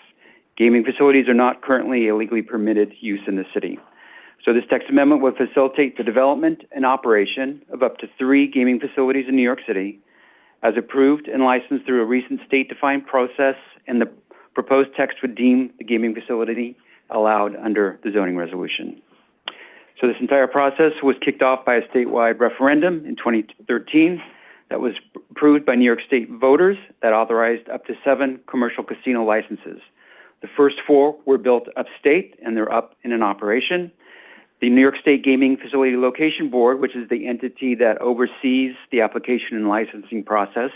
Gaming facilities are not currently a legally permitted use in the city. So this text amendment will facilitate the development and operation of up to 3 gaming facilities in New York City as approved and licensed through a recent state-defined process, and the proposed text would deem the gaming facility allowed under the zoning resolution. So this entire process was kicked off by a statewide referendum in 2013 that was approved by New York State voters that authorized up to 7 commercial casino licenses. The first 4 were built upstate, and they're up and in operation. The New York State Gaming Facility Location Board, which is the entity that oversees the application and licensing process,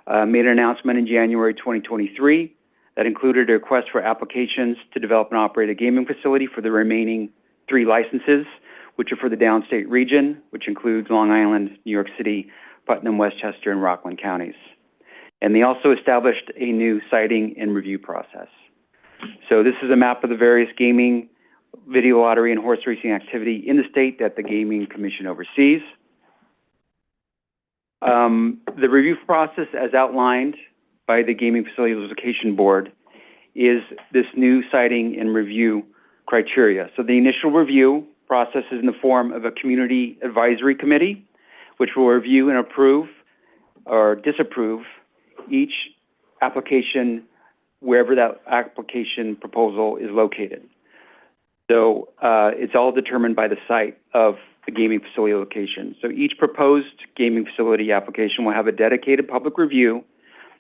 made an announcement in January 2023 that included a request for applications to develop and operate a gaming facility for the remaining 3 licenses, which are for the downstate region, which includes Long Island, New York City, Putnam, Westchester, and Rockland counties. And they also established a new siting and review process. So this is a map of the various gaming, video lottery, and horse racing activity in the state that the Gaming Commission oversees. The review process, as outlined by the Gaming Facility Location Board, is this new siting and review criteria. So the initial review process is in the form of a community advisory committee, which will review and approve or disapprove each application wherever that application proposal is located. So it's all determined by the site of the gaming facility location. So each proposed gaming facility application will have a dedicated public review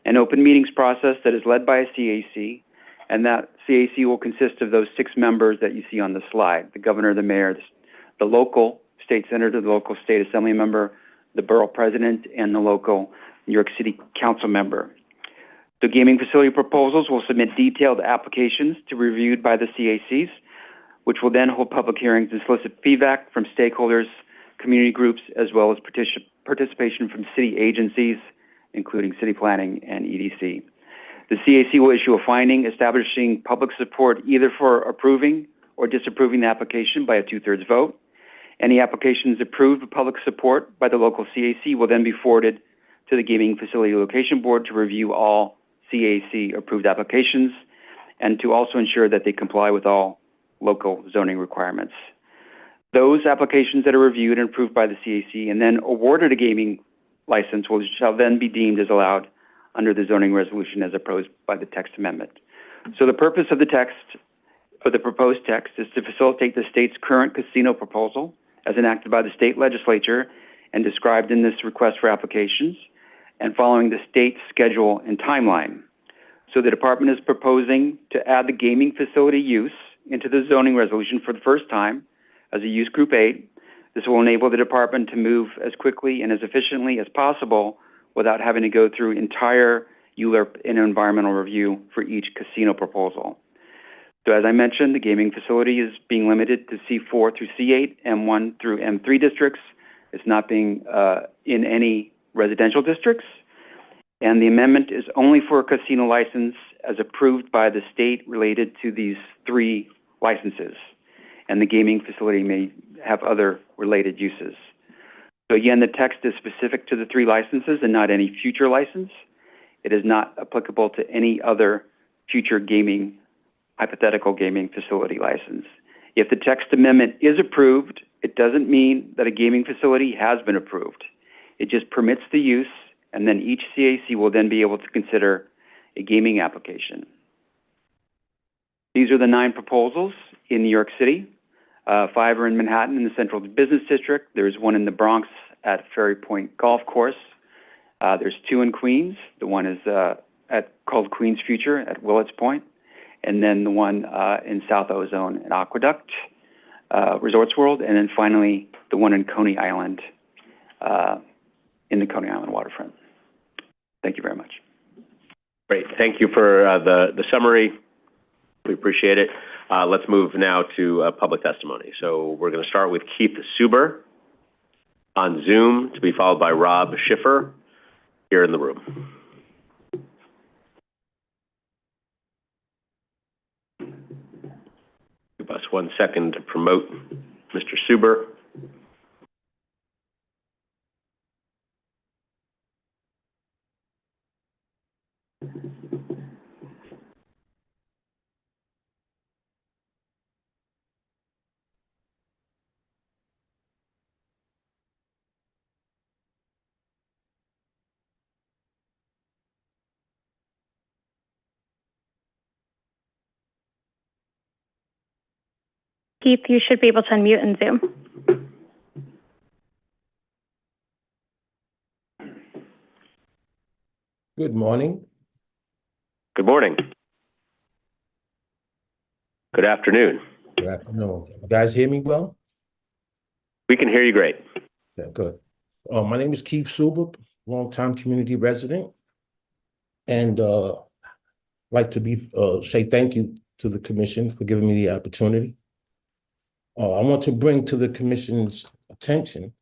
and open meetings process that is led by a CAC, and that CAC will consist of those 6 members that you see on the slide: the governor, the mayor, the local state senator, the local state assembly member, the borough president, and the local New York City council member. The gaming facility proposals will submit detailed applications to be reviewed by the CACs, which will then hold public hearings and solicit feedback from stakeholders, community groups, as well as participation from city agencies, including city planning and EDC. The CAC will issue a finding establishing public support either for approving or disapproving the application by a 2/3 vote. Any applications approved with public support by the local CAC will then be forwarded to the Gaming Facility Location Board to review all CAC-approved applications and to also ensure that they comply with all local zoning requirements. Those applications that are reviewed and approved by the CAC and then awarded a gaming license shall then be deemed as allowed under the zoning resolution as opposed by the text amendment. So the purpose of the text, of the proposed text, is to facilitate the state's current casino proposal as enacted by the state legislature and described in this request for applications, and following the state's schedule and timeline. So the department is proposing to add the gaming facility use into the zoning resolution for the first time as a use group 8. This will enable the department to move as quickly and as efficiently as possible without having to go through entire ULURP and environmental review for each casino proposal. So as I mentioned, the gaming facility is being limited to C4 through C8, M1 through M3 districts. It's not being in any residential districts. And the amendment is only for a casino license as approved by the state related to these 3 licenses. And the gaming facility may have other related uses. So again, the text is specific to the 3 licenses and not any future license. It is not applicable to any other future hypothetical gaming facility license. If the text amendment is approved, it doesn't mean that a gaming facility has been approved. It just permits the use, and then each CAC will then be able to consider a gaming application. These are the 9 proposals in New York City. 5 are in Manhattan in the Central Business District. There's 1 in the Bronx at Ferry Point Golf Course. There's 2 in Queens. The one is called Queens Future at Willets Point. And then the one in South Ozone at Aqueduct Resorts World. And then finally, the one in Coney Island, in the Coney Island waterfront. Thank you very much. Great. Thank you for the summary. We appreciate it. Let's move now to public testimony. So we're going to start with Keith Suber on Zoom, to be followed by Rob Schiffer here in the room. Give us 1 second to promote Mr. Suber. Keith, you should be able to unmute in Zoom. Good morning. Good morning. Good afternoon. Good afternoon. You guys hear me well? We can hear you great. Yeah, good. My name is Keith Suber, longtime community resident, and like to say thank you to the commission for giving me the opportunity. I want to bring to the commission's attention,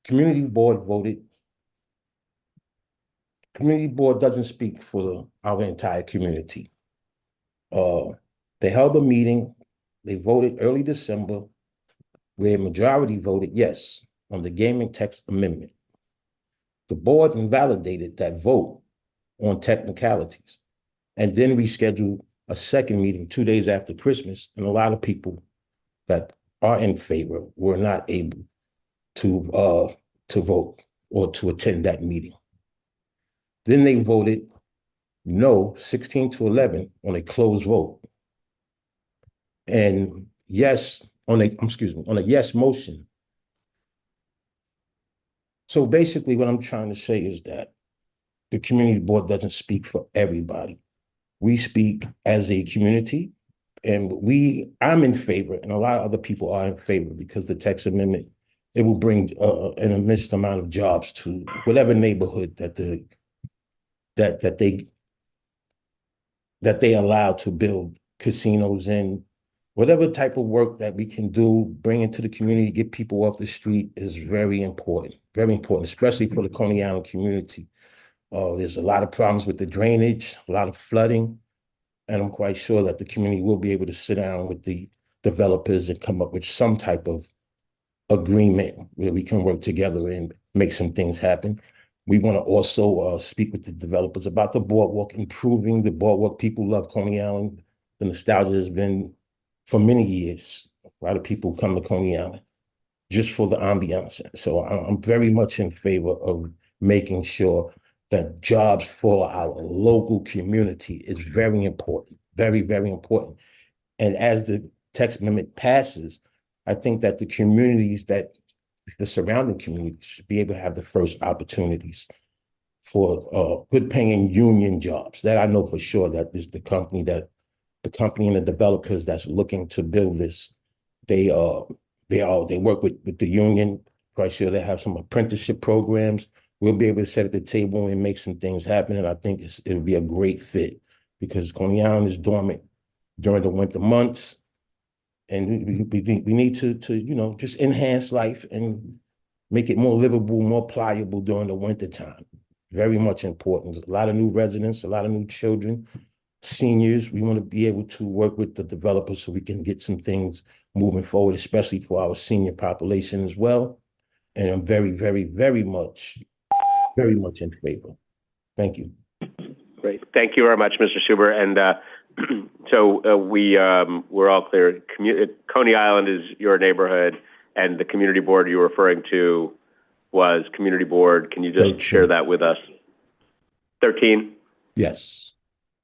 community board doesn't speak for our entire community. They held a meeting, they voted early December, where majority voted yes on the gaming text amendment. The board invalidated that vote on technicalities and then rescheduled a second meeting 2 days after Christmas, and a lot of people that are in favor were not able to vote or to attend that meeting. Then they voted no, 16-11 on a closed vote. And yes, on a yes motion. So basically what I'm trying to say is that the community board doesn't speak for everybody. We speak as a community, and I'm in favor, and a lot of other people are in favor, because the text amendment, it will bring an immense amount of jobs to whatever neighborhood that they allow to build casinos in. Whatever type of work that we can do, bring into the community, get people off the street is very important, especially for the Coney Island community. There's a lot of problems with the drainage, a lot of flooding, and I'm quite sure that the community will be able to sit down with the developers and come up with some type of agreement where we can work together and make some things happen. We want to also speak with the developers about the boardwalk, improving the boardwalk. People love Coney Island. The nostalgia has been for many years. A lot of people come to Coney Island just for the ambiance. So I'm very much in favor of making sure that jobs for our local community is very important, very, very important. And as the text amendment passes, I think that the surrounding communities should be able to have the first opportunities for good paying union jobs. That I know for sure that this the company and the developers that's looking to build this, they work with the union. Quite sure they have some apprenticeship programs. We'll be able to sit at the table and make some things happen. And I think it'll be a great fit, because Coney Island is dormant during the winter months. And we need to just enhance life and make it more livable, more pliable during the winter time. Very much important. A lot of new residents, a lot of new children, seniors. We want to be able to work with the developers so we can get some things moving forward, especially for our senior population as well. And I'm very, very, very much in favor. Thank you. Great. Thank you very much, Mr. Suber. And we're all clear. Coney Island is your neighborhood, and the community board you're referring to was community board. Can you just 13. Share that with us? 13? Yes.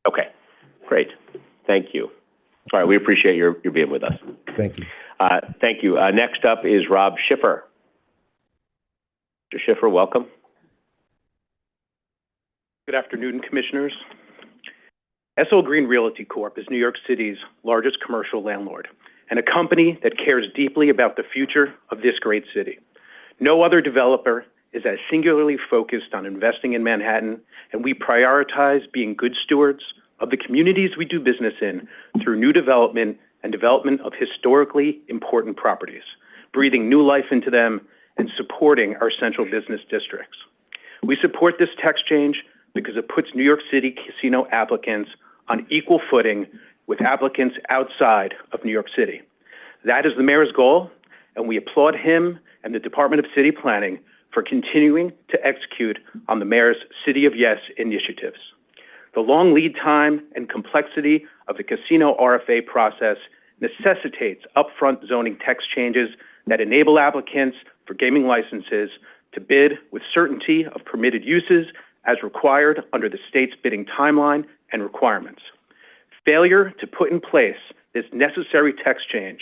Okay, great. Thank you. All right, we appreciate your being with us. Thank you. Thank you. Next up is Rob Schiffer. Mr. Schiffer, welcome. Good afternoon, Commissioners. SL Green Realty Corp. is New York City's largest commercial landlord and a company that cares deeply about the future of this great city. No other developer is as singularly focused on investing in Manhattan, and we prioritize being good stewards of the communities we do business in through new development and development of historically important properties, breathing new life into them and supporting our central business districts. We support this tax change because it puts New York City casino applicants on equal footing with applicants outside of New York City. That is the mayor's goal, and we applaud him and the Department of City Planning for continuing to execute on the mayor's City of Yes initiatives. The long lead time and complexity of the casino RFA process necessitates upfront zoning text changes that enable applicants for gaming licenses to bid with certainty of permitted uses as required under the state's bidding timeline and requirements. Failure to put in place this necessary text change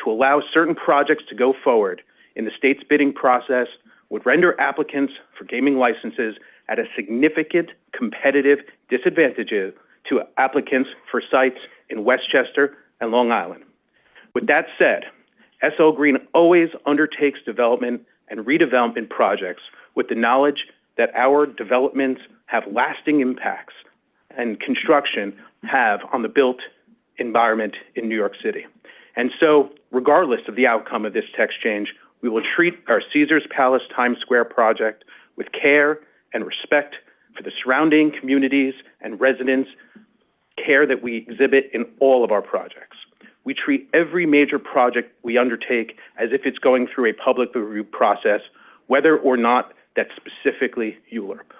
to allow certain projects to go forward in the state's bidding process would render applicants for gaming licenses at a significant competitive disadvantage to applicants for sites in Westchester and Long Island. With that said, SL Green always undertakes development and redevelopment projects with the knowledge that our developments have lasting impacts and construction have on the built environment in New York City. And so, regardless of the outcome of this text change, we will treat our Caesars Palace Times Square project with care and respect for the surrounding communities and residents, care that we exhibit in all of our projects. We treat every major project we undertake as if it's going through a public review process, whether or not that's specifically ULURP.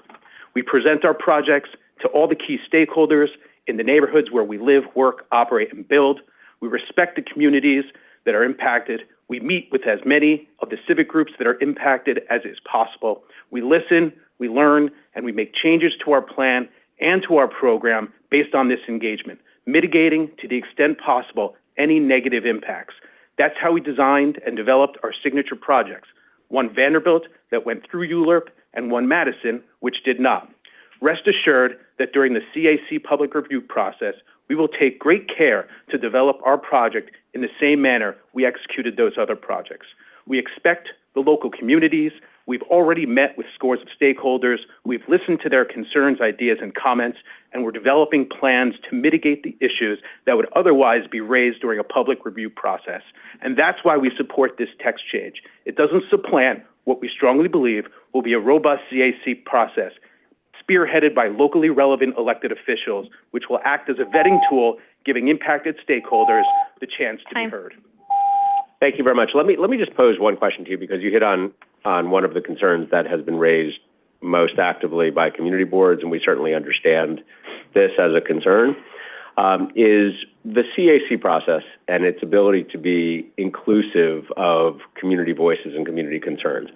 We present our projects to all the key stakeholders in the neighborhoods where we live, work, operate, and build. We respect the communities that are impacted. We meet with as many of the civic groups that are impacted as is possible. We listen, we learn, and we make changes to our plan and to our program based on this engagement, mitigating to the extent possible any negative impacts. That's how we designed and developed our signature projects, one Vanderbilt that went through ULURP and one Madison, which did not. Rest assured that during the CAC public review process, we will take great care to develop our project in the same manner we executed those other projects. We expect the local communities. We've already met with scores of stakeholders. We've listened to their concerns, ideas, and comments, and we're developing plans to mitigate the issues that would otherwise be raised during a public review process. And that's why we support this text change. It doesn't supplant what we strongly believe will be a robust CAC process, spearheaded by locally relevant elected officials, which will act as a vetting tool, giving impacted stakeholders the chance to be heard. Thank you very much. Let me just pose one question to you, because you hit on one of the concerns that has been raised most actively by community boards, and we certainly understand this as a concern, is the CAC process and its ability to be inclusive of community voices and community concerns.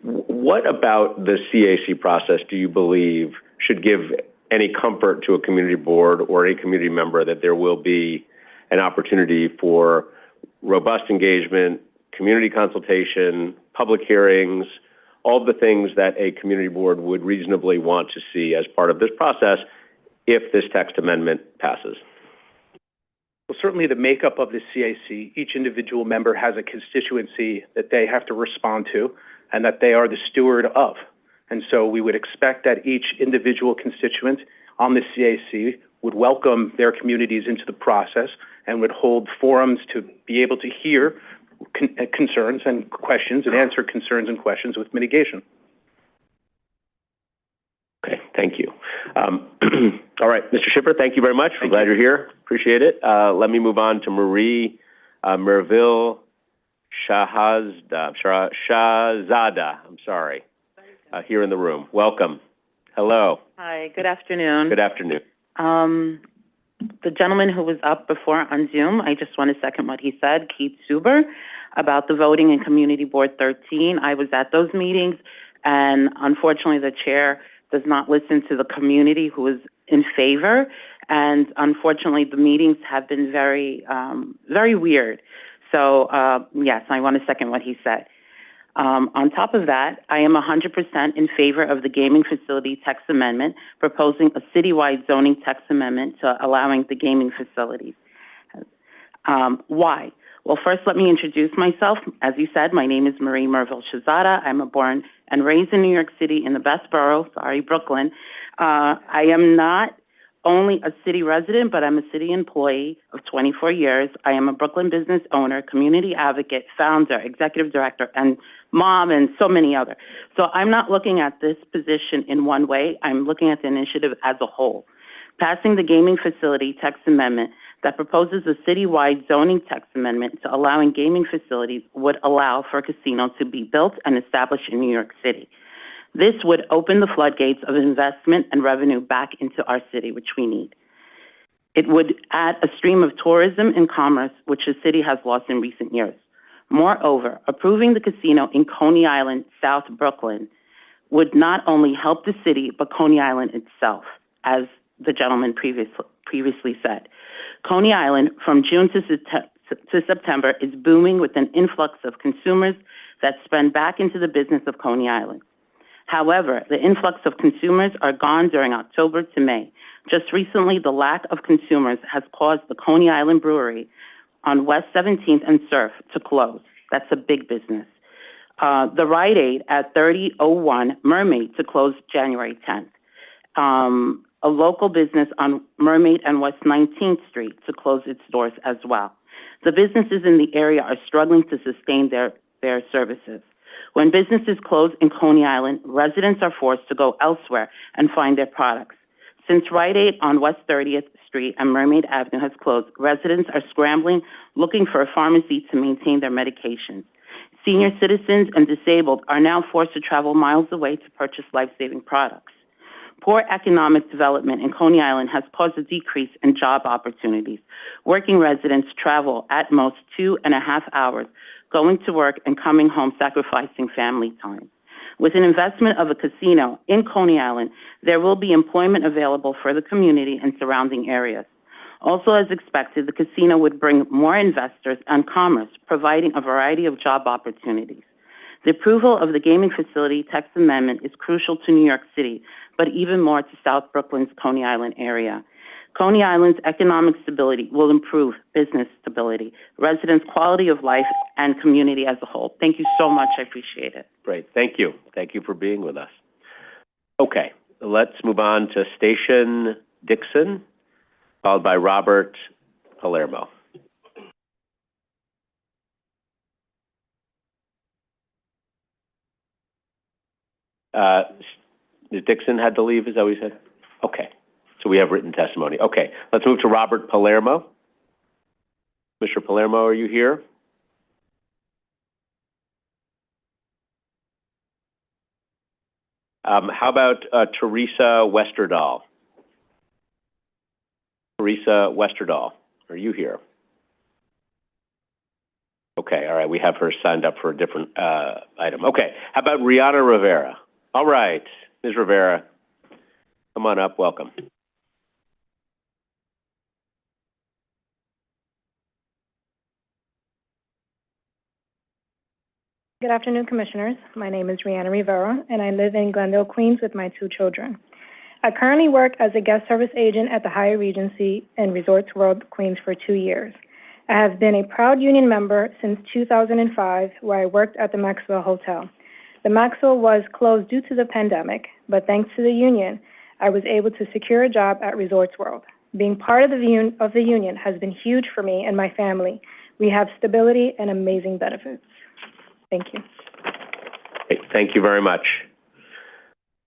What about the CAC process do you believe should give any comfort to a community board or any community member that there will be an opportunity for robust engagement, community consultation, public hearings, all the things that a community board would reasonably want to see as part of this process if this text amendment passes? Well, certainly the makeup of the CAC, each individual member has a constituency that they have to respond to and that they are the steward of. And so we would expect that each individual constituent on the CAC would welcome their communities into the process and would hold forums to be able to hear concerns and questions and answer concerns and questions with mitigation. Okay, thank you. All right, Mr. Schiffer, thank you very much. I'm glad you're here. Appreciate it. Let me move on to Marie Merville Shahzada. I'm sorry, here in the room. Welcome. Hello. Hi, good afternoon. Good afternoon. The gentleman who was up before on Zoom, I just want to second what he said, Keith Suber, about the voting in Community Board 13. I was at those meetings, and unfortunately the chair does not listen to the community who is in favor, and unfortunately the meetings have been very weird. So yes, I want to second what he said. On top of that, I am 100% in favor of the gaming facility text amendment, proposing a citywide zoning text amendment to allowing the gaming facilities. Why? Well, first, let me introduce myself. As you said, my name is Marie Merville Shahzada. I'm born and raised in New York City in the best borough, Brooklyn. I am not only a city resident, but I'm a city employee of 24 years. I am a Brooklyn business owner, community advocate, founder, executive director, and mom, and so many others. So I'm not looking at this position in one way. I'm looking at the initiative as a whole. Passing the gaming facility text amendment that proposes a citywide zoning text amendment to allowing gaming facilities would allow for a casino to be built and established in New York City. This would open the floodgates of investment and revenue back into our city, which we need. It would add a stream of tourism and commerce, which the city has lost in recent years. Moreover, approving the casino in Coney Island, South Brooklyn, would not only help the city, but Coney Island itself, as the gentleman previously said. Coney Island, from June to September, is booming with an influx of consumers that spend back into the business of Coney Island. However, the influx of consumers are gone during October to May. Just recently, the lack of consumers has caused the Coney Island Brewery on West 17th and Surf to close. That's a big business. The Rite Aid at 3001 Mermaid to close January 10th. A local business on Mermaid and West 19th Street to close its doors as well. The businesses in the area are struggling to sustain their services. When businesses close in Coney Island, residents are forced to go elsewhere and find their products. Since Rite Aid on West 30th Street and Mermaid Avenue has closed, residents are scrambling, looking for a pharmacy to maintain their medications. Senior citizens and disabled are now forced to travel miles away to purchase life-saving products. Poor economic development in Coney Island has caused a decrease in job opportunities. Working residents travel at most 2.5 hours, going to work and coming home, sacrificing family time. With an investment of a casino in Coney Island, there will be employment available for the community and surrounding areas. Also, as expected, the casino would bring more investors and commerce, providing a variety of job opportunities. The approval of the gaming facility text amendment is crucial to New York City, but even more to South Brooklyn's Coney Island area. Coney Island's economic stability will improve business stability, residents' quality of life, and community as a whole. Thank you so much. I appreciate it. Great. Thank you. Thank you for being with us. Okay, let's move on to Station Dixon, followed by Robert Palermo. Ms. Dixon had to leave, is that what you said? Okay, so we have written testimony. Okay, let's move to Robert Palermo. Mr. Palermo, are you here? How about Teresa Westerdahl? Teresa Westerdahl, are you here? Okay, all right, we have her signed up for a different item. Okay, how about Rihanna Rivera? All right, Ms. Rivera, come on up, welcome. Good afternoon, Commissioners. My name is Rihanna Rivera, and I live in Glendale, Queens with my 2 children. I currently work as a guest service agent at the Hyatt Regency in Resorts World, Queens for 2 years. I have been a proud union member since 2005, where I worked at the Maxwell Hotel. The Maxwell was closed due to the pandemic, but thanks to the union, I was able to secure a job at Resorts World. Being part of the union has been huge for me and my family. We have stability and amazing benefits. Thank you. Great. Thank you very much.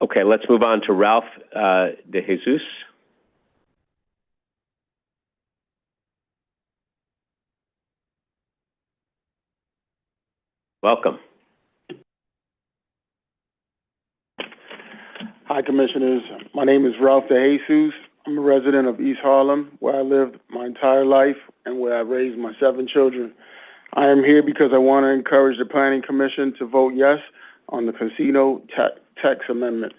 Okay, let's move on to Ralph de Jesus. Welcome. Hi, Commissioners. My name is Ralph de Jesus. I'm a resident of East Harlem, where I lived my entire life and where I raised my 7 children. I am here because I want to encourage the Planning Commission to vote yes on the casino tax amendment.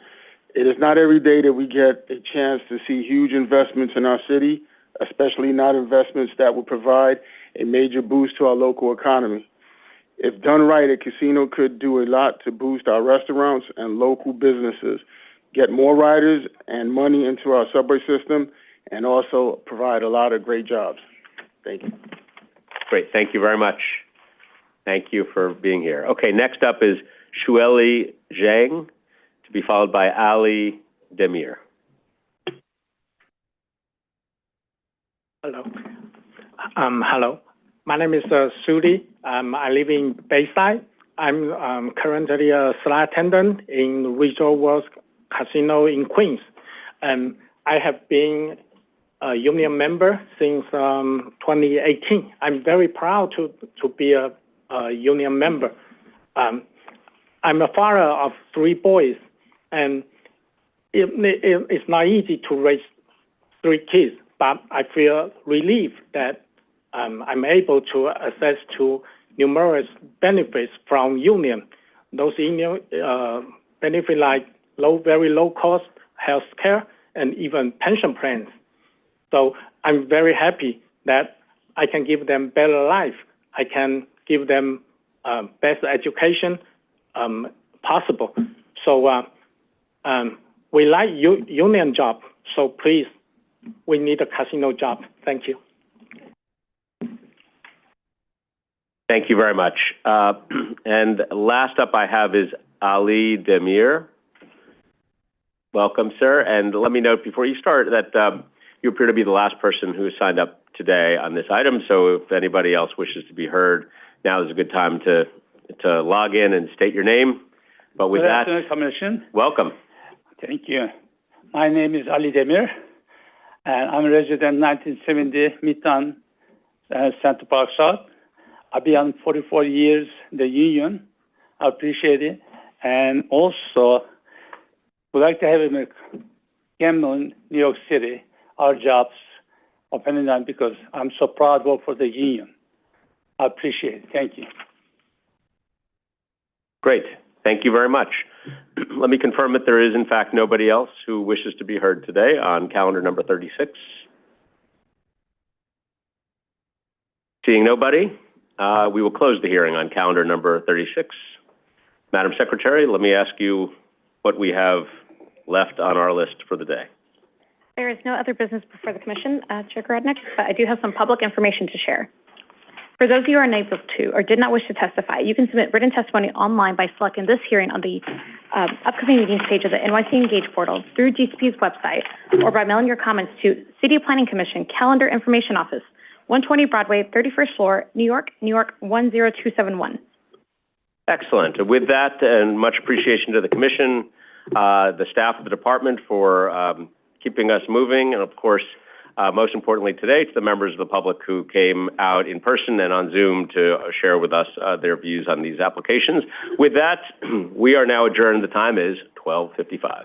It is not every day that we get a chance to see huge investments in our city, especially not investments that will provide a major boost to our local economy. If done right, a casino could do a lot to boost our restaurants and local businesses, get more riders and money into our subway system, and also provide a lot of great jobs. Thank you. Great. Thank you very much. Thank you for being here. Okay, next up is Shueli Zhang, to be followed by Ali Demir. Hello. Hello. My name is Sudi. I live in Bayside. I'm currently a flight attendant in Resort World Casino in Queens. I have been a union member since 2018. I'm very proud to be a union member. I'm a father of 3 boys, and it's not easy to raise 3 kids, but I feel relieved that I'm able to access to numerous benefits from union. Those union benefits like very low cost health care and even pension plans. So I'm very happy that I can give them better life. I can give them best education possible. So we like union job. So please, we need a casino job. Thank you. Thank you very much. And last up I have is Ali Demir. Welcome, sir. And let me note before you start that you appear to be the last person who signed up today on this item. So if anybody else wishes to be heard, now is a good time to log in and state your name. But with that, Good afternoon, Commission. welcome. Thank you. My name is Ali Demir, and I'm a resident 1970 Midtown, Central Park South. I've been on 44 years in the union. I appreciate it. And also, would like to have a gamble in New York City, our jobs opening on because I'm so proud to work for the union. I appreciate it. Thank you. Great. Thank you very much. Let me confirm that there is, in fact, nobody else who wishes to be heard today on calendar number 36. Seeing nobody, we will close the hearing on calendar number 36. Madam Secretary, let me ask you what we have left on our list for the day. There is no other business before the Commission, Chair Grodnick, but I do have some public information to share. For those of you who are unable to or did not wish to testify, you can submit written testimony online by selecting this hearing on the upcoming meetings page of the NYC Engage portal through GCP's website or by mailing your comments to City Planning Commission Calendar Information Office, 120 Broadway, 31st floor, New York, 10271. Excellent. With that, and much appreciation to the Commission, the staff of the department for keeping us moving, and of course, most importantly today, to the members of the public who came out in person and on Zoom to share with us their views on these applications. With that, we are now adjourned. The time is 12:55.